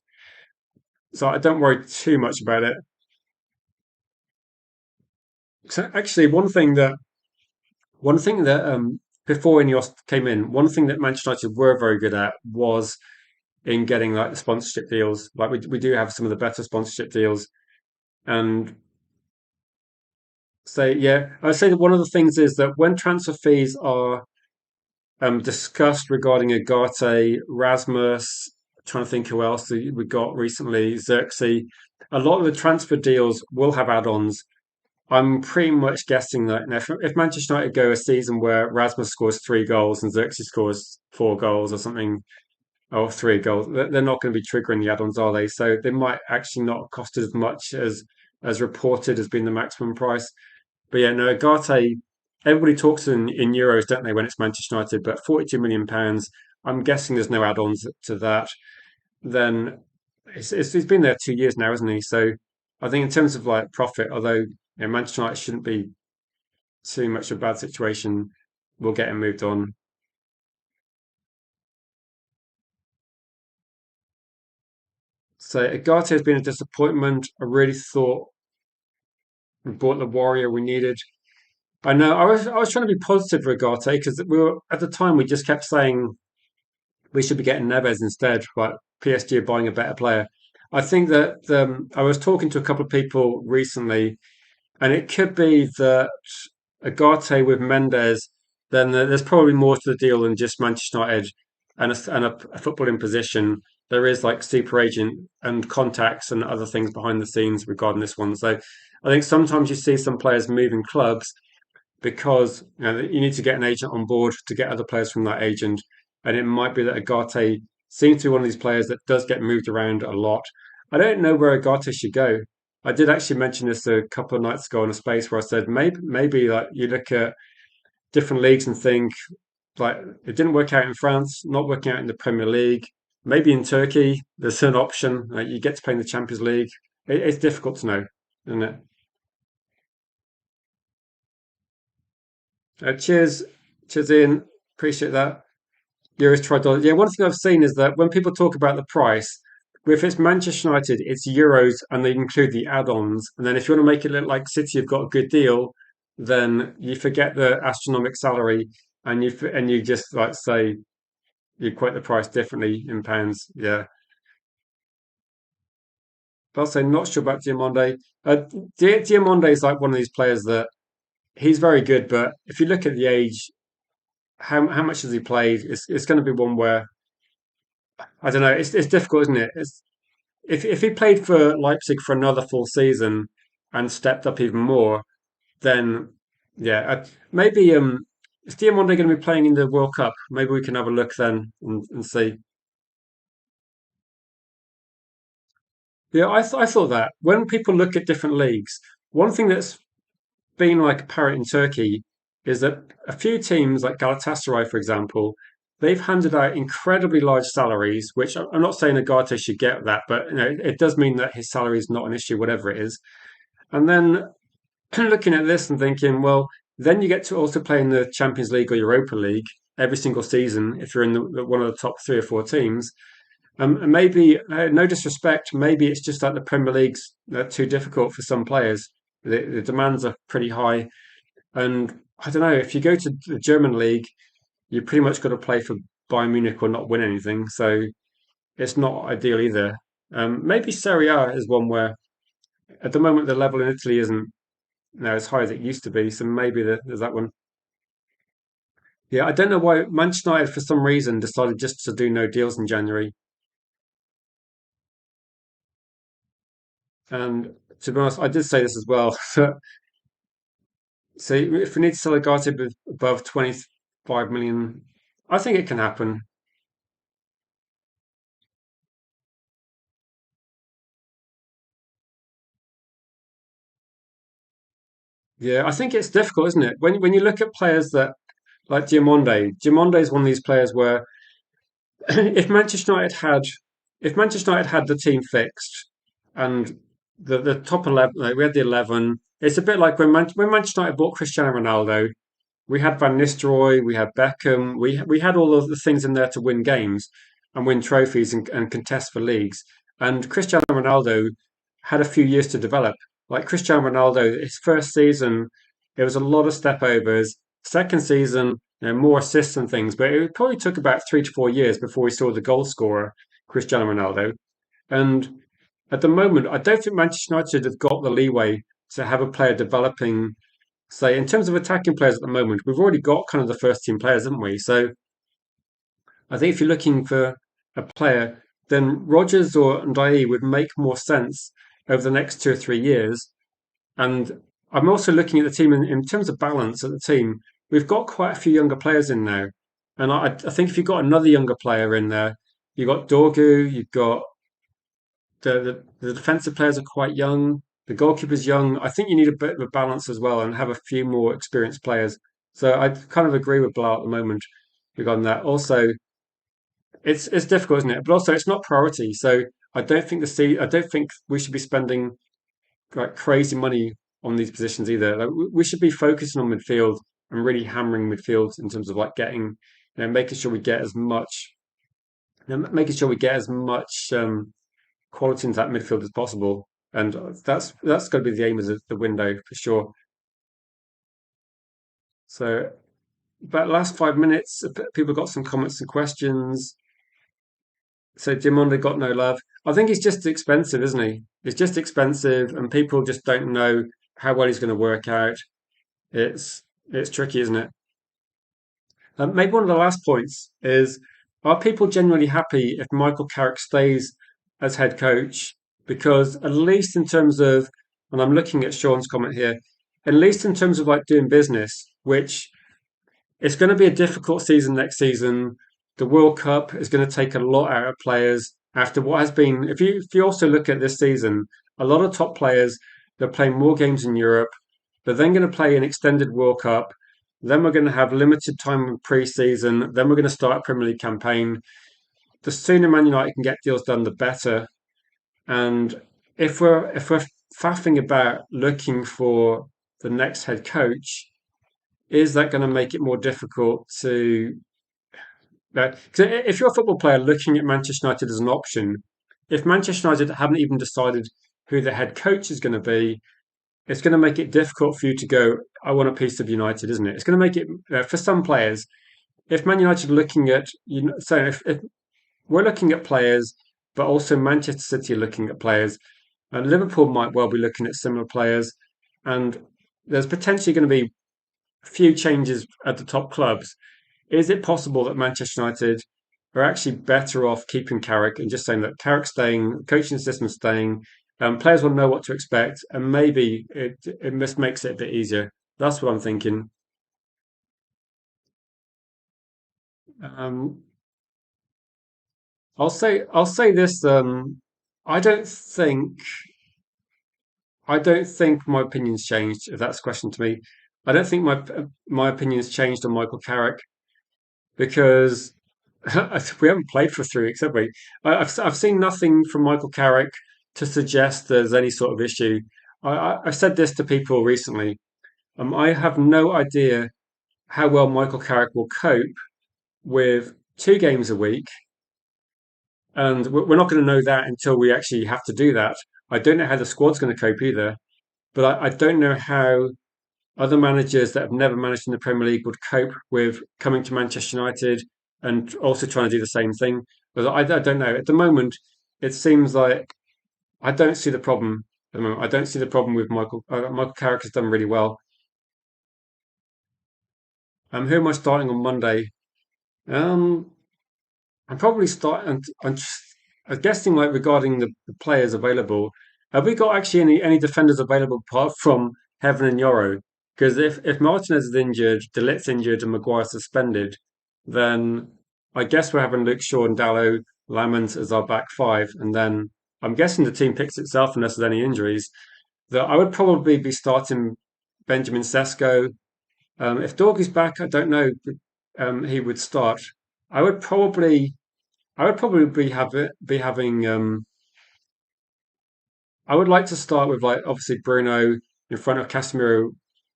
So I don't worry too much about it. So actually, one thing that before Ineos came in, one thing that Manchester United were very good at was in getting like the sponsorship deals. Like we do have some of the better sponsorship deals, and say yeah, I'd say that one of the things is that when transfer fees are discussed regarding Agate, Rasmus, trying to think who else we got recently, Xerxes. A lot of the transfer deals will have add-ons. I'm pretty much guessing that if Manchester United go a season where Rasmus scores 3 goals and Xerxes scores 4 goals or something, or 3 goals, they're not going to be triggering the add-ons, are they? So they might actually not cost as much as reported as being the maximum price. But yeah, no, Agate, everybody talks in euros, don't they, when it's Manchester United, but £42 million, I'm guessing there's no add-ons to that. Then he's been there 2 years now, isn't he? So I think in terms of like profit, although Manchester United shouldn't be too much of a bad situation, we'll get him moved on. So Agate has been a disappointment. I really thought we bought the warrior we needed. I know I was trying to be positive for Agate because we were at the time we just kept saying we should be getting Neves instead, but PSG are buying a better player. I think that I was talking to a couple of people recently, and it could be that Agate with Mendes, then there's probably more to the deal than just Manchester United and a footballing position. There is like super agent and contacts and other things behind the scenes regarding this one. So I think sometimes you see some players moving clubs because you need to get an agent on board to get other players from that agent. And it might be that Agate seems to be one of these players that does get moved around a lot. I don't know where Agate should go. I did actually mention this a couple of nights ago in a space where I said maybe like you look at different leagues and think like it didn't work out in France, not working out in the Premier League. Maybe in Turkey, there's an option. Like you get to play in the Champions League. It's difficult to know, isn't it? Cheers, cheers, Ian. Appreciate that. Euros try dollars. Yeah, one thing I've seen is that when people talk about the price, if it's Manchester United, it's euros and they include the add-ons. And then if you want to make it look like City have got a good deal, then you forget the astronomical salary and you just like say you quote the price differently in pounds. Yeah. But I'll say not sure about Diomande. Diomande is like one of these players that he's very good, but if you look at the age, how much has he played? It's going to be one where I don't know. It's difficult, isn't it? If he played for Leipzig for another full season and stepped up even more, then yeah, maybe is Diamande going to be playing in the World Cup? Maybe we can have a look then and see. Yeah, I thought that when people look at different leagues, one thing that's been like apparent in Turkey is that a few teams like Galatasaray, for example, they've handed out incredibly large salaries, which I'm not saying Agate should get that, but it does mean that his salary is not an issue, whatever it is. And then looking at this and thinking, well, then you get to also play in the Champions League or Europa League every single season if you're in one of the top 3 or 4 teams. And maybe, no disrespect, maybe it's just that the Premier League's too difficult for some players. The demands are pretty high, and I don't know if you go to the German league, you pretty much got to play for Bayern Munich or not win anything. So it's not ideal either. Maybe Serie A is one where at the moment the level in Italy isn't as high as it used to be. So maybe there's that one. Yeah, I don't know why Manchester United for some reason decided just to do no deals in January. And to be honest, I did say this as well. So if we need to sell a guy to be above 25 million, I think it can happen. Yeah, I think it's difficult, isn't it? When you look at players that like Diomande is one of these players where if Manchester United had if Manchester United had the team fixed and the top 11, like we had the 11, it's a bit like when Manchester United bought Cristiano Ronaldo. We had Van Nistelrooy, we had Beckham, we had all of the things in there to win games and win trophies and contest for leagues. And Cristiano Ronaldo had a few years to develop. Like Cristiano Ronaldo, his first season, it was a lot of step overs. Second season, more assists and things, but it probably took about 3 to 4 years before we saw the goal scorer, Cristiano Ronaldo. And at the moment, I don't think Manchester United have got the leeway to have a player developing. Say, in terms of attacking players at the moment, we've already got kind of the first team players, haven't we? So I think if you're looking for a player, then Rogers or Ndiaye would make more sense over the next 2 or 3 years. And I'm also looking at the team in terms of balance at the team. We've got quite a few younger players in now. And I think if you've got another younger player in there, you've got Dorgu, you've got the defensive players are quite young. The goalkeeper's young. I think you need a bit of a balance as well and have a few more experienced players. So I kind of agree with Blau at the moment regarding that. Also, it's difficult, isn't it? But also, it's not priority. So I don't think we should be spending like crazy money on these positions either. Like, we should be focusing on midfield and really hammering midfield in terms of like getting, making sure we get as much, making sure we get as much quality into that midfield as possible. And that's got to be the aim of the window for sure. So, about last 5 minutes, people got some comments and questions. So Diamande got no love. I think he's just expensive, isn't he? He's just expensive, and people just don't know how well he's going to work out. It's tricky, isn't it? Maybe one of the last points is: are people genuinely happy if Michael Carrick stays as head coach? Because at least in terms of, and I'm looking at Sean's comment here, at least in terms of like doing business, which it's going to be a difficult season next season. The World Cup is going to take a lot out of players after what has been. If you also look at this season, a lot of top players they're playing more games in Europe. They're then going to play an extended World Cup. Then we're going to have limited time in pre-season. Then we're going to start a Premier League campaign. The sooner Man United can get deals done, the better. And if we're faffing about looking for the next head coach, is that going to make it more difficult to? Because if you're a football player looking at Manchester United as an option, if Manchester United haven't even decided who the head coach is going to be, it's going to make it difficult for you to go. I want a piece of United, isn't it? It's going to make it for some players. If Man United are looking at, so if we're looking at players, but also Manchester City are looking at players, and Liverpool might well be looking at similar players, and there's potentially going to be a few changes at the top clubs. Is it possible that Manchester United are actually better off keeping Carrick and just saying that Carrick's staying, coaching system staying, players will know what to expect, and maybe it just makes it a bit easier. That's what I'm thinking. Um, I'll say this. I don't think I don't think my opinion's changed. If that's a question to me, I don't think my opinion's changed on Michael Carrick because we haven't played for 3 weeks, have we? I've seen nothing from Michael Carrick to suggest there's any sort of issue. I've said this to people recently. I have no idea how well Michael Carrick will cope with 2 games a week, and we're not going to know that until we actually have to do that. I don't know how the squad's going to cope either. but I don't know how other managers that have never managed in the Premier League would cope with coming to Manchester United and also trying to do the same thing. But I don't know. At the moment, it seems like I don't see the problem. At the moment, I don't see the problem with Michael. Michael Carrick has done really well. Who am I starting on Monday? Um, I'm probably starting. I'm guessing like regarding the players available. Have we got actually any defenders available apart from Heaven and Yoro? Because if Martinez is injured, De Ligt's injured, and Maguire suspended, then I guess we're having Luke Shaw and Dallo, Lamont as our back five, and then I'm guessing the team picks itself unless there's any injuries. That I would probably be starting Benjamin Sesko. If Dorgu's back, I don't know. He would start. I would probably I would probably be having I would like to start with like obviously Bruno in front of Casemiro,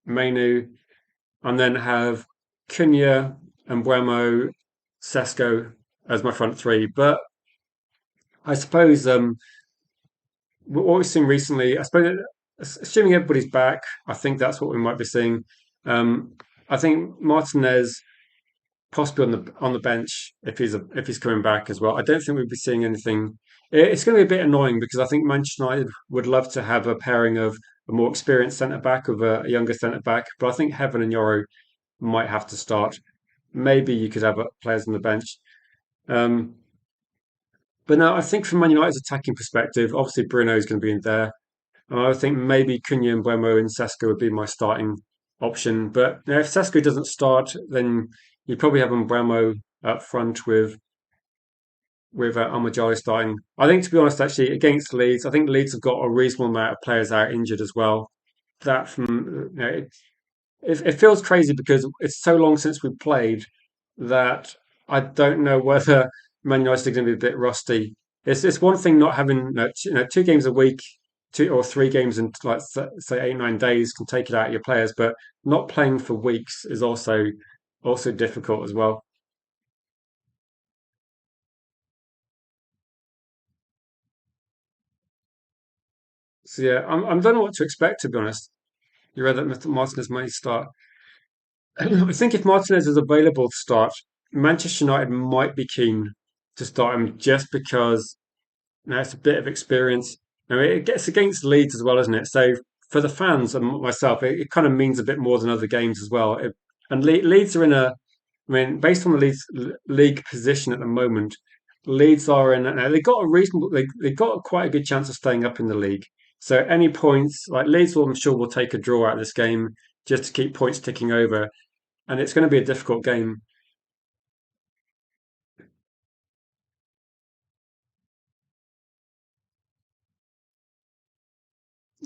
Mainu, and then have Cunha and Buemo, Sesko as my front three. But I suppose what we've seen recently, I suppose assuming everybody's back, I think that's what we might be seeing. I think Martinez possibly on the bench if he's coming back as well. I don't think we'd be seeing anything. It's going to be a bit annoying because I think Manchester United would love to have a pairing of a more experienced centre back with a younger centre back, but I think Heaven and Yoro might have to start. Maybe you could have players on the bench. Um, but no, I think from Man United's attacking perspective, obviously Bruno is going to be in there. And I think maybe Cunha and Buemo and Sesko would be my starting option. But you know, if Sesko doesn't start, then you probably have Buemo up front with Amajali starting. I think, to be honest, actually against Leeds, I think Leeds have got a reasonable amount of players out injured as well. That from you know, it feels crazy because it's so long since we played that I don't know whether Man United are going to be a bit rusty. It's one thing not having 2 games a week, 2 or 3 games in like say 8 9 days can take it out of your players, but not playing for weeks is also difficult as well. So yeah, I don't know what to expect to be honest. You read that Martinez may start. I think if Martinez is available to start, Manchester United might be keen to start him just because now it's a bit of experience. I mean, it gets against Leeds as well, isn't it? So for the fans and myself, it kind of means a bit more than other games as well. And Leeds are in a, I mean, based on the league position at the moment, Leeds are in. They got a reasonable. They got quite a good chance of staying up in the league. So any points, like Leeds, will, I'm sure will take a draw out of this game just to keep points ticking over, and it's going to be a difficult game.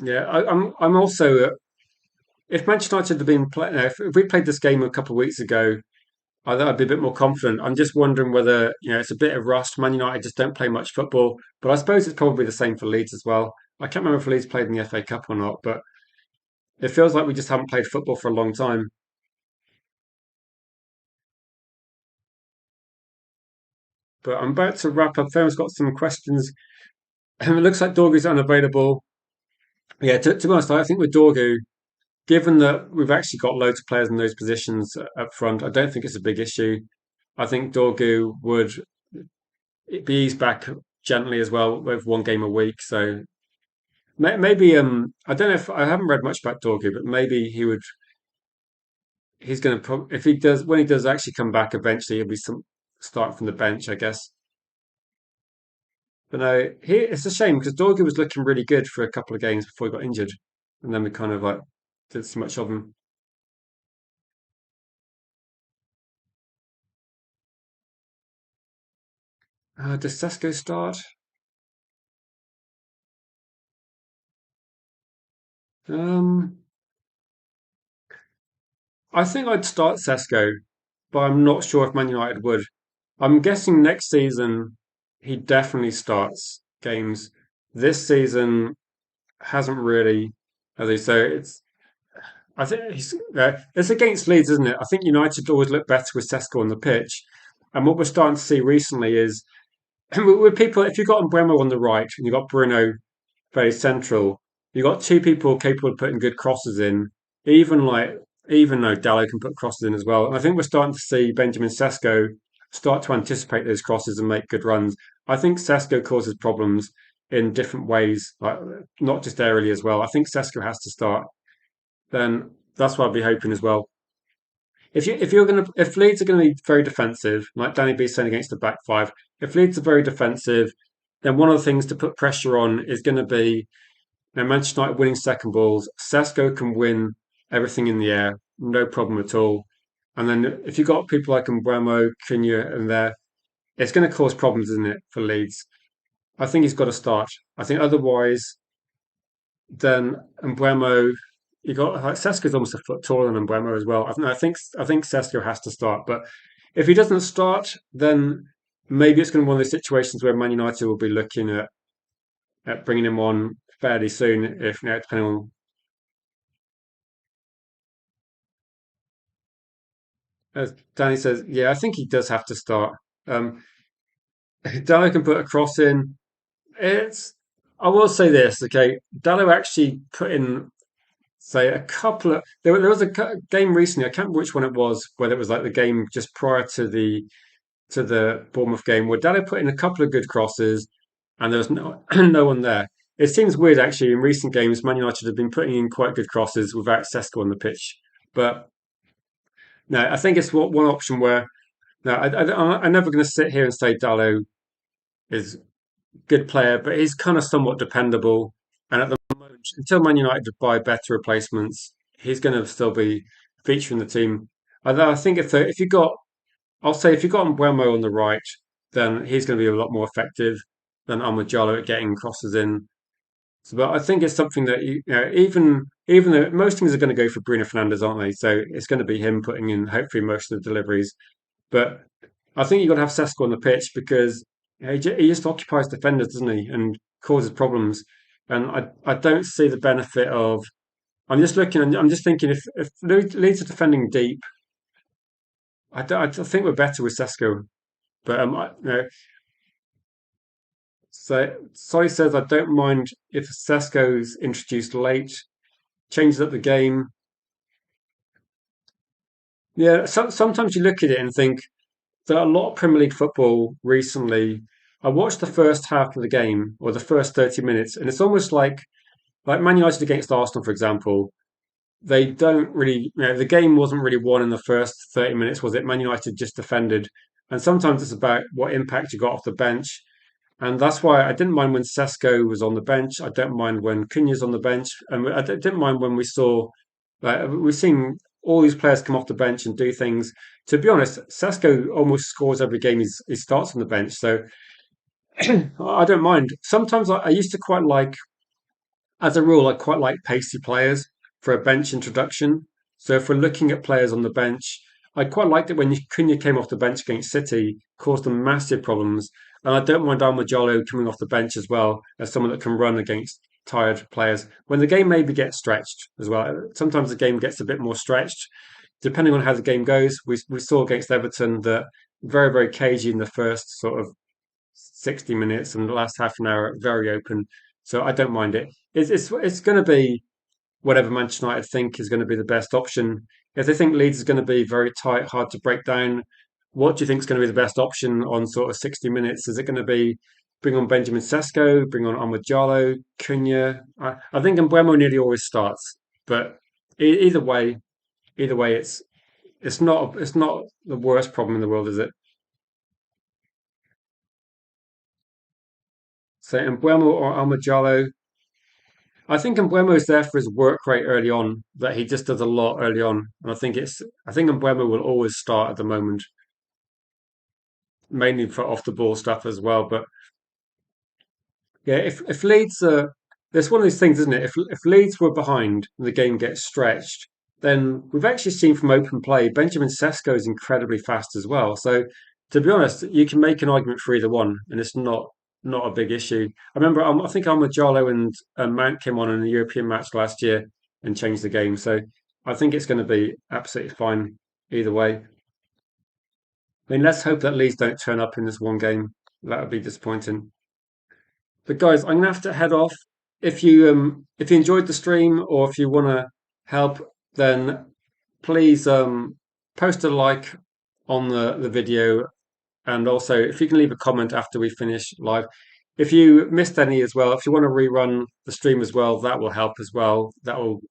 Yeah, I'm also if Manchester United had been play, if we played this game a couple of weeks ago, I thought I'd be a bit more confident. I'm just wondering whether it's a bit of rust. Man United just don't play much football, but I suppose it's probably the same for Leeds as well. I can't remember if Leeds played in the FA Cup or not, but it feels like we just haven't played football for a long time. But I'm about to wrap up. Everyone's got some questions. It looks like Dorgu's unavailable. Yeah, to be honest, I think with Dorgu, given that we've actually got loads of players in those positions up front, I don't think it's a big issue. I think Dorgu would be eased back gently as well with 1 game a week. So maybe I don't know if I haven't read much about Dorgu, but maybe he's going to if he does when he does actually come back eventually he'll be some starting from the bench, I guess. But no, it's a shame because Dorgu was looking really good for a couple of games before he got injured, and then we kind of like did so much of him. Does Sesko start? Um, I think I'd start Sesko, but I'm not sure if Man United would. I'm guessing next season he definitely starts games. This season hasn't really, as they say, I think it's against Leeds, isn't it? I think United always look better with Sesko on the pitch, and what we're starting to see recently is with people. If you've got Mbeumo on the right and you've got Bruno very central, You got two people capable of putting good crosses in, even like even though Dallo can put crosses in as well. And I think we're starting to see Benjamin Sesko start to anticipate those crosses and make good runs. I think Sesko causes problems in different ways, like not just aerially as well. I think Sesko has to start. Then that's what I'd be hoping as well. If Leeds are gonna be very defensive, like Danny B saying against the back five, if Leeds are very defensive, then one of the things to put pressure on is going to be Manchester United winning second balls. Sesko can win everything in the air, no problem at all. And then if you've got people like Mbeumo, Cunha, and there, it's going to cause problems, isn't it, for Leeds? I think he's got to start. I think otherwise, then Mbeumo, you got like Sesko's almost a foot taller than Mbeumo as well. I think Sesko has to start, but if he doesn't start, then maybe it's going to be one of those situations where Man United will be looking at bringing him on fairly soon, if depending on. As Danny says, yeah, I think he does have to start. Um, Dallo can put a cross in. It's. I will say this, okay. Dallo actually put in, say, a couple of. There was a game recently. I can't remember which one it was. Whether it was like the game just prior to the Bournemouth game, where Dallo put in a couple of good crosses, and there was no no one there. It seems weird actually. In recent games, Man United have been putting in quite good crosses without Sesko on the pitch, but no, I think it's one option where no, I'm never going to sit here and say Dallo is a good player, but he's kind of somewhat dependable. And at the moment, until Man United buy better replacements, he's going to still be featuring the team. Although I think if you got, I'll say if you got Mbeumo on the right, then he's going to be a lot more effective than Amad Diallo at getting crosses in. So, but I think it's something that even though most things are going to go for Bruno Fernandes, aren't they? So it's going to be him putting in hopefully most of the deliveries. But I think you've got to have Sesko on the pitch because he just occupies defenders, doesn't he, and causes problems. And I don't see the benefit of. I'm just looking and I'm just thinking if Leeds are defending deep, I think we're better with Sesko. But so Solly says I don't mind if Sesko's introduced late, changes up the game. Yeah, sometimes you look at it and think that a lot of Premier League football recently. I watched the first half of the game or the first 30 minutes, and it's almost like Man United against Arsenal, for example. They don't really, the game wasn't really won in the first 30 minutes, was it? Man United just defended, and sometimes it's about what impact you got off the bench. And that's why I didn't mind when Sesko was on the bench. I don't mind when Cunha's on the bench, and I didn't mind when we saw, like, we've seen all these players come off the bench and do things. To be honest, Sesko almost scores every game he starts on the bench, so I don't mind. Sometimes I used to quite like, as a rule, I quite like pacey players for a bench introduction. So if we're looking at players on the bench, I quite liked it when Cunha came off the bench against City, caused them massive problems. And I don't mind Alma Jolo coming off the bench as well as someone that can run against tired players. When the game maybe gets stretched as well, sometimes the game gets a bit more stretched. Depending on how the game goes, we saw against Everton that very, very cagey in the first sort of 60 minutes and the last half an hour very open. So I don't mind it. It's going to be whatever Manchester United think is going to be the best option. If they think Leeds is going to be very tight, hard to break down, what do you think is going to be the best option on sort of 60 minutes? Is it going to be bring on Benjamin Sesko, bring on Amad Diallo, Cunha? I think Mbeumo nearly always starts, but either way, it's not the worst problem in the world, is it? So Mbeumo or Amad Diallo, I think Mbeumo is there for his work rate early on, that he just does a lot early on. And I think Mbeumo will always start at the moment, mainly for off the ball stuff as well. But yeah, if Leeds are, there's one of these things, isn't it? If Leeds were behind and the game gets stretched, then we've actually seen from open play, Benjamin Sesko is incredibly fast as well. So to be honest, you can make an argument for either one, and it's not a big issue. I remember, I think Ahmad Jallo and Mount came on in the European match last year and changed the game. So I think it's going to be absolutely fine either way. I mean, let's hope that Leeds don't turn up in this one game. That would be disappointing. But guys, I'm gonna have to head off. if you enjoyed the stream or if you want to help, then please post a like on the video, and also if you can leave a comment after we finish live. If you missed any as well, if you want to rerun the stream as well, that will help as well. That'll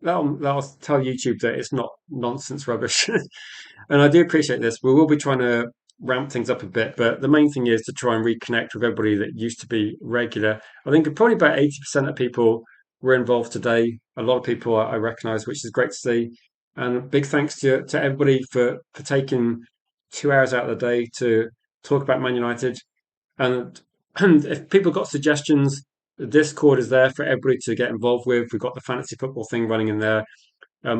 tell YouTube that it's not nonsense rubbish. And I do appreciate this. We will be trying to ramp things up a bit, but the main thing is to try and reconnect with everybody that used to be regular. I think probably about 80% of people were involved today. A lot of people I recognize, which is great to see. And big thanks to everybody for taking 2 hours out of the day to talk about Man United. And, and if people got suggestions, the Discord is there for everybody to get involved with. We've got the fantasy football thing running in there.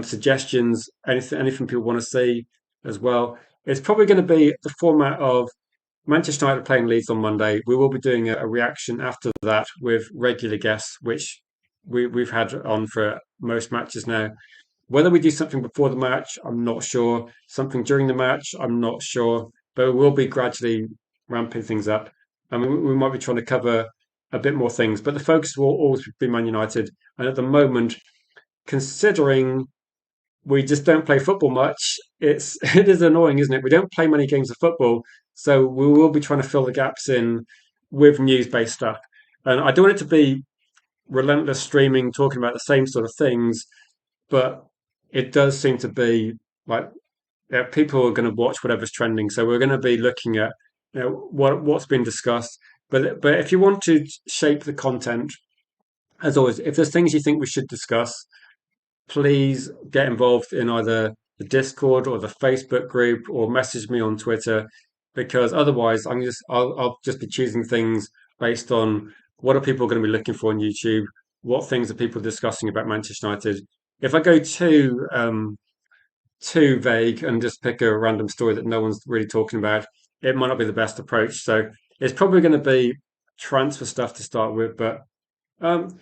Suggestions, anything people want to see as well. It's probably going to be the format of Manchester United playing Leeds on Monday. We will be doing a reaction after that with regular guests, which we've had on for most matches now. Whether we do something before the match, I'm not sure. Something during the match, I'm not sure. But we'll be gradually ramping things up. I mean, we might be trying to cover a bit more things, but the focus will always be Man United. And at the moment, considering we just don't play football much, it is annoying, isn't it? We don't play many games of football, so we will be trying to fill the gaps in with news-based stuff. And I don't want it to be relentless streaming, talking about the same sort of things, but it does seem to be like, yeah, people are going to watch whatever's trending. So we're going to be looking at, what's been discussed. But if you want to shape the content, as always, if there's things you think we should discuss, please get involved in either the Discord or the Facebook group or message me on Twitter, because otherwise I'll just be choosing things based on what are people going to be looking for on YouTube, what things are people discussing about Manchester United. If I go too vague and just pick a random story that no one's really talking about, it might not be the best approach. So it's probably going to be transfer stuff to start with, but um,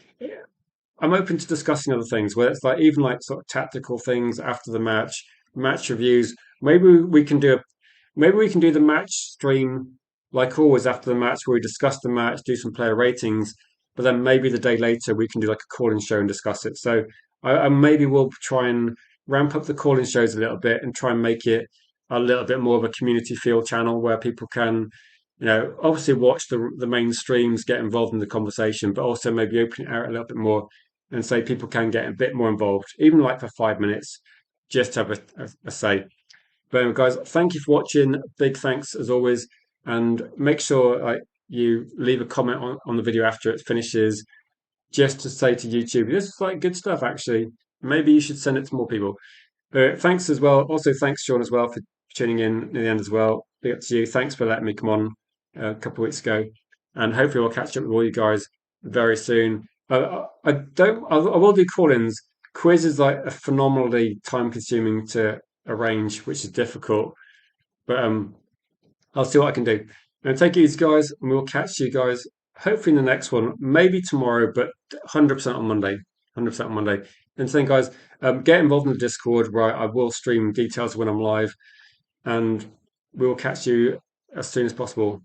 I'm open to discussing other things, whether it's like even like sort of tactical things after the match, match reviews. Maybe we can do the match stream like always after the match where we discuss the match, do some player ratings, but then maybe the day later we can do like a call-in show and discuss it. So I maybe we'll try and ramp up the call-in shows a little bit and try and make it a little bit more of a community feel channel where people can, obviously watch the main streams, get involved in the conversation, but also maybe open it out a little bit more and say people can get a bit more involved, even like for 5 minutes, just to have a say. But anyway, guys, thank you for watching. Big thanks as always, and make sure like you leave a comment on the video after it finishes, just to say to YouTube, this is like good stuff. Actually, maybe you should send it to more people. Thanks as well. Also, thanks Sean as well for tuning in near the end as well. Big up to you. Thanks for letting me come on a couple of weeks ago, and hopefully we'll catch up with all you guys very soon. I don't. I will do call-ins. Quiz is like a phenomenally time-consuming to arrange, which is difficult. But I'll see what I can do. And take it easy, guys, and we'll catch you guys hopefully in the next one, maybe tomorrow, but 100% on Monday. 100% on Monday. And saying, guys, get involved in the Discord where I will stream details when I'm live, and we will catch you as soon as possible.